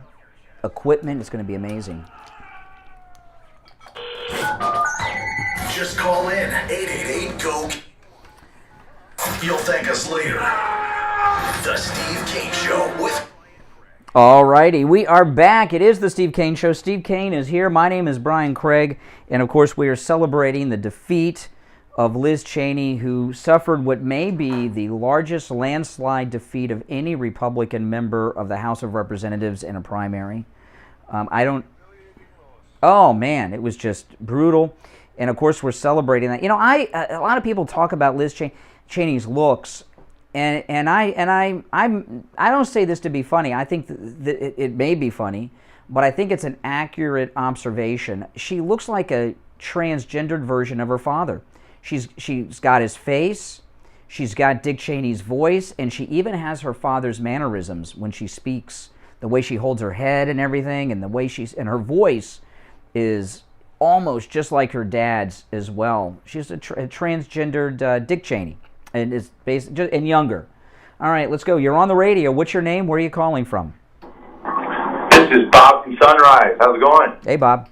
Speaker 1: equipment. It's going to be amazing.
Speaker 3: Just call in 888-GO. You'll thank us later. The Steve Kane Show with...
Speaker 1: Alrighty, we are back. It is the Steve Kane Show. Steve Kane is here. My name is Brian Craig, and of course we are celebrating the defeat of Liz Cheney, who suffered what may be the largest landslide defeat of any Republican member of the House of Representatives in a primary. Oh man, it was just brutal, and of course we're celebrating that. You know, a lot of people talk about Liz Cheney's looks. And I don't say this to be funny. I think that it may be funny, but I think it's an accurate observation. She looks like a transgendered version of her father. She's got his face, she's got Dick Cheney's voice, and she even has her father's mannerisms when she speaks. The way she holds her head and everything, and the way and her voice is almost just like her dad's as well. She's a transgendered Dick Cheney. And is and younger. All right, let's go. You're on the radio. What's your name? Where are you calling from?
Speaker 11: This is Bob from Sunrise. How's it going?
Speaker 1: Hey, Bob.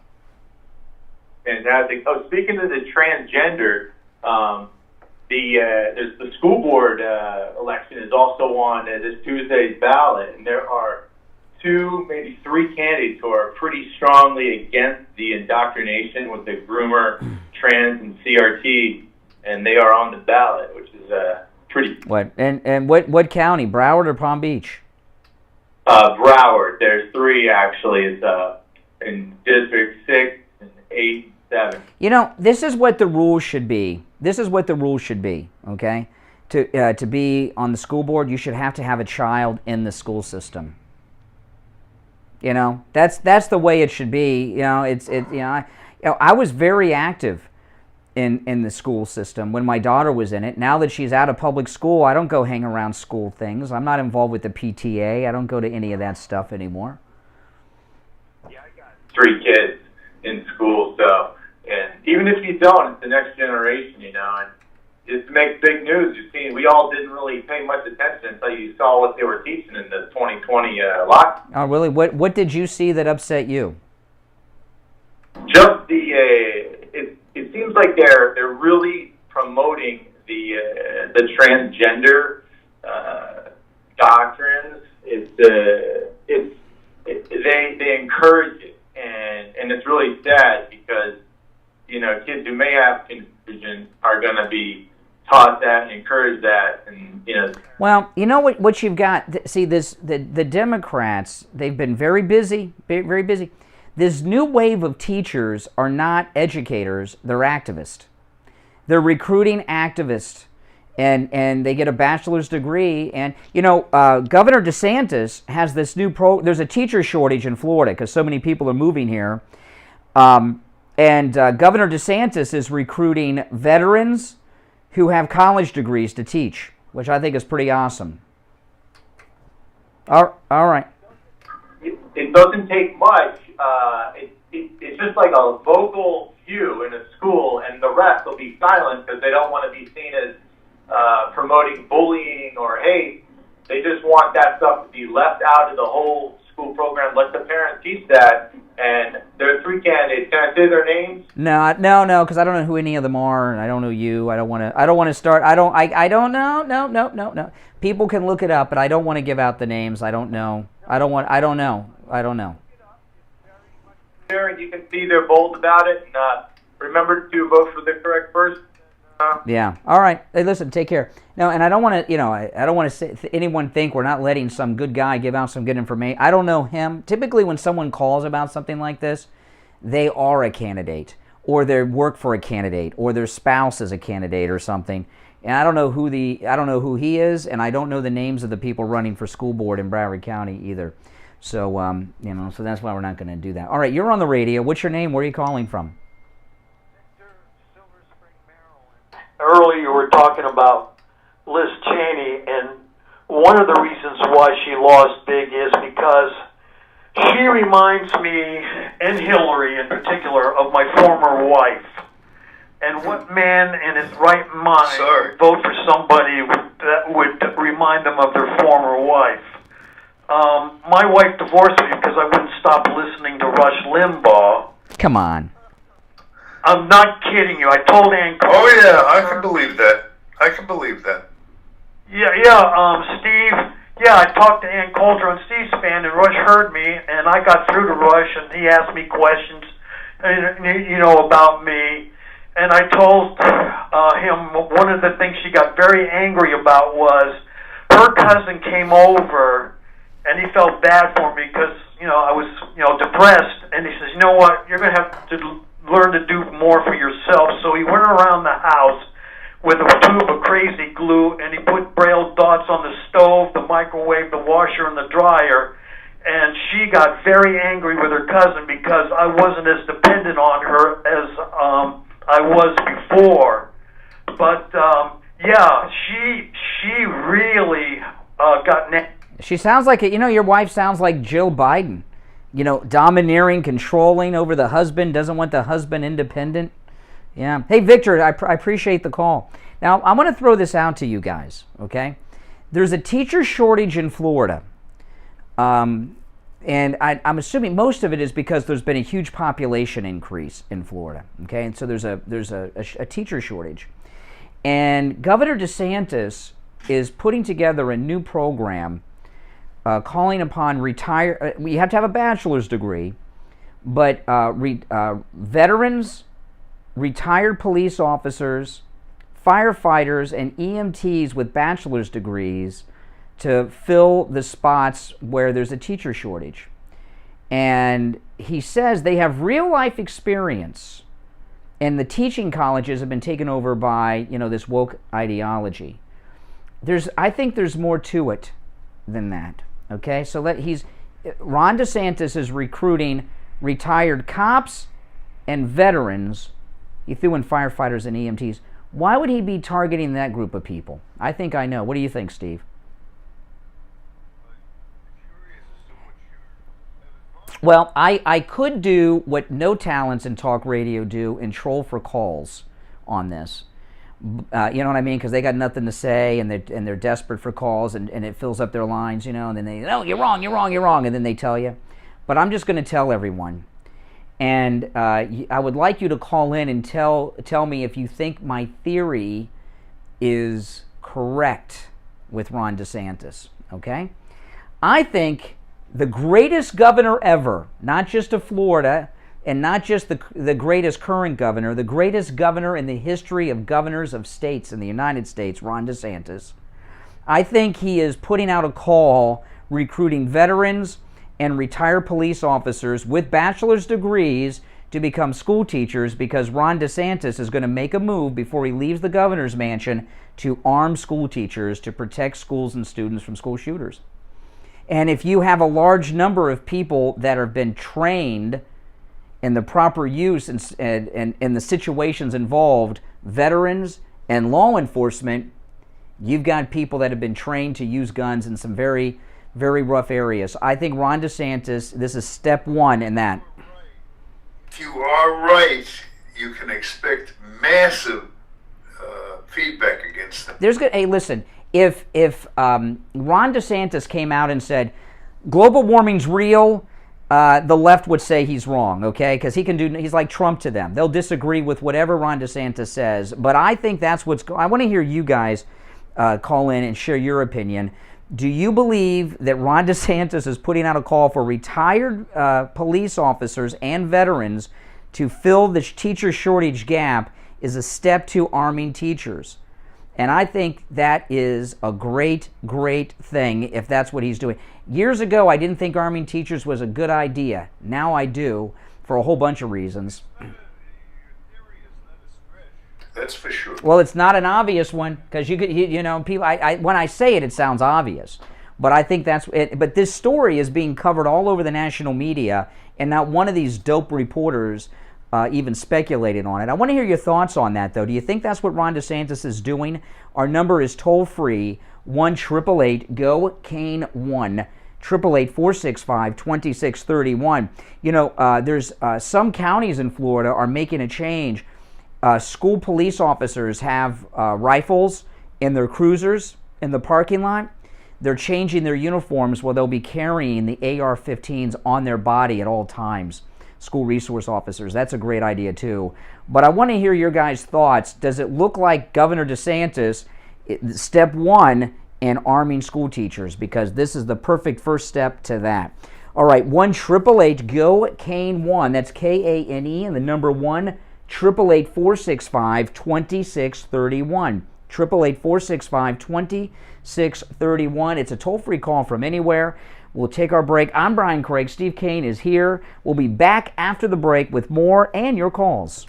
Speaker 11: Fantastic. Oh, speaking of the transgender, there's the school board election is also on this Tuesday's ballot, and there are 2, maybe 3 candidates who are pretty strongly against the indoctrination with the groomer, trans, and CRT. And they are on the ballot, which is pretty.
Speaker 1: What and what county? Broward or Palm Beach?
Speaker 11: Broward. There's 3 actually. It's in District 6 and 8, 7.
Speaker 1: You know, this is what the rules should be. This is what the rules should be. Okay, to be on the school board, you should have to have a child in the school system. You know, that's the way it should be. You know, I was very active in the school system when my daughter was in it. Now that she's out of public school, I don't go hang around school things. I'm not involved with the PTA. I don't go to any of that stuff anymore.
Speaker 11: Yeah, I got 3 kids in school, so, and even if you don't, it's the next generation, you know, and it makes big news. You've seen, we all didn't really pay much attention until you saw what they were teaching in the 2020 lockdown.
Speaker 1: Oh, really? What did you see that upset you?
Speaker 11: Just it seems like they're really promoting the transgender doctrines. They encourage it, and it's really sad because, you know, kids who may have confusion are going to be taught that and encouraged that, and you know.
Speaker 1: Well, you know what you've got. See, the Democrats, they've been very busy, very busy. This new wave of teachers are not educators, they're activists. They're recruiting activists, and they get a bachelor's degree. And, you know, Governor DeSantis has this new there's a teacher shortage in Florida because so many people are moving here. And Governor DeSantis is recruiting veterans who have college degrees to teach, which I think is pretty awesome. All right.
Speaker 11: It doesn't take much. It's just like a vocal few in a school, and the rest will be silent because they don't want to be seen as promoting bullying or hate. They just want that stuff to be left out of the whole school program. Let the parents teach that. And there are 3 candidates. Can I say their names?
Speaker 1: No, because I don't know who any of them are, and I don't know you. I don't want to start. I don't know. No. People can look it up, but I don't want to give out the names. I don't know. I don't know.
Speaker 11: And you can see they're bold about it. And remember to vote for the correct person.
Speaker 1: Yeah. All right. Hey, listen. Take care. No, and I don't want to. You know, I don't want to say anyone think we're not letting some good guy give out some good information. I don't know him. Typically, when someone calls about something like this, they are a candidate, or they work for a candidate, or their spouse is a candidate, or something. And I don't know who he is, and I don't know the names of the people running for school board in Broward County either. So, you know, so that's why we're not going to do that. All right, you're on the radio. What's your name? Where are you calling from?
Speaker 12: Earlier you were talking about Liz Cheney, and one of the reasons why she lost big is because she reminds me, and Hillary in particular, of my former wife. And what man in his right mind vote for somebody that would remind them of their former wife? My wife divorced me because I wouldn't stop listening to Rush Limbaugh.
Speaker 1: Come on.
Speaker 12: I'm not kidding you. I told Ann Coulter.
Speaker 20: Oh yeah, I can believe that. I can believe that.
Speaker 12: Steve. Yeah, I talked to Ann Coulter on C-SPAN, and Rush heard me, and I got through to Rush, and he asked me questions, about me, and I told him one of the things she got very angry about was her cousin came over, and he felt bad for me because I was depressed, and he says, you know what, you're gonna have to learn to do more for yourself. So he went around the house with a tube of crazy glue, and he put braille dots on the stove, the microwave, the washer, and the dryer. And she got very angry with her cousin because I wasn't as dependent on her as I was before. But she really got.
Speaker 1: She sounds like your wife sounds like Jill Biden. Domineering, controlling over the husband, doesn't want the husband independent. Yeah. Hey, Victor, I appreciate the call. Now, I want to throw this out to you guys, okay? There's a teacher shortage in Florida. And I'm assuming most of it is because there's been a huge population increase in Florida, okay? And so there's a teacher shortage. And Governor DeSantis is putting together a new program calling upon you have to have a bachelor's degree, but veterans, retired police officers, firefighters, and EMTs with bachelor's degrees to fill the spots where there's a teacher shortage. And he says they have real-life experience, and the teaching colleges have been taken over by, this woke ideology. I think there's more to it than that, okay? So Ron DeSantis is recruiting retired cops and veterans. He threw in firefighters and EMTs. Why would he be targeting that group of people? I think I know. What do you think, Steve? Well, I could do what no talents in talk radio do and troll for calls on this. You know what I mean? Because they got nothing to say, and they're desperate for calls, and it fills up their lines, and then they, you're wrong, and then they tell you. But I'm just going to tell everyone. And I would like you to call in and tell me if you think my theory is correct with Ron DeSantis, okay? I think the greatest governor ever, not just of Florida, and not just the greatest current governor, the greatest governor in the history of governors of states in the United States, Ron DeSantis, I think he is putting out a call recruiting veterans and retired police officers with bachelor's degrees to become school teachers, because Ron DeSantis is going to make a move before he leaves the governor's mansion to arm school teachers to protect schools and students from school shooters. And if you have a large number of people that have been trained in the proper use and the situations involved, veterans and law enforcement, you've got people that have been trained to use guns in some very, very rough areas. I think Ron DeSantis, this is step one in that.
Speaker 20: If you are right, you can expect massive feedback against them.
Speaker 1: Hey, listen, if Ron DeSantis came out and said, global warming's real, the left would say he's wrong, okay? Because he's like Trump to them. They'll disagree with whatever Ron DeSantis says. But I think that's I want to hear you guys call in and share your opinion. Do you believe that Ron DeSantis is putting out a call for retired police officers and veterans to fill the teacher shortage gap is a step to arming teachers? And I think that is a great, great thing if that's what he's doing. Years ago, I didn't think arming teachers was a good idea. Now I do, for a whole bunch of reasons.
Speaker 20: That's for sure.
Speaker 1: Well, it's not an obvious one, because people. When I say it, it sounds obvious, but I think that's it. But this story is being covered all over the national media, and not one of these dope reporters even speculated on it. I want to hear your thoughts on that, though. Do you think that's what Ron DeSantis is doing? Our number is toll free 1-888-GO-CANE 1-888-465-2631. There's some counties in Florida are making a change. School police officers have rifles in their cruisers in the parking lot. They're changing their uniforms where they'll be carrying the AR-15s on their body at all times. school resource officers. That's a great idea too. But I want to hear your guys' thoughts. Does it look like Governor DeSantis, step one, in arming school teachers? Because this is the perfect first step to that. All right, 1-888-GO-KANE-1. That's Kane and the number 1-888-465-2631. 888-465-2631. It's a toll-free call from anywhere. We'll take our break. I'm Brian Craig. Steve Kane is here. We'll be back after the break with more and your calls.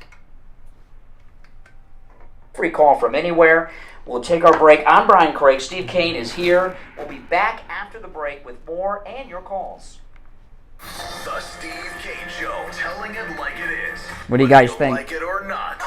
Speaker 1: Free call from anywhere. We'll take our break. I'm Brian Craig. Steve Kane is here. We'll be back after the break with more and your calls.
Speaker 3: The Steve Kane Show, telling it like it is.
Speaker 1: What do you guys think?
Speaker 3: Like it or not.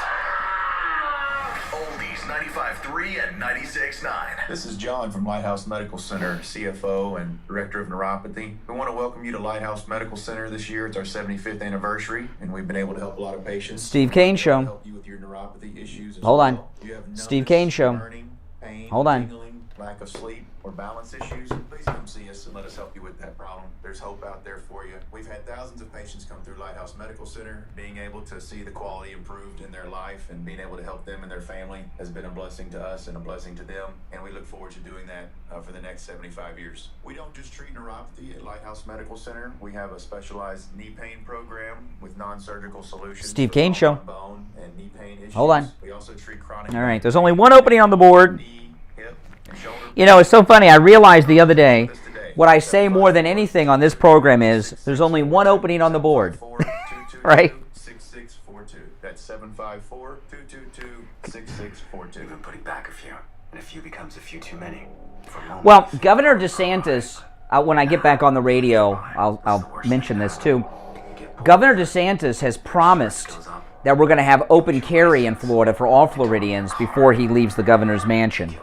Speaker 3: Oldies 95.3 and 96.9.
Speaker 8: This is John from Lighthouse Medical Center, CFO and Director of Neuropathy. We want to welcome you to Lighthouse Medical Center this year. It's our 75th anniversary, and we've been able to help a lot of patients.
Speaker 1: Steve Kane Show.
Speaker 8: Help you with your neuropathy issues as
Speaker 1: Hold on.
Speaker 8: well. You have numbness,
Speaker 1: Steve Kane Show.
Speaker 8: burning, pain,
Speaker 1: Hold on.
Speaker 8: tingling, lack of sleep, or balance issues, please come see us and let us help you with that problem. There's hope out there for you. We've had thousands of patients come through Lighthouse Medical Center. Being able to see the quality improved in their life and being able to help them and their family has been a blessing to us and a blessing to them, and we look forward to doing that for the next 75 years. We don't just treat neuropathy at Lighthouse Medical Center. We have a specialized knee pain program with non-surgical solutions.
Speaker 1: Steve Kane Show.
Speaker 8: Bone and knee pain issues.
Speaker 1: Hold on.
Speaker 8: We also treat chronic.
Speaker 1: All right, there's only one opening on the board.
Speaker 8: Knee, hip, and shoulder.
Speaker 1: You know, it's so funny. I realized the other day, what I say more than anything on this program is, there's only one opening on the board. Right?
Speaker 8: 6642. That's 754-222-6642.
Speaker 13: Even putting back a few, and a few becomes a few too many.
Speaker 1: Well, Governor DeSantis, when I get back on the radio, I'll mention this too. Governor DeSantis has promised that we're going to have open carry in Florida for all Floridians before he leaves the governor's mansion.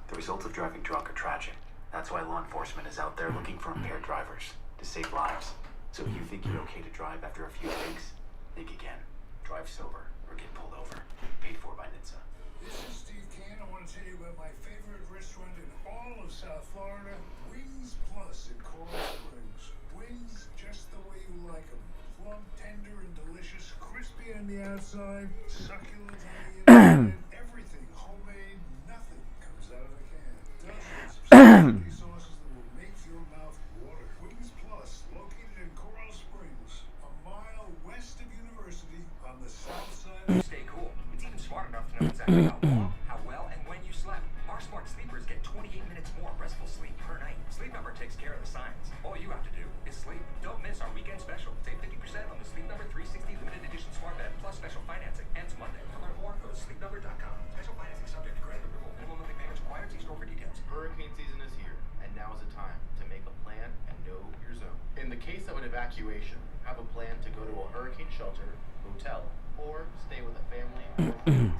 Speaker 13: The results of driving drunk are tragic. That's why law enforcement is out there looking for impaired drivers to save lives. So if you think you're okay to drive after a few drinks, think again. Drive sober or get pulled over. Paid for by NHTSA.
Speaker 20: This is Steve Kane. I want to tell you about my favorite restaurant in all of South Florida, Wings Plus in Coral Springs. Wings just the way you like them. Plump, tender, and delicious. Crispy on the outside, succulent on the inside. Everything homemade. Nothing comes out of a can. Dozens of specialty sauces that will make your mouth water. Wings Plus, located in Coral Springs, a mile west of University on the south side of
Speaker 14: Stay cool. It's even smart enough to know exactly how long, how well, and when you slept. Our smart sleepers get 28 minutes more restful sleep per night. Sleep Number takes care of the science. All you have to do is sleep. Don't miss our weekend special. Save 50% on the Sleep Number 360 limited edition smart bed plus special financing. Ends Monday. To learn more, go to sleepnumber.com. Special financing subject to credit approval. Minimum monthly payments required. See store for details.
Speaker 23: Hurricane season is here, and now is the time to make a plan and know your zone. In the case of an evacuation, have a plan to go to a hurricane shelter, hotel, or stay with a family or friends.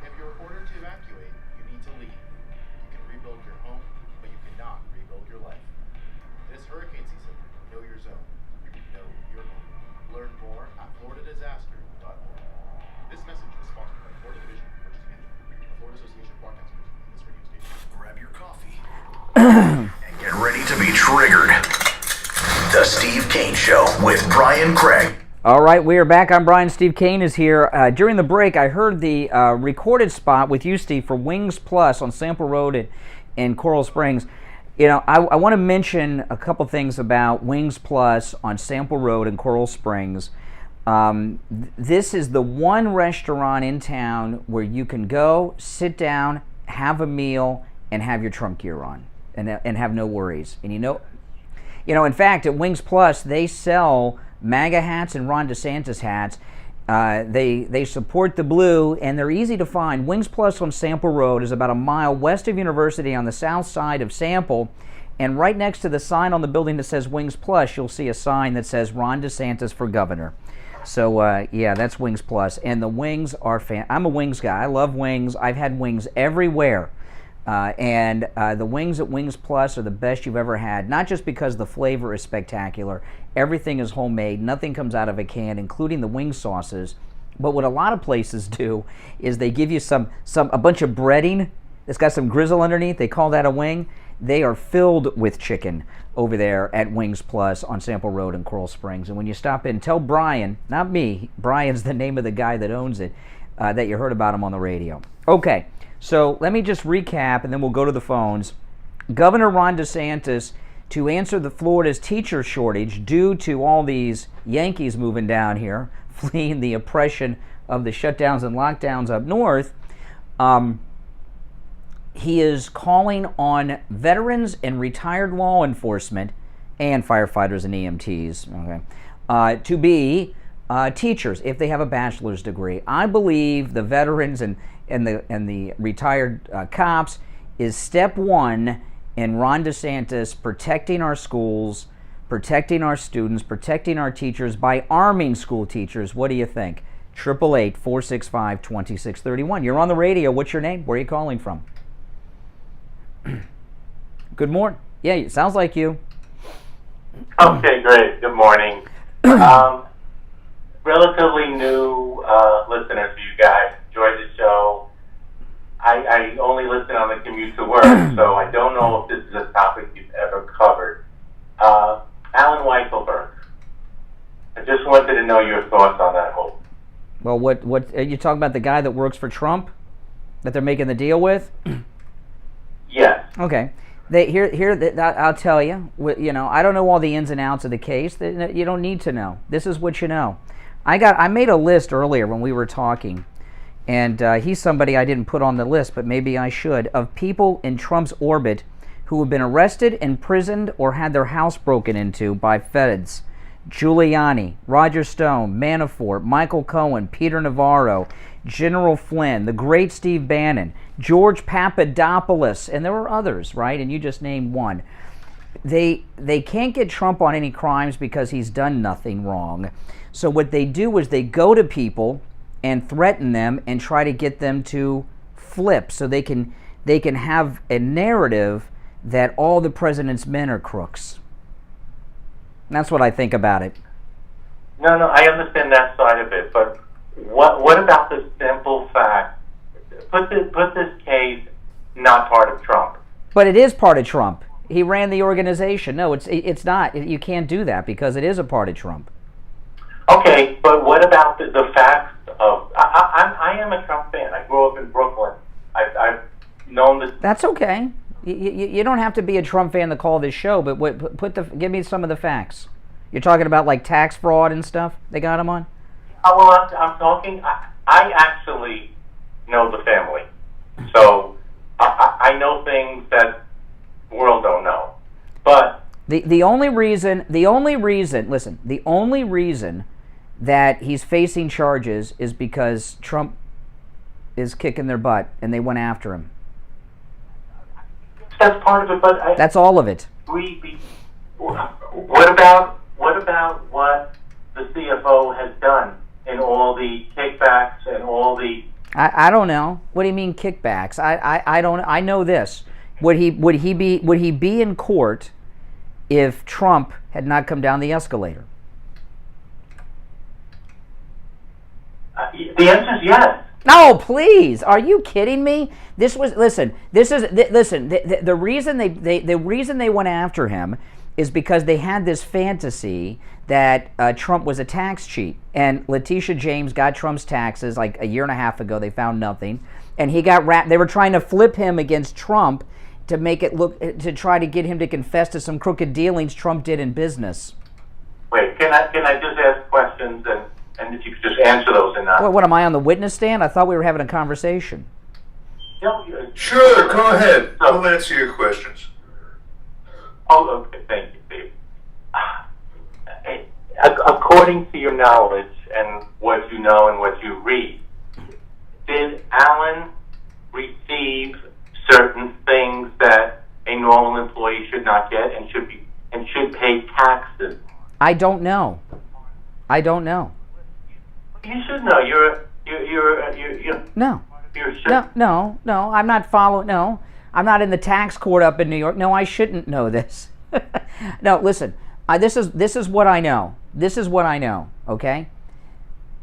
Speaker 23: If you're ordered to evacuate, you need to leave. You can rebuild your home, but you cannot rebuild your life. This hurricane season, know your zone. Know your home. Learn more at floridadisaster.org. This message is sponsored by Florida Division of Emergency Management, the Florida Association of Broadcasters, and this radio station.
Speaker 3: Grab your coffee and get ready to be triggered. The Steve Kane Show with Brian Craig.
Speaker 1: All right, we are back. I'm Brian. Steve Kane is here. During the break, I heard the recorded spot with you, Steve, for Wings Plus on Sample Road in Coral Springs. You know, I want to mention a couple things about Wings Plus on Sample Road in Coral Springs. This is the one restaurant in town where you can go, sit down, have a meal, and have your trunk gear on, and have no worries. And you know, in fact, at Wings Plus, they sell MAGA hats and Ron DeSantis hats. They support the blue, and they're easy to find. Wings Plus on Sample Road is about a mile west of University on the south side of Sample, and right next to the sign on the building that says Wings Plus, you'll see a sign that says Ron DeSantis for governor. So, yeah, that's Wings Plus, and the wings are I'm a wings guy. I love wings. I've had wings everywhere. And the wings at Wings Plus are the best you've ever had, not just because the flavor is spectacular. Everything is homemade. Nothing comes out of a can, including the wing sauces. But what a lot of places do is they give you a bunch of breading that's got some grizzle underneath. They call that a wing. They are filled with chicken over there at Wings Plus on Sample Road in Coral Springs. And when you stop in, tell Brian, not me, Brian's the name of the guy that owns it, that you heard about him on the radio. Okay, so let me just recap, and then we'll go to the phones. Governor Ron DeSantis, to answer the Florida's teacher shortage due to all these Yankees moving down here, fleeing the oppression of the shutdowns and lockdowns up north, he is calling on veterans and retired law enforcement and firefighters and EMTs, to be teachers if they have a bachelor's degree. I believe the veterans and the retired cops is step one in Ron DeSantis protecting our schools, protecting our students, protecting our teachers by arming school teachers. What do you think? 888-465-2631. You're on the radio. What's your name? Where are you calling from? Good morning. Yeah, it sounds like you.
Speaker 11: Okay, great. Good morning. Relatively new listener to you guys. Enjoy the show. I only listen on the commute to work, so I don't know if this is a topic you've ever covered. Alan Weisselberg. I just wanted to know your thoughts on that whole.
Speaker 1: Well, what are you talking about? The guy that works for Trump, that they're making the deal with?
Speaker 11: Yes.
Speaker 1: Okay. I'll tell you. I don't know all the ins and outs of the case. You don't need to know. This is what you know. I made a list earlier when we were talking, and he's somebody I didn't put on the list, but maybe I should, of people in Trump's orbit who have been arrested, imprisoned, or had their house broken into by feds. Giuliani, Roger Stone, Manafort, Michael Cohen, Peter Navarro, General Flynn, the great Steve Bannon, George Papadopoulos, and there were others, right? And you just named one. They can't get Trump on any crimes because he's done nothing wrong. So what they do is they go to people and threaten them and try to get them to flip so they can have a narrative that all the president's men are crooks. That's what I think about it.
Speaker 11: No, I understand that side of it, but what about the simple fact? Put this case not part of Trump.
Speaker 1: But it is part of Trump. He ran the organization. No, it's not. You can't do that because it is a part of Trump.
Speaker 11: Okay, but what about the facts of? I am a Trump fan. I grew up in Brooklyn. I've known this.
Speaker 1: That's okay. You don't have to be a Trump fan to call this show, but give me some of the facts. You're talking about like tax fraud and stuff they got him on?
Speaker 11: Well, I'm talking, I actually know the family. So I know things that the world don't know. But
Speaker 1: the only reason that he's facing charges is because Trump is kicking their butt and they went after him.
Speaker 11: That's part of it, but
Speaker 1: that's all of it.
Speaker 11: What about what the CFO has done in all the kickbacks and all the?
Speaker 1: I don't know. What do you mean kickbacks? I don't. I know this. Would he be in court if Trump had not come down the escalator?
Speaker 11: The answer is yes.
Speaker 1: No, please. Are you kidding me? The reason they went after him is because they had this fantasy that Trump was a tax cheat, and Letitia James got Trump's taxes like a year and a half ago. They found nothing, and he got wrapped. They were trying to flip him against Trump to make it look, to try to get him to confess to some crooked dealings Trump did in business.
Speaker 11: Wait, can I just ask questions and if you could just answer those and not?
Speaker 1: What am I on the witness stand? I thought we were having a conversation.
Speaker 15: Sure, go ahead. I'll answer your questions.
Speaker 11: Oh, okay. Thank you, Steve. According to your knowledge and what you know and what you read, did Alan receive certain things that a normal employee should not get and should pay taxes?
Speaker 1: I don't know.
Speaker 11: You should know.
Speaker 1: No. No. I'm not following. No, I'm not in the tax court up in New York. No, I shouldn't know this. No, listen. This is what I know. This is what I know. Okay.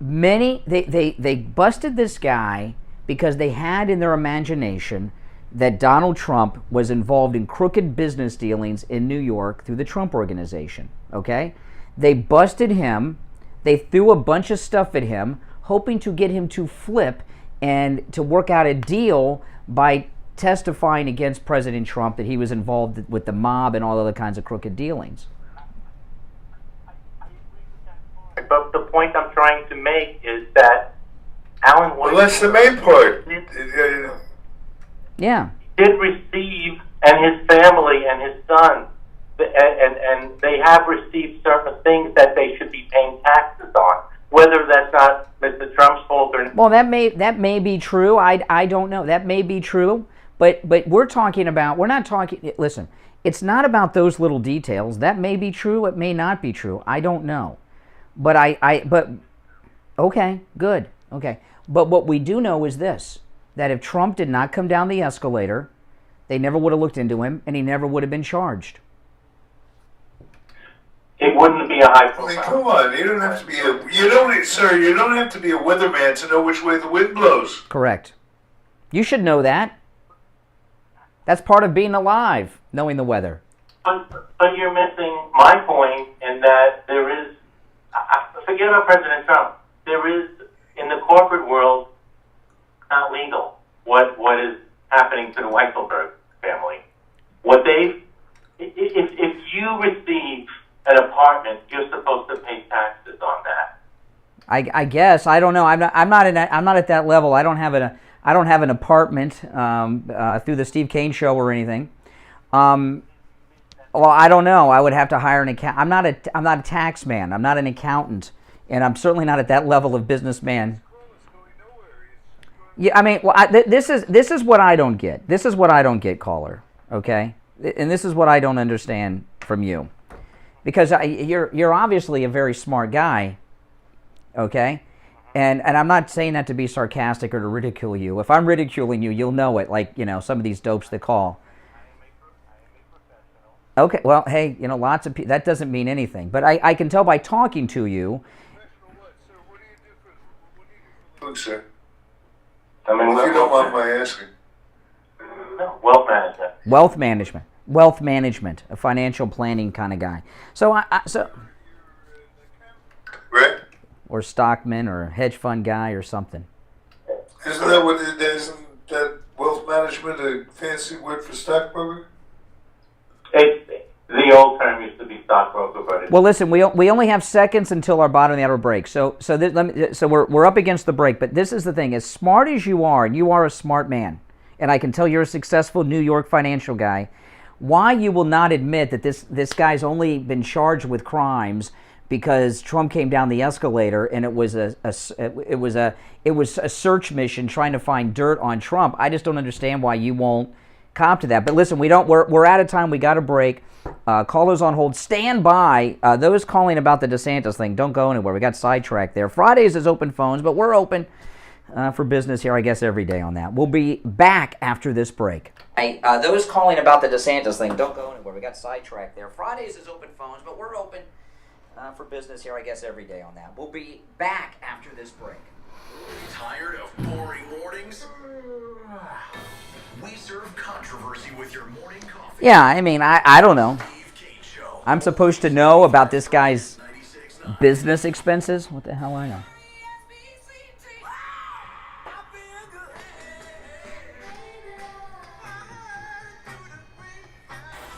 Speaker 1: They busted this guy because they had in their imagination that Donald Trump was involved in crooked business dealings in New York through the Trump Organization, okay? They busted him. They threw a bunch of stuff at him, hoping to get him to flip and to work out a deal by testifying against President Trump that he was involved with the mob and all other kinds of crooked dealings.
Speaker 11: But the point I'm trying to make is that Alan Woods...
Speaker 15: Well, that's the main part.
Speaker 1: Yeah.
Speaker 11: Did receive, and his family and his son, and they have received certain things that they should be paying taxes on. Whether that's not Mr. Trump's fault or not.
Speaker 1: Well, that may be true. I don't know. That may be true. But we're not talking, listen, it's not about those little details. That may be true. It may not be true. I don't know. But okay, good. Okay. But what we do know is this, that if Trump did not come down the escalator, they never would have looked into him and he never would have been charged.
Speaker 11: It wouldn't be a high profile.
Speaker 15: I mean, come on, you don't have to be you don't have to be a weatherman to know which way the wind blows.
Speaker 1: Correct. You should know that. That's part of being alive, knowing the weather.
Speaker 11: But you're missing my point in that there is, forget about President Trump, there is, in the corporate world, not legal, what is happening to the Weisselberg family. What if you receive an apartment, you're supposed to pay taxes on that.
Speaker 1: I guess, I don't know. I'm not at that level. I don't have an apartment through the Steve Kane Show or anything. Well, I don't know. I would have to hire an accountant. I'm not a tax man. I'm not an accountant, and I'm certainly not at that level of businessman. Yeah, I mean, well, this is what I don't get. This is what I don't get, caller. Okay, and this is what I don't understand from you, because you're obviously a very smart guy. Okay, and I'm not saying that to be sarcastic or to ridicule you. If I'm ridiculing you, you'll know it. Like, some of these dopes that call. Okay, well, hey, lots of people, that doesn't mean anything. But I can tell by talking to you.
Speaker 15: Look, sir.
Speaker 11: I mean,
Speaker 15: if you don't mind my asking.
Speaker 11: No, wealth management.
Speaker 1: Wealth management, a financial planning kind of guy. So
Speaker 15: right?
Speaker 1: Or stockman or hedge fund guy or something.
Speaker 15: Isn't that wealth management a fancy word for stockbroker?
Speaker 11: The old term used to be stockbroker, but
Speaker 1: well, listen, we only have seconds until our bottom of the hour break. So we're up against the break, but this is the thing: as smart as you are, and you are a smart man, and I can tell you're a successful New York financial guy. Why you will not admit that this guy's only been charged with crimes because Trump came down the escalator and it was a search mission trying to find dirt on Trump? I just don't understand why you won't cop to that. But listen, we're out of time. We got a break. Callers on hold. Stand by. Those calling about the DeSantis thing, don't go anywhere. We got sidetracked there. Fridays is open phones, but we're open for business here, I guess, every day on that. We'll be back after this break. Those calling about the DeSantis thing, don't go anywhere. We got sidetracked there. Fridays is open phones, but we're open for business here, I guess, every day on that. We'll be back after this break.
Speaker 3: Tired of boring mornings? We serve controversy with your morning coffee.
Speaker 1: Yeah, I mean, I don't know. I'm supposed to know about this guy's business expenses? What the hell I know?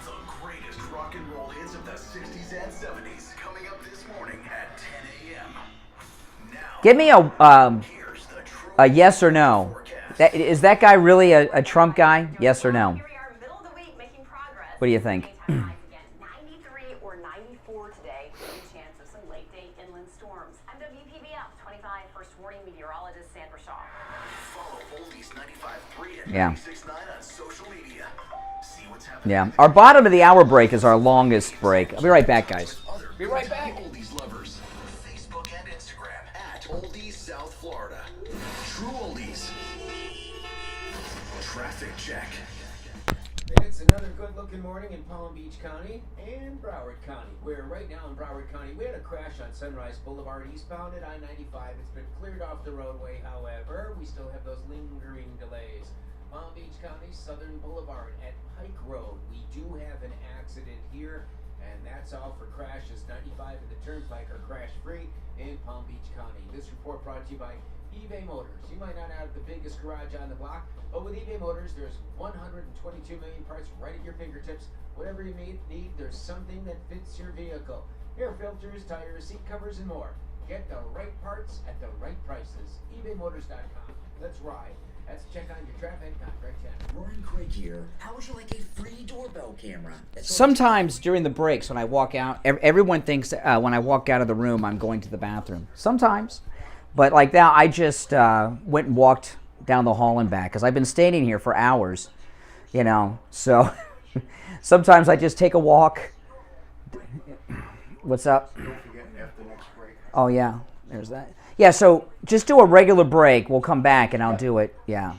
Speaker 3: The greatest rock and roll hits of the 60s and 70s coming up this morning at 10 a.m.
Speaker 1: Give me a yes or no. Is that guy really a Trump guy? Yes or no? What do you think?
Speaker 2: 93 or 94 today. Any chance of some late-day inland storms. I'm WPBF 25 first warning meteorologist Sandra Shaw.
Speaker 3: Follow Oldies 95.3 and
Speaker 1: Yeah.
Speaker 3: 96.9 on social media. See what's happening.
Speaker 1: Yeah. Our bottom of the hour break is our longest break. I'll be right back, guys.
Speaker 3: Be right back. Oldies lovers. Facebook and Instagram at Oldies South Florida. True Oldies. Traffic check.
Speaker 16: It's another good-looking morning in Palm Beach County and Broward County, where right now in Broward County we had a crash on Sunrise Boulevard eastbound at I-95. It's been cleared off the roadway, however, we still have those lingering delays. Palm Beach County, Southern Boulevard at Pike Road. We do have an accident here, and that's all for crashes. 95 and the Turnpike are crash-free in Palm Beach County. This report brought to you by eBay Motors. You might not have the biggest garage on the block, but with eBay Motors, there's 122 million parts right at your fingertips. Whatever you need, there's something that fits your vehicle. Air filters, tires, seat covers, and more. Get the right parts at the right prices. ebaymotors.com. Let's ride. Let's check on your traffic contract check.
Speaker 5: Rory Craig here. How would you like a free doorbell camera?
Speaker 1: Sometimes during the breaks when I walk out, everyone thinks when I walk out of the room I'm going to the bathroom. Sometimes. But like that, I just went and walked down the hall and back because I've been standing here for hours, you know. So sometimes I just take a walk. What's up?
Speaker 17: Don't forget after the next break.
Speaker 1: Oh, yeah. There's that. Yeah, so just do a regular break. We'll come back and I'll do it. Yeah.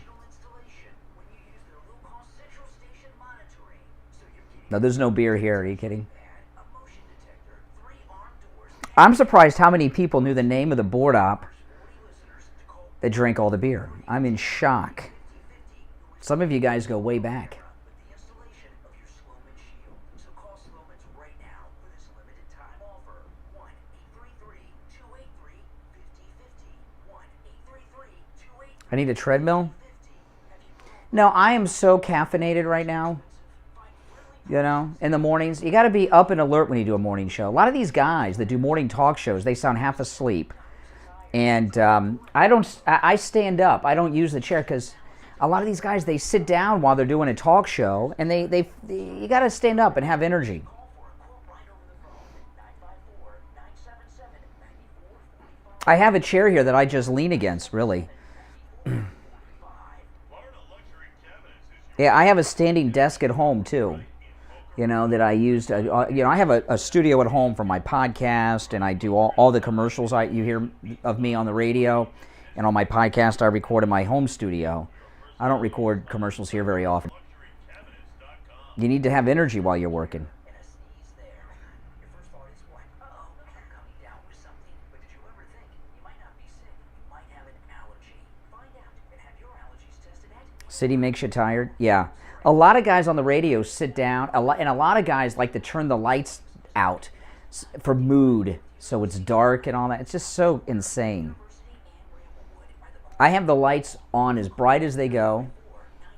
Speaker 1: No, there's no beer here. Are you kidding? I'm surprised how many people knew the name of the board op that drank all the beer. I'm in shock. Some of you guys go way back. I need a treadmill? No, I am so caffeinated right now. You know, in the mornings. You got to be up and alert when you do a morning show. A lot of these guys that do morning talk shows, they sound half asleep. And I stand up. I don't use the chair because a lot of these guys, they sit down while they're doing a talk show. And you got to stand up and have energy. I have a chair here that I just lean against, really. Yeah, I have a standing desk at home too, you know, that I used. You know, I have a studio at home for my podcast, and I do all the commercials you hear of me on the radio, and on my podcast I record in my home studio. I don't record commercials here very often. You need to have energy while you're working. City makes you tired? Yeah. A lot of guys on the radio sit down, and a lot of guys like to turn the lights out for mood, so it's dark and all that. It's just so insane. I have the lights on as bright as they go.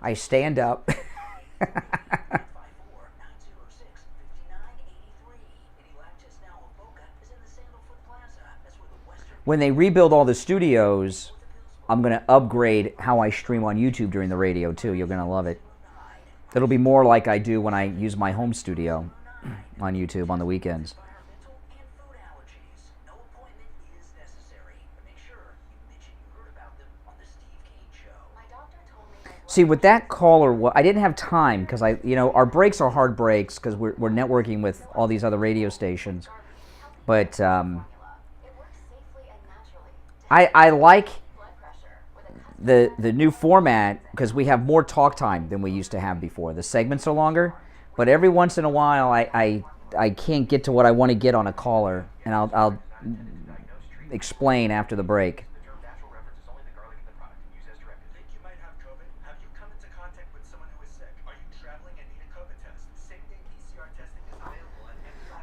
Speaker 1: I stand up. When they rebuild all the studios, I'm going to upgrade how I stream on YouTube during the radio, too. You're going to love it. It'll be more like I do when I use my home studio on YouTube on the weekends. See, with that caller, I didn't have time because our breaks are hard breaks because we're networking with all these other radio stations. But I like the new format because we have more talk time than we used to have before. The segments are longer, but every once in a while I can't get to what I want to get on a caller, and I'll explain after the break.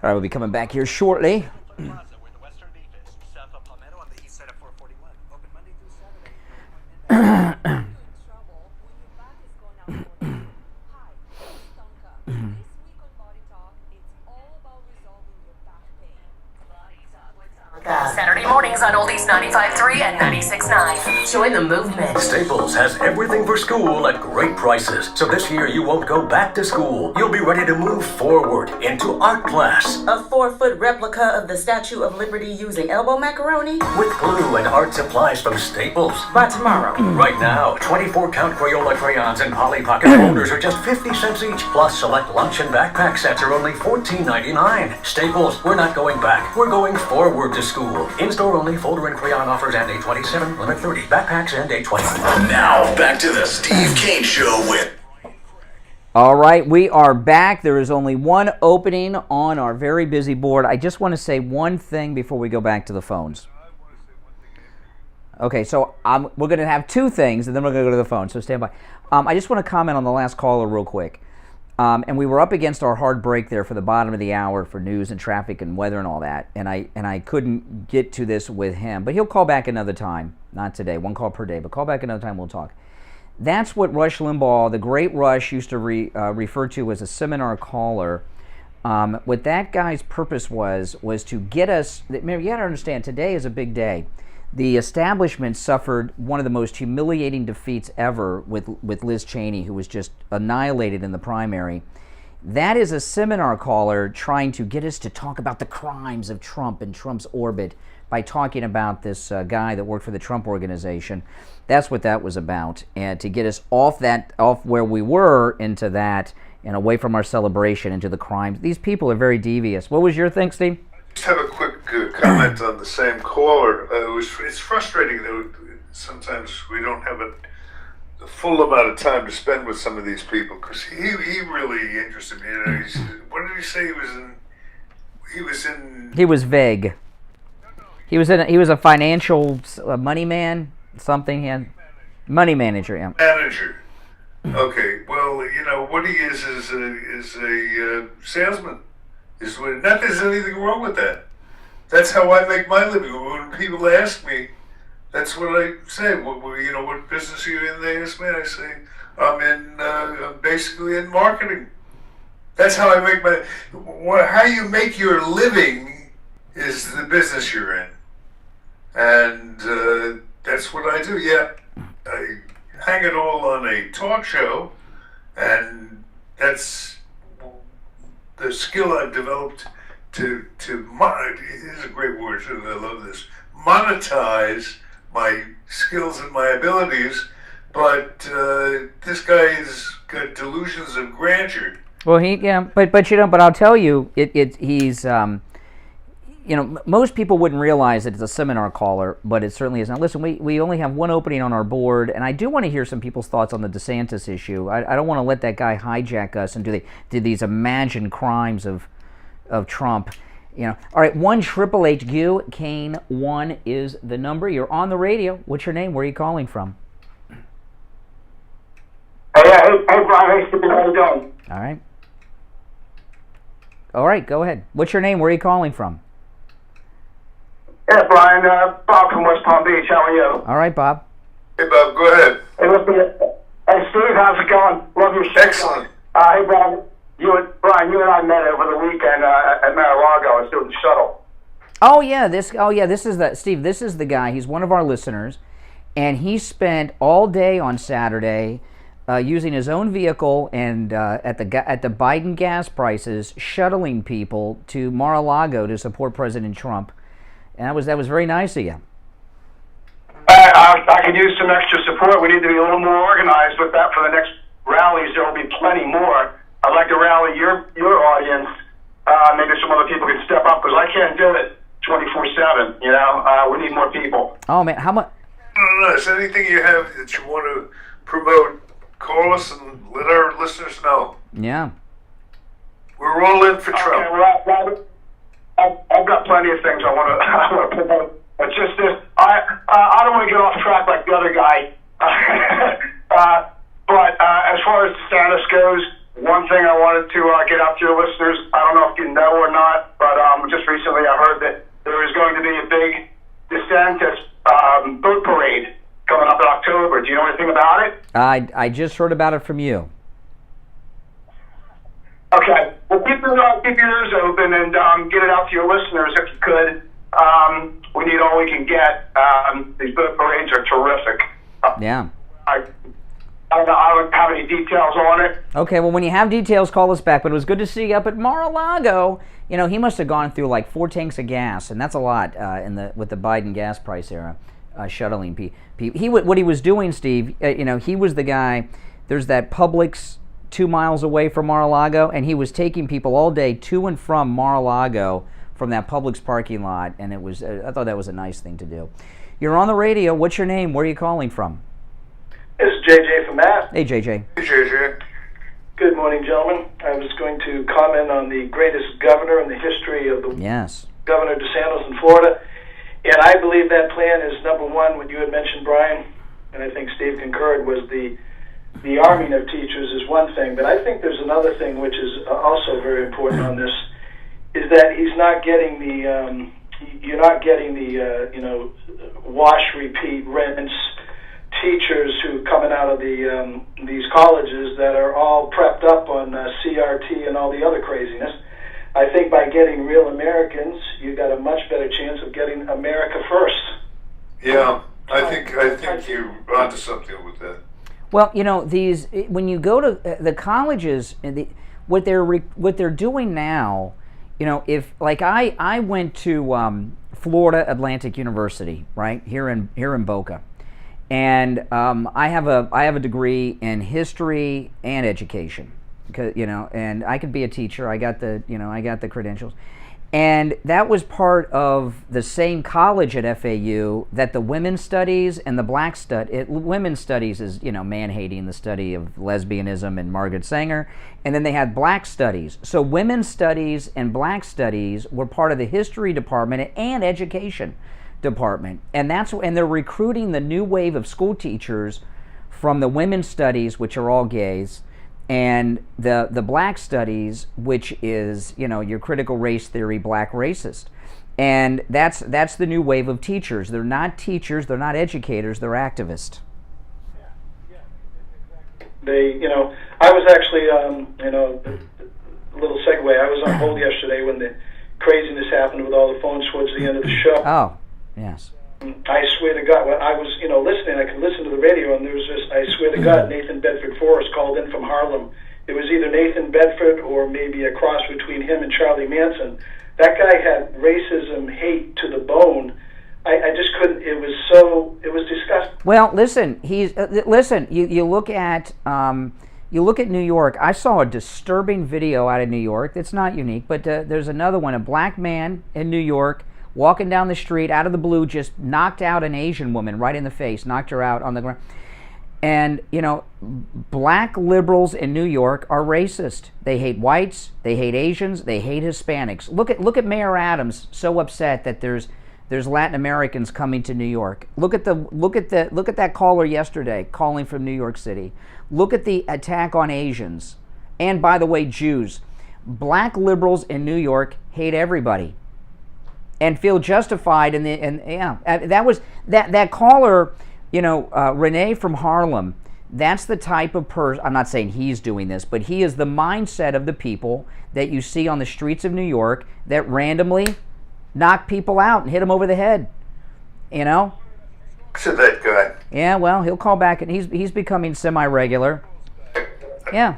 Speaker 1: All right, we'll be coming back here shortly.
Speaker 18: Saturday mornings on Oldies 95.3 and 96.9. Join the movement.
Speaker 3: Staples has everything for school at great prices. So this year you won't go back to school. You'll be ready to move forward into art class.
Speaker 7: A 4-foot replica of the Statue of Liberty using elbow macaroni?
Speaker 3: With glue and art supplies from Staples.
Speaker 7: By tomorrow.
Speaker 3: Right now, 24-count Crayola crayons and Polly Pocket folders are just 50 cents each. Plus, select lunch and backpack sets are only $14.99. Staples, we're not going back. We're going forward to school. In-store only folder and crayon offers and a 27, limit 30. Backpacks and a 20. Now, back to the Steve Kane Show with...
Speaker 1: All right, we are back. There is only one opening on our very busy board. I just want to say one thing before we go back to the phones. Okay, so we're going to have two things, and then we're going to go to the phone, so stand by. I just want to comment on the last caller real quick. And we were up against our hard break there for the bottom of the hour for news and traffic and weather and all that, and I couldn't get to this with him. But he'll call back another time, not today, one call per day, but call back another time, we'll talk. That's what Rush Limbaugh, the great Rush, used to refer to as a seminar caller. What that guy's purpose was to get us, remember, you got to understand, today is a big day. The establishment suffered one of the most humiliating defeats ever with Liz Cheney, who was just annihilated in the primary. That is a seminar caller trying to get us to talk about the crimes of Trump and Trump's orbit by talking about this guy that worked for the Trump organization. That's what that was about, and to get us off where we were into that and away from our celebration into the crimes. These people are very devious. What was your thing, Steve?
Speaker 15: Just have a quick comment on the same caller. It's frustrating that sometimes we don't have a full amount of time to spend with some of these people, because he really interested me. You know, what did he say he was in? He was vague. He was a financial money man, something. He had money manager. Yeah. Manager. Okay. Well, you know what he is a salesman. Not that there's anything wrong with that. That's how I make my living. When people ask me, that's what I say. What business are you in? They ask me. I say, I'm basically in marketing. That's how I make how you make your living is the business you're in. And that's what I do. Yeah, I hang it all on a talk show, and that's the skill I've developed to here's a great word, I love this, monetize my skills and my abilities, but this guy's got delusions of grandeur. Well, but I'll tell you, he's most people wouldn't realize that it's a seminar caller, but it certainly is. Now, listen, we only have one opening on our board, and I do want to hear some people's thoughts on the DeSantis issue. I don't want to let that guy hijack us and do these imagined crimes of Trump. All right, 1-888-GU Kane 1 is the number. You're on the radio. What's your name? Where are you calling from?
Speaker 10: Hey, Brian. Hey, Steve. How you doing?
Speaker 1: All right, go ahead. What's your name? Where are you calling from?
Speaker 10: Yeah, Brian, Bob from West Palm Beach. How are you?
Speaker 1: All right, Bob.
Speaker 15: Hey, Bob, go ahead.
Speaker 10: Hey, Steve, how's it going? Love your show.
Speaker 15: Excellent.
Speaker 10: Hey, Brian, you and I met over the weekend at Mar-a-Lago. I was doing the shuttle.
Speaker 1: This is Steve. This is the guy. He's one of our listeners, and he spent all day on Saturday using his own vehicle and at the Biden gas prices, shuttling people to Mar-a-Lago to support President Trump. And that was very nice of you.
Speaker 10: I could use some extra support. We need to be a little more organized with that for the next rallies. There will be plenty more. I'd like to rally your audience. Maybe some other people can step up, because I can't do it 24/7. We need more people.
Speaker 1: Oh man, how much?
Speaker 15: No. Is there anything you have that you want to promote? Call us and let our listeners know.
Speaker 1: Yeah.
Speaker 15: We're all in for Trump.
Speaker 10: Okay, I've got plenty of things I want to promote. But just this, I don't want to get off track like the other guy. But as far as DeSantis goes, one thing I wanted to get out to your listeners, I don't know if you know or not, but just recently I heard that there is going to be a big DeSantis boat parade coming up in October. Do you know anything about it?
Speaker 1: I just heard about it from you.
Speaker 10: Okay. Well, keep your ears open and get it out to your listeners if you could. We need all we can get. These boat parades are terrific.
Speaker 1: Yeah.
Speaker 10: I don't have any details on it.
Speaker 1: Okay, well, when you have details, call us back. But it was good to see you up at Mar-a-Lago. He must have gone through like 4 tanks of gas, and that's a lot with the Biden gas price era, shuttling people. What he was doing, Steve, he was the guy. There's that Publix 2 miles away from Mar-a-Lago, and he was taking people all day to and from Mar-a-Lago from that Publix parking lot, and it was. I thought that was a nice thing to do. You're on the radio. What's your name? Where are you calling from?
Speaker 17: This is JJ from Mass.
Speaker 1: Hey, JJ.
Speaker 15: Hey, JJ.
Speaker 17: Good morning, gentlemen. I was going to comment on the greatest governor in the history of the
Speaker 1: Yes.
Speaker 17: Governor DeSantis in Florida. And I believe that plan is, number one, what you had mentioned, Brian, and I think Steve concurred, was the arming of teachers is one thing, but I think there's another thing which is also very important on this, is that he's not getting the, you're not getting the, wash, repeat, rinse teachers who coming out of these colleges that are all prepped up on CRT and all the other craziness. I think by getting real Americans, you got a much better chance of getting America first.
Speaker 15: Yeah, I think you're onto something with that.
Speaker 1: Well, these, when you go to the colleges, what they're doing now, if like I went to Florida Atlantic University, right here in Boca, and I have a degree in history and education, because and I could be a teacher. I got the credentials. And that was part of the same college at FAU that the women's studies and the black women's studies is, man-hating, the study of lesbianism and Margaret Sanger. And then they had black studies. So women's studies and black studies were part of the history department and education department. And they're recruiting the new wave of school teachers from the women's studies, which are all gays, and the black studies, which is your critical race theory, black racist, and that's the new wave of teachers. They're not teachers, they're not educators, they're activists.
Speaker 17: They, I was actually, a little segue. I was on hold yesterday when the craziness happened with all the phones towards the end of the show.
Speaker 1: Oh, yes.
Speaker 17: I swear to God, when I was, listening, I could listen to the radio, and there was just, I swear to God, Nathan Bedford Forrest called in from Harlem. It was either Nathan Bedford or maybe a cross between him and Charlie Manson. That guy had racism, hate to the bone. I just couldn't, it was disgusting.
Speaker 1: Well, listen, you look at New York. I saw a disturbing video out of New York that's not unique, but there's another one, a black man in New York, walking down the street, out of the blue, just knocked out an Asian woman right in the face, knocked her out on the ground. And, black liberals in New York are racist. They hate whites, they hate Asians, they hate Hispanics. Look at Mayor Adams, so upset that there's Latin Americans coming to New York. Look at that caller yesterday calling from New York City. Look at the attack on Asians. And by the way, Jews. Black liberals in New York hate everybody and feel justified that caller, Renee from Harlem, that's the type of person, I'm not saying he's doing this, but he is the mindset of the people that you see on the streets of New York that randomly knock people out and hit them over the head,
Speaker 15: To that guy.
Speaker 1: Yeah, well, he'll call back, and he's becoming semi-regular. Yeah.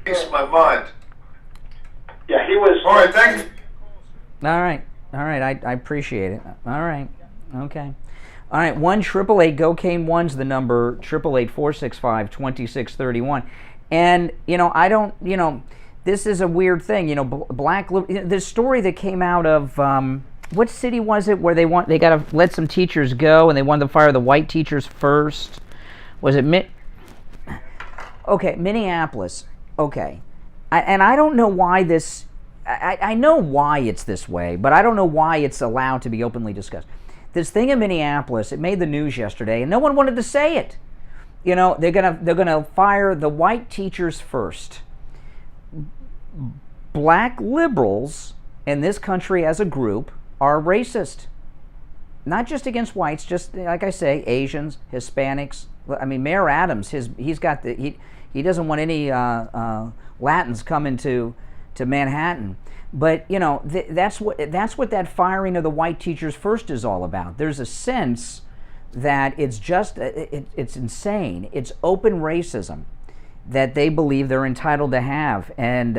Speaker 15: Peace of my mind.
Speaker 17: Yeah, he was.
Speaker 15: All right, thank you.
Speaker 1: All right, I appreciate it. All right, okay. All right, 1-888-GO-CANE-1's the number, 888-465-2631. And, I don't, this is a weird thing, black, this story that came out of, what city was it where they got to let some teachers go and they wanted to fire the white teachers first? Was it Minneapolis. Okay. I don't know why this, I know why it's this way, but I don't know why it's allowed to be openly discussed. This thing in Minneapolis, it made the news yesterday, and no one wanted to say it. They're gonna fire the white teachers first. Black liberals in this country as a group are racist. Not just against whites, just like I say, Asians, Hispanics. I mean, Mayor Adams, he doesn't want any Latins coming to Manhattan. But that's what that firing of the white teachers first is all about. There's a sense that it's just it's insane. It's open racism that they believe they're entitled to have. And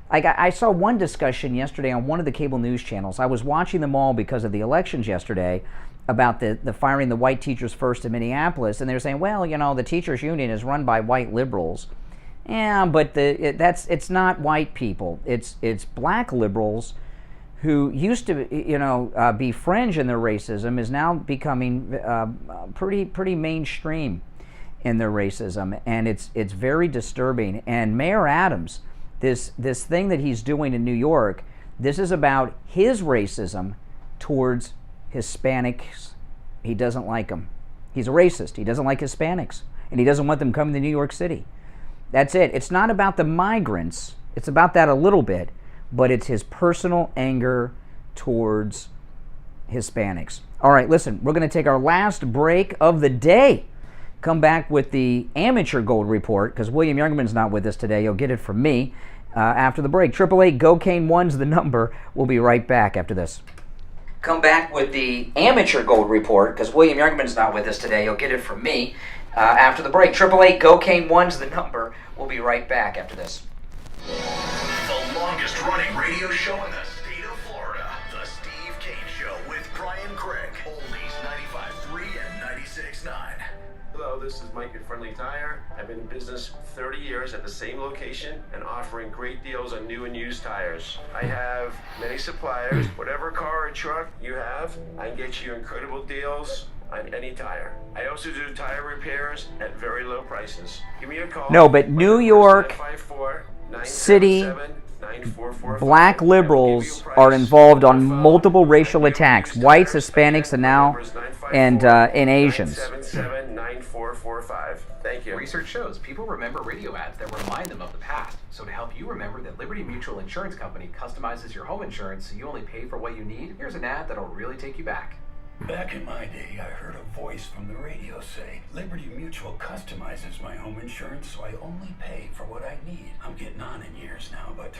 Speaker 1: I saw one discussion yesterday on one of the cable news channels. I was watching them all because of the elections yesterday about the firing the white teachers first in Minneapolis, and they're saying, well, the teachers union is run by white liberals. Yeah, but it's not white people. It's black liberals who used to be fringe in their racism is now becoming pretty mainstream in their racism, and it's very disturbing. And Mayor Adams, this thing that he's doing in New York, this is about his racism towards Hispanics, he doesn't like them. He's a racist. He doesn't like Hispanics, and he doesn't want them coming to New York City. That's it. It's not about the migrants. It's about that a little bit, but it's his personal anger towards Hispanics. All right, listen, we're going to take our last break of the day. Come back with the amateur gold report, because William Youngerman's not with us today. You'll get it from me after the break. 888-GO-CANE1's the number. We'll be right back after this. Come back with the amateur gold report, because William Youngerman's not with us today. You'll get it from me after the break. 888-GO-CANE1's the number. We'll be right back after this.
Speaker 3: The longest running radio show in the state of Florida. The Steve Kane Show with Brian Craig. Oldies 95.3 and 96.9.
Speaker 6: Hello, this is Mike at Friendly Tire. I've been in business 30 years at the same location and offering great deals on new and used tires. I have many suppliers. Whatever car or truck you have, I can get you incredible deals on any tire. I also do tire repairs at very low prices. Give me a call.
Speaker 1: No, but New York City black liberals are involved on multiple racial attacks. Whites, Hispanics, and now and Asians.
Speaker 6: Thank you.
Speaker 19: Research shows people remember radio ads that remind them of the past. So to help you remember that Liberty Mutual Insurance Company customizes your home insurance so you only pay for what you need, here's an ad that'll really take you back.
Speaker 21: Back in my day, I heard a voice from the radio say, Liberty Mutual customizes my home insurance so I only pay for what I need. I'm getting on in years now, but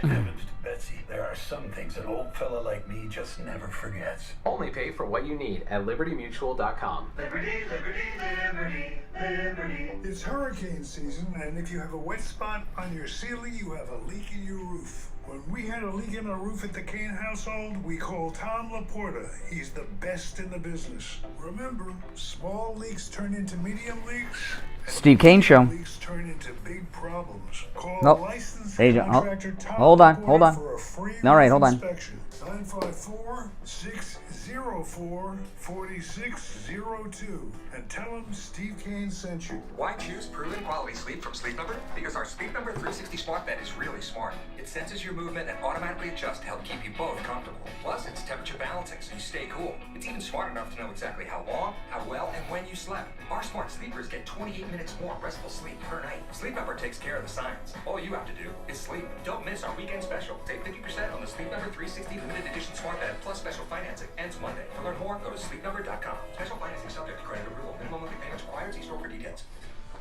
Speaker 21: heavens to Betsy, there are some things an old fella like me just never forgets.
Speaker 19: Only pay for what you need at libertymutual.com.
Speaker 20: Liberty, liberty, liberty, liberty. It's hurricane season, and if you have a wet spot on your ceiling, you have a leak in your roof. When we had a leak in our roof at the Kane household, we called Tom Laporta. He's the best in the business. Remember, small leaks turn into medium leaks.
Speaker 1: Steve Kane Show.
Speaker 20: Leaks turn into big problems. Call
Speaker 1: Nope.
Speaker 20: licensed
Speaker 1: There you go.
Speaker 20: contractor Tom
Speaker 1: Hold on,
Speaker 20: Laporta
Speaker 1: hold on.
Speaker 20: for a free
Speaker 1: All right, hold on.
Speaker 20: inspection. 954-604-4602 and tell him Steve Kane sent you.
Speaker 14: Why choose proven quality sleep from Sleep Number? Because our Sleep Number 360 smart bed is really smart. It senses your movement and automatically adjusts to help keep you both comfortable. Plus, it's temperature balancing so you stay cool. It's even smart enough to know exactly how long, how well, and when you slept. Our smart sleepers get 28 minutes more restful sleep per night. Sleep Number takes care of the science. All you have to do is sleep. Don't miss our weekend special. Save 50% on the Sleep Number 360 limited edition smart bed plus special financing. Ends Monday. To learn more, go to sleepnumber.com. Special financing subject to credit approval. Minimum monthly payments required. See store for details.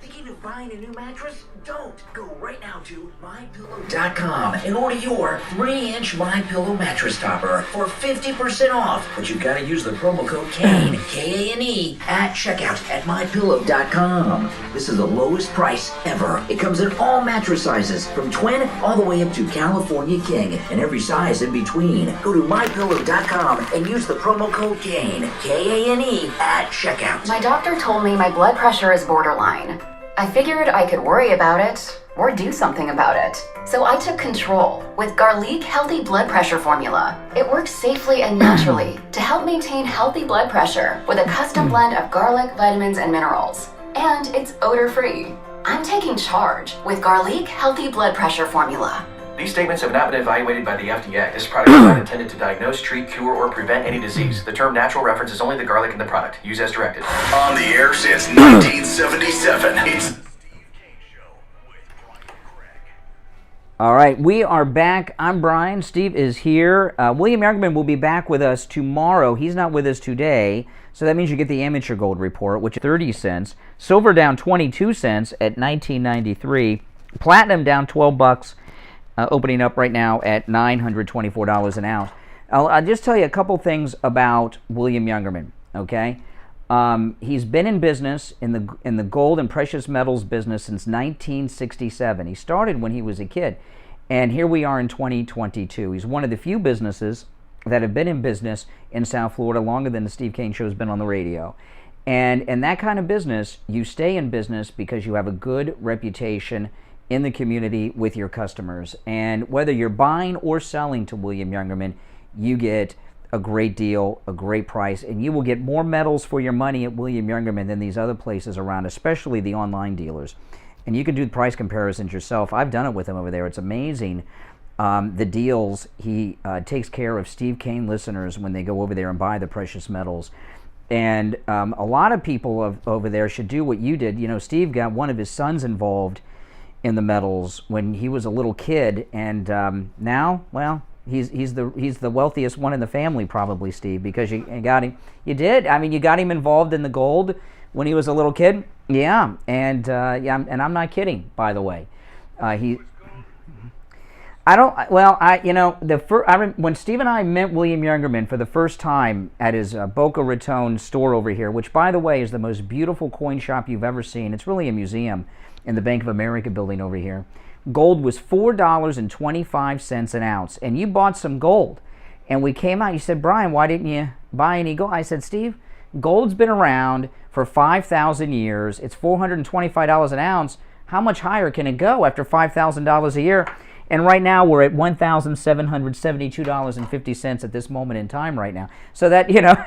Speaker 5: Thinking of buying a new mattress? Don't. Go right now to mypillow.com and order your 3-inch MyPillow mattress topper for 50% off. But you've got to use the promo code KANE, K-A-N-E, at checkout at mypillow.com. This is the lowest price ever. It comes in all mattress sizes, from twin all the way up to California King, and every size in between. Go to mypillow.com and use the promo code KANE, K-A-N-E, at checkout.
Speaker 24: My doctor told me my blood pressure is borderline. I figured I could worry about it or do something about it. So I took control with Garlic Healthy Blood Pressure Formula. It works safely and naturally to help maintain healthy blood pressure with a custom blend of garlic, vitamins, and minerals. And it's odor-free. I'm taking charge with Garlic Healthy Blood Pressure Formula.
Speaker 19: These statements have not been evaluated by the FDA. This product is not intended to diagnose, treat, cure, or prevent any disease. The term natural references only the garlic in the product. Use as directed.
Speaker 3: On the air since 1977. It's
Speaker 1: All right, we are back. I'm Brian. Steve is here. William Youngerman will be back with us tomorrow. He's not with us today, so that means you get the amateur gold report, which is 30 cents. Silver down 22 cents at $19.93. Platinum down $12. Opening up right now at $924 an ounce. I'll just tell you a couple things about William Youngerman, okay? He's been in business, in the gold and precious metals business since 1967. He started when he was a kid, and here we are in 2022. He's one of the few businesses that have been in business in South Florida longer than the Steve Kane Show has been on the radio. And in that kind of business, you stay in business because you have a good reputation in the community with your customers. And whether you're buying or selling to William Youngerman, you get a great deal, a great price, and you will get more metals for your money at William Youngerman than these other places around, especially the online dealers. And you can do price comparisons yourself. I've done it with him over there. It's amazing the deals. He takes care of Steve Kane listeners when they go over there and buy the precious metals. And a lot of people over there should do what you did. You know, Steve got one of his sons involved in the metals when he was a little kid, and now, well, he's the wealthiest one in the family, probably, Steve, because you got him. You did. I mean, you got him involved in the gold when he was a little kid. Yeah, and I'm not kidding, by the way. When Steve and I met William Youngerman for the first time at his Boca Raton store over here, which, by the way, is the most beautiful coin shop you've ever seen. It's really a museum in the Bank of America building over here. Gold was $4.25 an ounce, and you bought some gold. And we came out, you said, Brian, why didn't you buy any gold? I said, Steve, gold's been around for 5,000 years. It's $425 an ounce. How much higher can it go after $5,000 a year? And right now we're at $1,772.50 at this moment in time right now. So that, you know,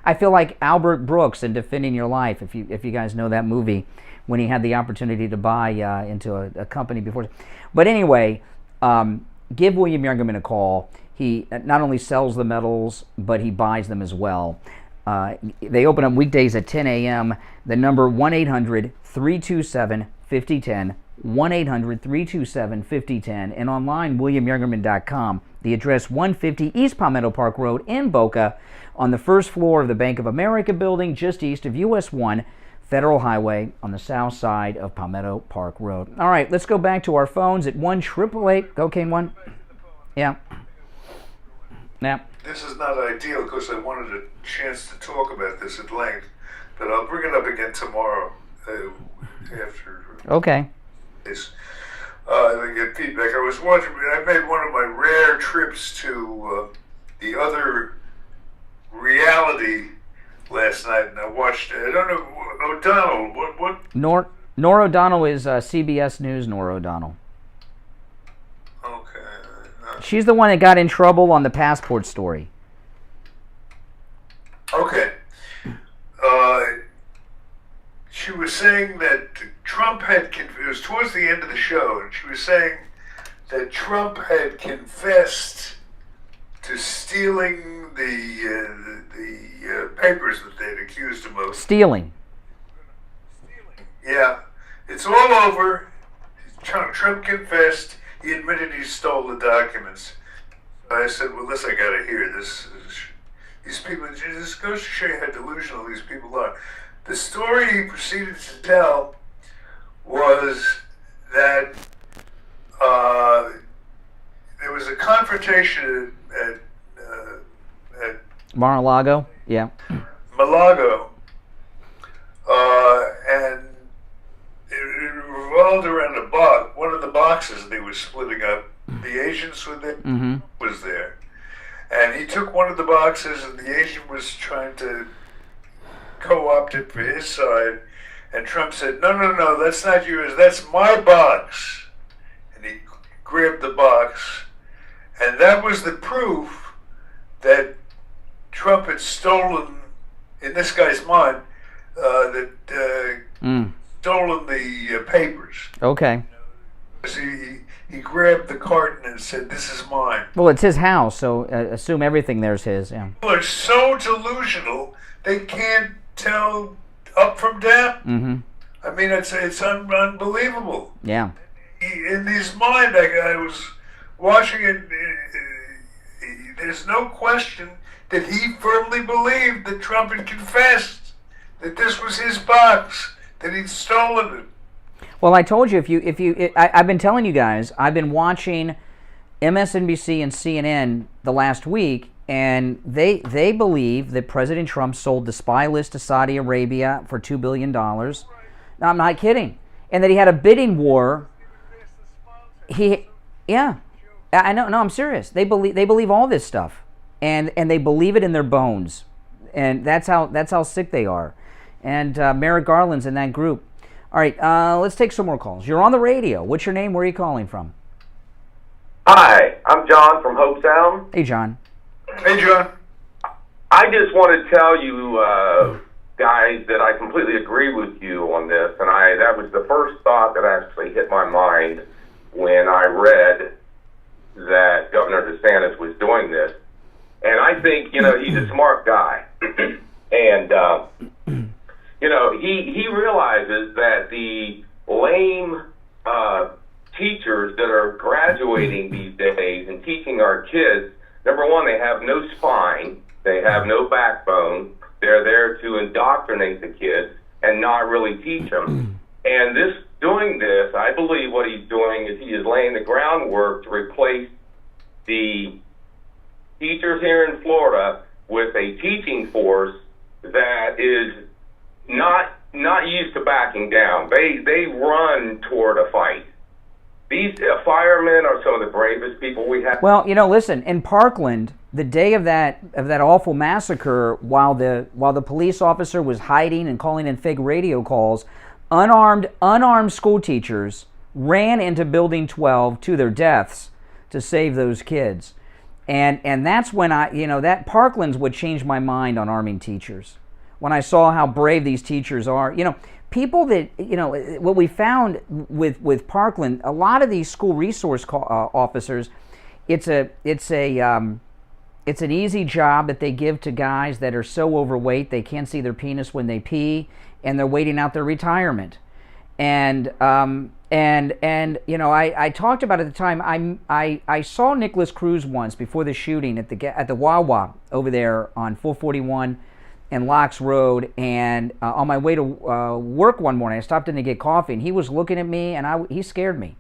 Speaker 1: I feel like Albert Brooks in Defending Your Life, if you guys know that movie, when he had the opportunity to buy into a company before. But anyway, give William Youngerman a call. He not only sells the metals, but he buys them as well. They open up weekdays at 10 a.m. The number 1-800-327-5010. 1-800-327-5010, and online, WilliamYoungerman.com. The address 150 East Palmetto Park Road in Boca, on the first floor of the Bank of America building, just east of US 1 Federal Highway on the south side of Palmetto Park Road. All right, let's go back to our phones at 1-888, go Kane 1. Yeah. Yeah.
Speaker 15: This is not ideal because I wanted a chance to talk about this at length, but I'll bring it up again tomorrow after.
Speaker 1: Okay.
Speaker 15: I get feedback. I made one of my rare trips to the other reality last night, and I watched, I don't know, O'Donnell, what?
Speaker 1: Nor O'Donnell is CBS News, Nor O'Donnell.
Speaker 15: Okay.
Speaker 1: She's the one that got in trouble on the passport story.
Speaker 15: Okay. She was saying that Trump had, it was towards the end of the show, and she was saying that Trump had confessed to stealing the papers that they'd accused him of.
Speaker 1: Stealing.
Speaker 15: Yeah. It's all over. Trump confessed. He admitted he stole the documents. I said, well, listen, I got to hear this. These people, this goes to show you how delusional these people are. The story he proceeded to tell was that there was a confrontation at
Speaker 1: Mar-a-Lago, yeah.
Speaker 15: Mar-a-Lago, and it revolved around a box. One of the boxes they were splitting up. The Asians were there, was there, and he took one of the boxes, and the Asian was trying to co-opt it for his side, and Trump said, no, that's not yours, that's my box. And he grabbed the box, and that was the proof that Trump had stolen, in this guy's mind, stolen the papers.
Speaker 1: Okay.
Speaker 15: He grabbed the carton and said, this is mine.
Speaker 1: Well, it's his house, so assume everything there's his, yeah.
Speaker 15: People are so delusional, they can't tell up from down.
Speaker 1: Mm-hmm.
Speaker 15: I mean, it's unbelievable.
Speaker 1: Yeah.
Speaker 15: In his mind, I was watching it. There's no question that he firmly believed that Trump had confessed that this was his box, that he'd stolen it.
Speaker 1: Well, I told you, I've been telling you guys, I've been watching MSNBC and CNN the last week, and they believe that President Trump sold the spy list to Saudi Arabia for $2 billion. No, I'm not kidding. And that he had a bidding war. Yeah, I know. No, I'm serious. They believe all this stuff, and they believe it in their bones, and that's how sick they are. And Merrick Garland's in that group. All right, let's take some more calls. You're on the radio. What's your name? Where are you calling from?
Speaker 4: Hi, I'm John from Hope Sound.
Speaker 1: Hey, John.
Speaker 15: Hey, John.
Speaker 4: I just want to tell you, guys, that I completely agree with you on this, and that was the first thought that actually hit my mind when I read that Governor DeSantis was doing this. And I think, he's a smart guy. And, he realizes that the lame teachers that are graduating these days and teaching our kids, number one, they have no spine, they have no backbone, they're there to indoctrinate the kids and not really teach them. And doing this, I believe what he's doing is he is laying the groundwork to replace the teachers here in Florida with a teaching force that is not used to backing down. They run toward a fight. These firemen are some of the bravest people we have.
Speaker 1: Well, listen, in Parkland, the day of that awful massacre, while the police officer was hiding and calling in fake radio calls, unarmed school teachers ran into Building 12 to their deaths to save those kids. And that's when that Parkland's what changed my mind on arming teachers. When I saw how brave these teachers are, people that, what we found with Parkland, a lot of these school resource officers, it's an easy job that they give to guys that are so overweight they can't see their penis when they pee, and they're waiting out their retirement. And I talked about at the time. I saw Nicholas Cruz once before the shooting at the Wawa over there on 441 and Locks Road, and on my way to work one morning, I stopped in to get coffee, and he was looking at me, and he scared me.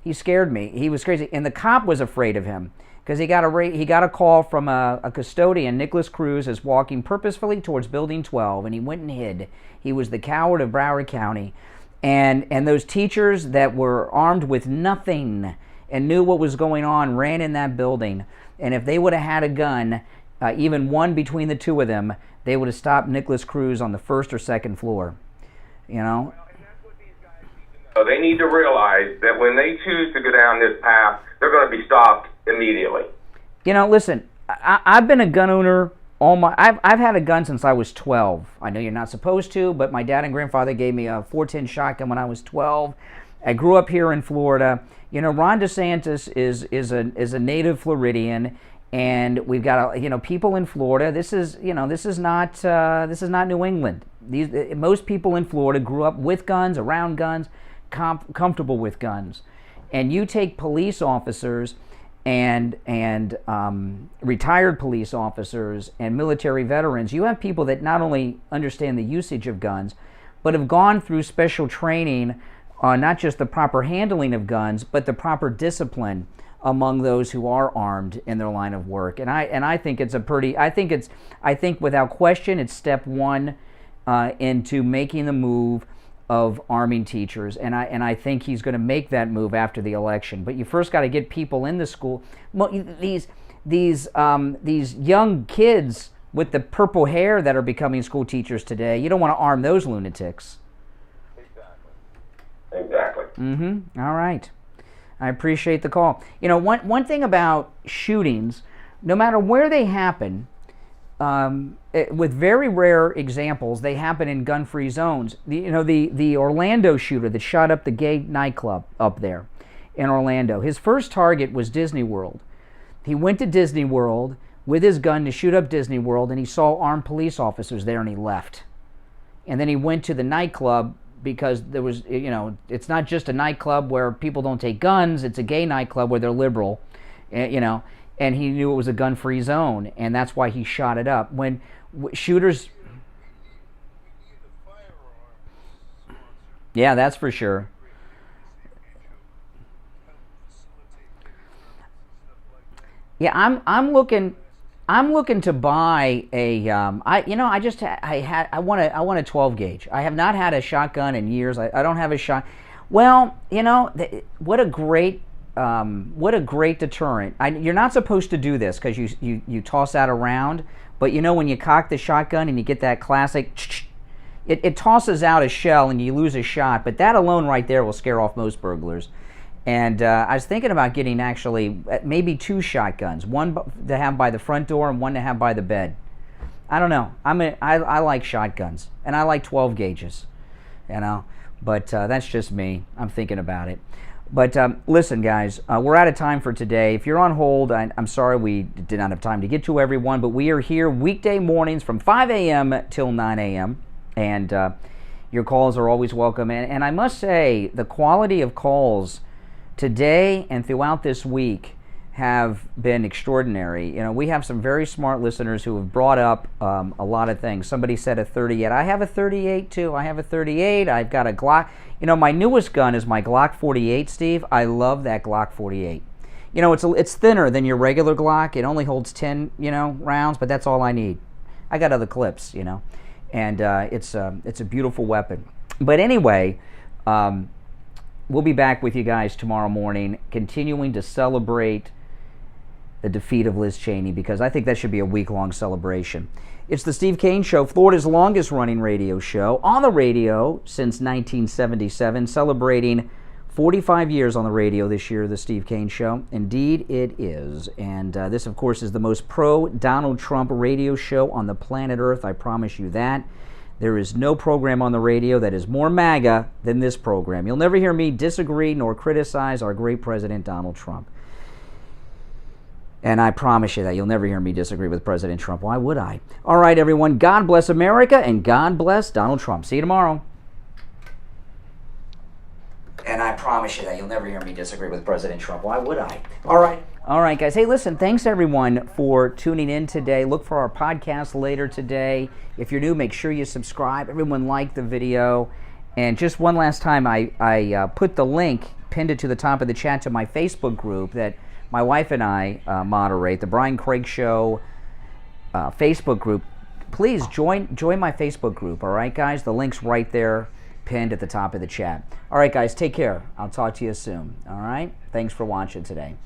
Speaker 1: He scared me. He was crazy, and the cop was afraid of him because he got a call from a custodian. Nicholas Cruz is walking purposefully towards Building 12, and he went and hid. He was the coward of Broward County. And those teachers that were armed with nothing and knew what was going on ran in that building. And if they would have had a gun, even one between the two of them, they would have stopped Nicholas Cruz on the first or second floor.
Speaker 4: So they need to realize that when they choose to go down this path, they're going to be stopped immediately.
Speaker 1: Listen, I've been a gun owner. I've had a gun since I was 12. I know you're not supposed to, but my dad and grandfather gave me a 410 shotgun when I was 12. I grew up here in Florida. Ron DeSantis is a native Floridian, and we've got people in Florida. This is not New England. Most people in Florida grew up with guns, around guns, comfortable with guns, and you take police officers and retired police officers and military veterans. You have people that not only understand the usage of guns, but have gone through special training on not just the proper handling of guns, but the proper discipline among those who are armed in their line of work. And I think I think without question it's step one into making the move of arming teachers, and I think he's going to make that move after the election. But you first got to get people in the school. These young kids with the purple hair that are becoming school teachers today, you don't want to arm those lunatics.
Speaker 4: Exactly.
Speaker 1: All right. I appreciate the call. One thing about shootings, no matter where they happen, with very rare examples, they happen in gun-free zones. The Orlando shooter that shot up the gay nightclub up there in Orlando, his first target was Disney World. He went to Disney World with his gun to shoot up Disney World, and he saw armed police officers there, and he left. And then he went to the nightclub because there was, it's not just a nightclub where people don't take guns, it's a gay nightclub where they're liberal, and he knew it was a gun-free zone, and that's why he shot it up. When shooters... Yeah, that's for sure. Yeah, I'm looking to buy a I want a 12 gauge. I have not had a shotgun in years. I don't have a shot. Well, what a great deterrent. You're not supposed to do this because you toss that around, but when you cock the shotgun and you get that classic, it tosses out a shell and you lose a shot, but that alone right there will scare off most burglars. And I was thinking about getting actually maybe 2 shotguns, one to have by the front door and one to have by the bed. I don't know. I like shotguns, and I like 12 gauges, but that's just me. I'm thinking about it. But listen, guys, we're out of time for today. If you're on hold, I'm sorry we did not have time to get to everyone, but we are here weekday mornings from 5 a.m. till 9 a.m., and your calls are always welcome. And I must say, the quality of calls today and throughout this week have been extraordinary. You know, we have some very smart listeners who have brought up a lot of things. Somebody said a 38. I have a 38 too. I have a 38. I've got a Glock. You know, my newest gun is my Glock 48, Steve. I love that Glock 48. You know, it's thinner than your regular Glock. It only holds 10, rounds, but that's all I need. I got other clips, and it's a beautiful weapon. But anyway, we'll be back with you guys tomorrow morning, continuing to celebrate the defeat of Liz Cheney, because I think that should be a week-long celebration. It's the Steve Kane Show, Florida's longest-running radio show, on the radio since 1977, celebrating 45 years on the radio this year, the Steve Kane Show. Indeed, it is. And this, of course, is the most pro-Donald Trump radio show on the planet Earth, I promise you that. There is no program on the radio that is more MAGA than this program. You'll never hear me disagree nor criticize our great President Donald Trump. And I promise you that you'll never hear me disagree with President Trump. Why would I? All right, everyone. God bless America and God bless Donald Trump. See you tomorrow. And I promise you that you'll never hear me disagree with President Trump. Why would I? All right. All right, guys. Hey, listen, thanks, everyone, for tuning in today. Look for our podcast later today. If you're new, make sure you subscribe. Everyone like the video. And just one last time, I put the link, pinned it to the top of the chat, to my Facebook group that my wife and I moderate, the Brian Craig Show Facebook group. Please join my Facebook group, all right, guys? The link's right there, pinned at the top of the chat. All right, guys, take care. I'll talk to you soon, all right? Thanks for watching today.